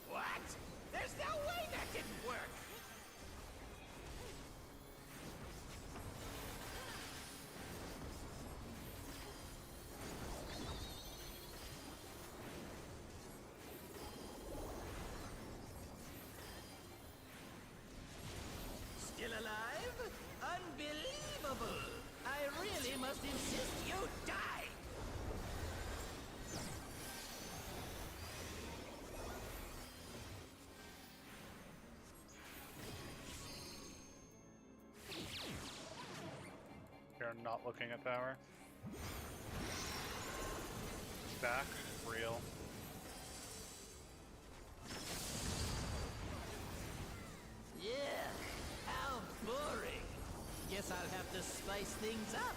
What? There's no way that didn't work. Still alive? Unbelievable! I really must insist you die! You're not looking at power. Back. Real. Yeah, how boring. Guess I'll have to spice things up.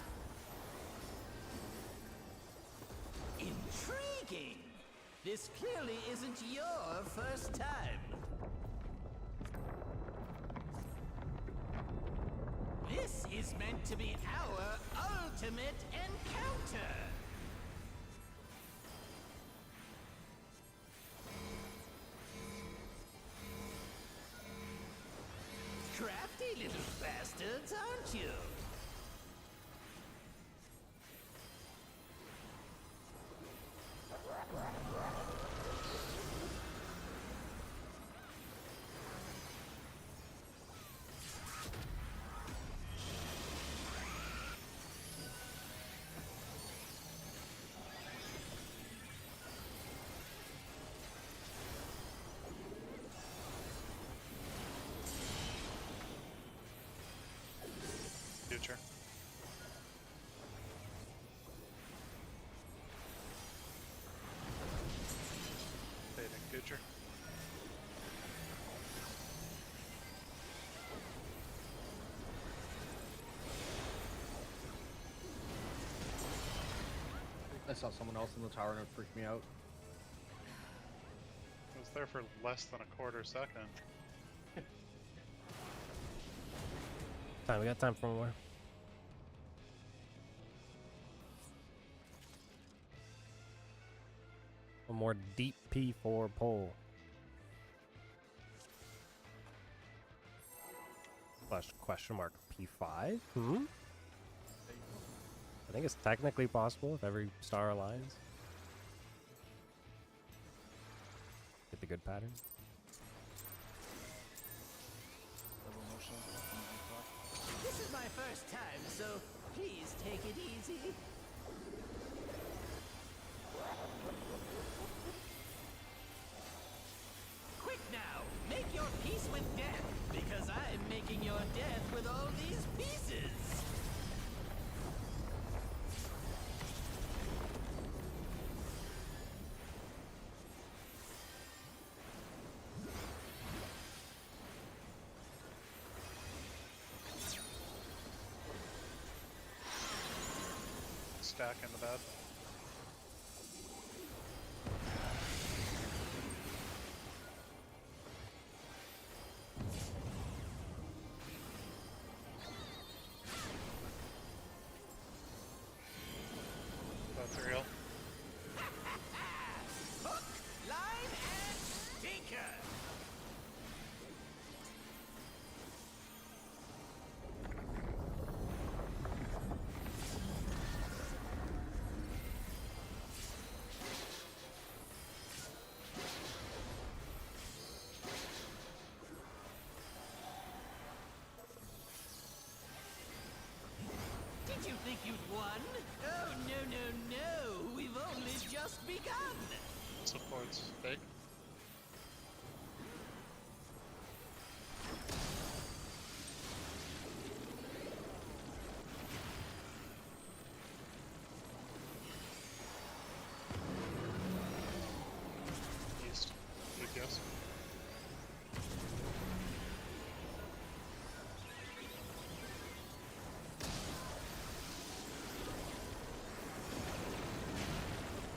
Intriguing! This clearly isn't your first time. This is meant to be our ultimate encounter. Crafty little bastards, aren't you? future. I saw someone else in the tower and it freaked me out. It was there for less than a quarter second. Time. We got time for more. One more deep P4 pull. Question mark P5? Hmm? I think it's technically possible if every star aligns. Get the good pattern. Double motion. This is my first time, so please take it easy. Quick now! Make your peace with death, because I'm making your death with all these pieces! Stack in the bed. That's real. Hook, line, and sinker! Did you think you'd won? Oh, no, no, no! We've only just begun! Supports fake. East. Good guess.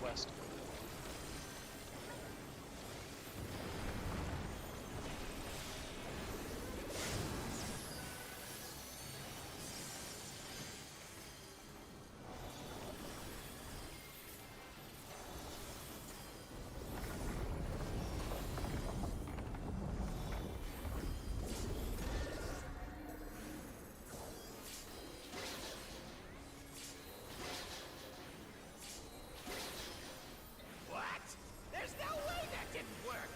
West. What? There's no way that didn't work!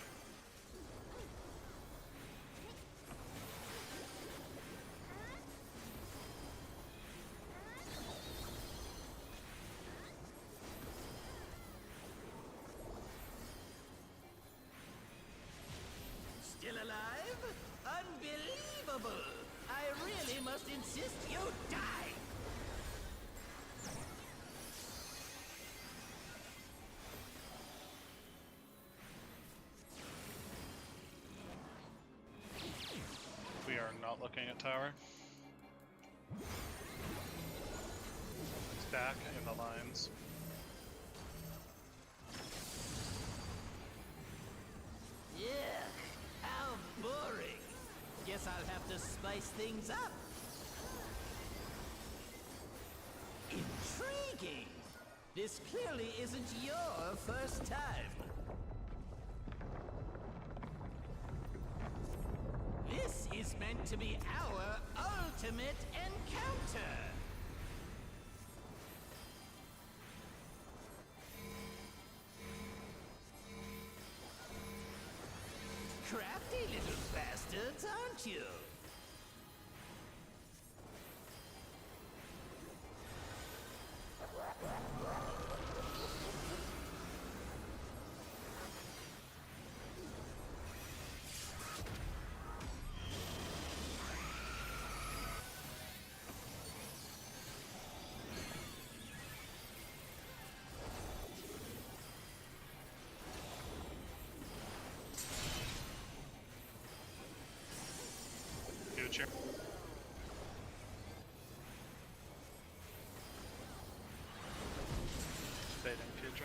Still alive? Unbelievable! I really must insist you die! We are not looking at tower. Stack in the lines. Yuck! How boring! Guess I'll have to spice things up. Intriguing! This clearly isn't your first time. This is meant to be our ultimate encounter! Crafty little bastards, aren't you? Future. Fading future.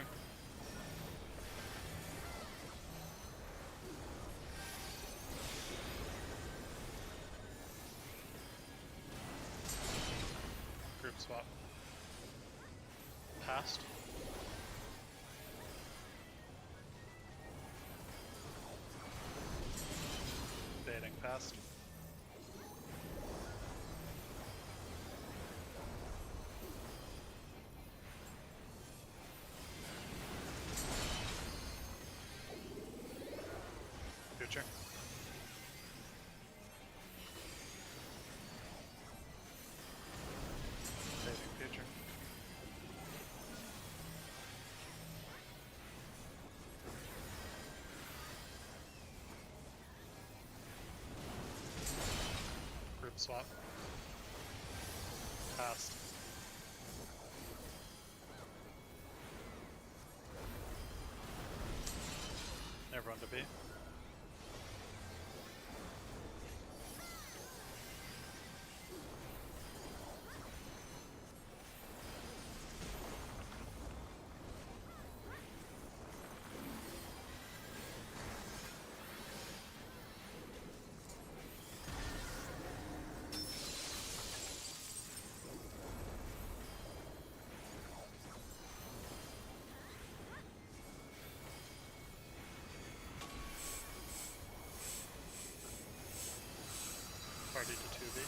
Group swap. Past. Fading past. Future. Fading future. Group swap. Past. Everyone to B. Party to 2B.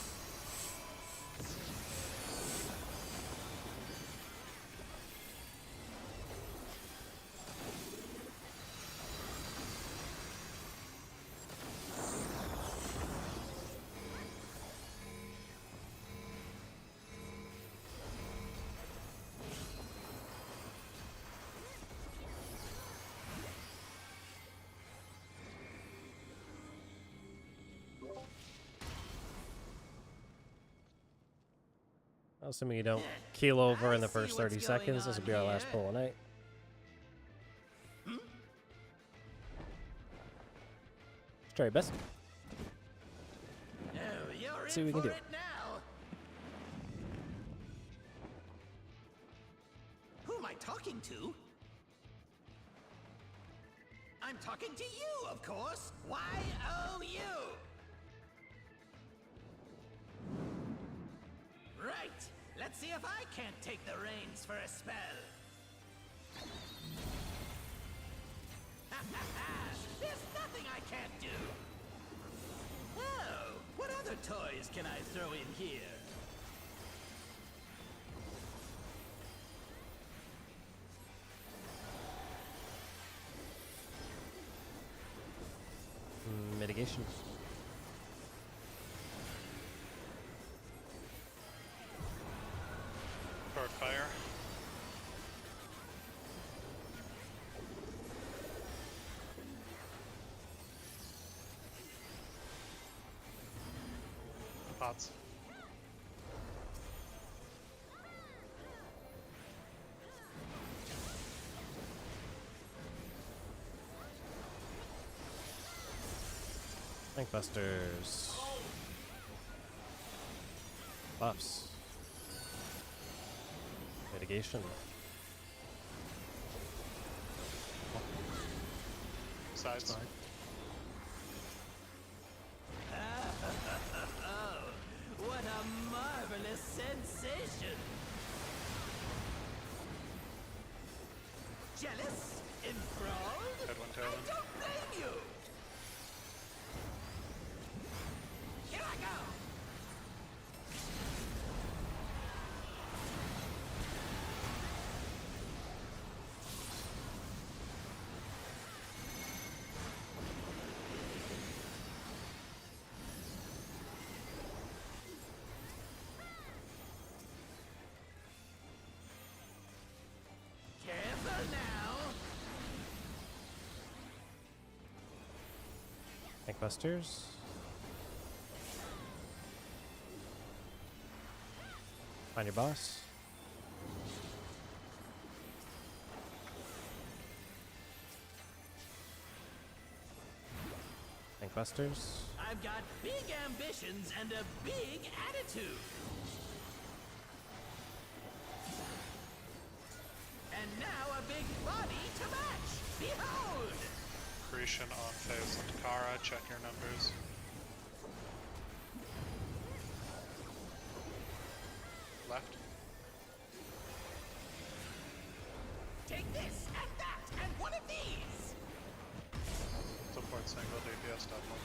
Assuming you don't keel over in the first 30 seconds, this will be our last pull of the night. Let's try your best. Oh, you're See what we in can for do. it now. Who am I talking to? I'm talking to you, of course. Y-O-U. Right. Let's see if I can't take the reins for a spell. There's nothing I can't do. Oh, what other toys can I throw in here? Mitigation. Forward fire. Pots. Tankbusters. Buffs. Mitigation. Sides. Oh, what a marvelous sensation! Jealous? Enthralled? Headwind I tailwind. don't blame you! Here I go! Careful now! Tankbusters. Find your boss. Tankbusters. I I've got big ambitions and a big attitude. And now a big body to match. Behold! Creation on phase and Kara, check your numbers. Left. Take this and that and one of these. Support single DPS double.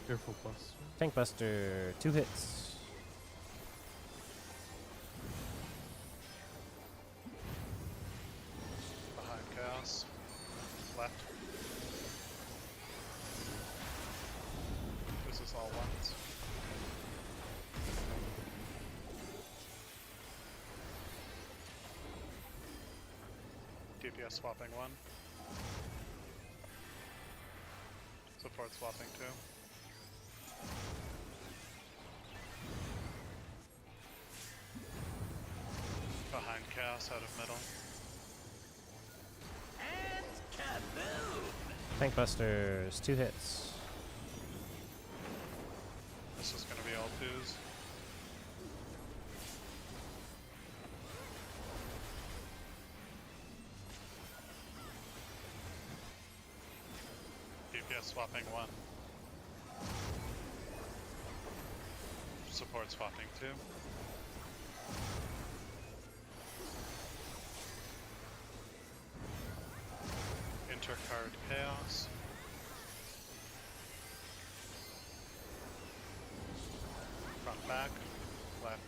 Careful, Buster. Tank Buster, 2 hits. Behind chaos. Left. This is all ones. DPS swapping 1. Support swapping 2. Behind chaos out of middle. And kaboom! Tank Busters, 2 hits. This is gonna be all 2s. DPS swapping 1. Support swapping 2. Intercard chaos. Front back. Left.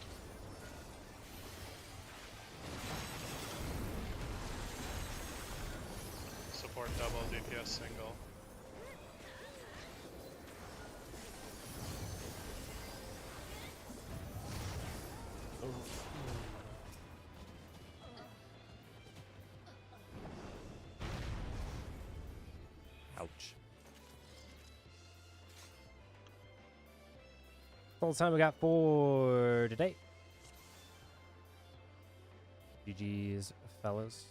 Support double, DPS single. Ouch. All the time we got for today. GG's, fellas.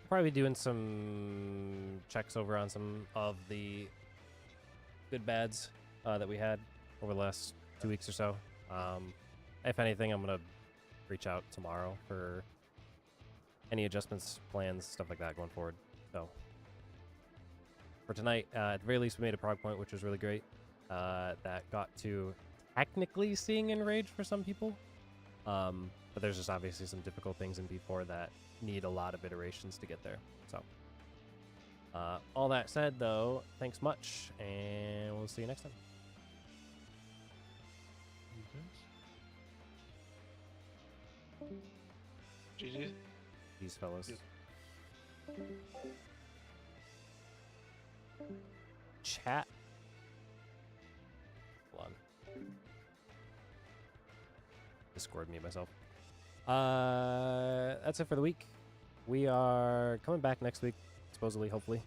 Probably doing some checks over on some of the good bads that we had over the last 2 weeks or so. If anything, I'm gonna reach out tomorrow for any adjustments, plans, stuff like that going forward. So for tonight, at the very least, we made a prog point, which was really great. That got to technically seeing Enrage for some people, but there's just obviously some difficult things in B4 that need a lot of iterations to get there. So all that said, though, thanks much, and we'll see you next time. GG. These fellas. Chat. Hold on. Discord me myself. That's it for the week. We are coming back next week, supposedly, hopefully.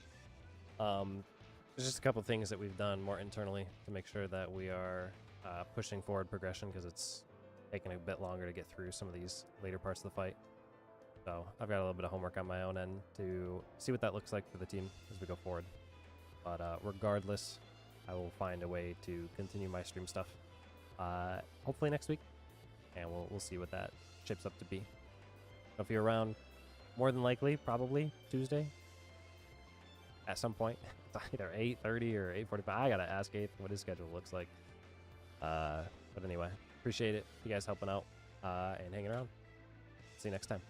There's just a couple things that we've done more internally to make sure that we are pushing forward progression, because it's taking a bit longer to get through some of these later parts of the fight. So I've got a little bit of homework on my own end to see what that looks like for the team as we go forward. But regardless, I will find a way to continue my stream stuff. Hopefully next week, and we'll see what that shapes up to be. If you're around, more than likely, probably Tuesday at some point. It's either 8:30 or 8:45. I gotta ask Eighth what his schedule looks like. But anyway, appreciate it. You guys helping out and hanging around. See you next time.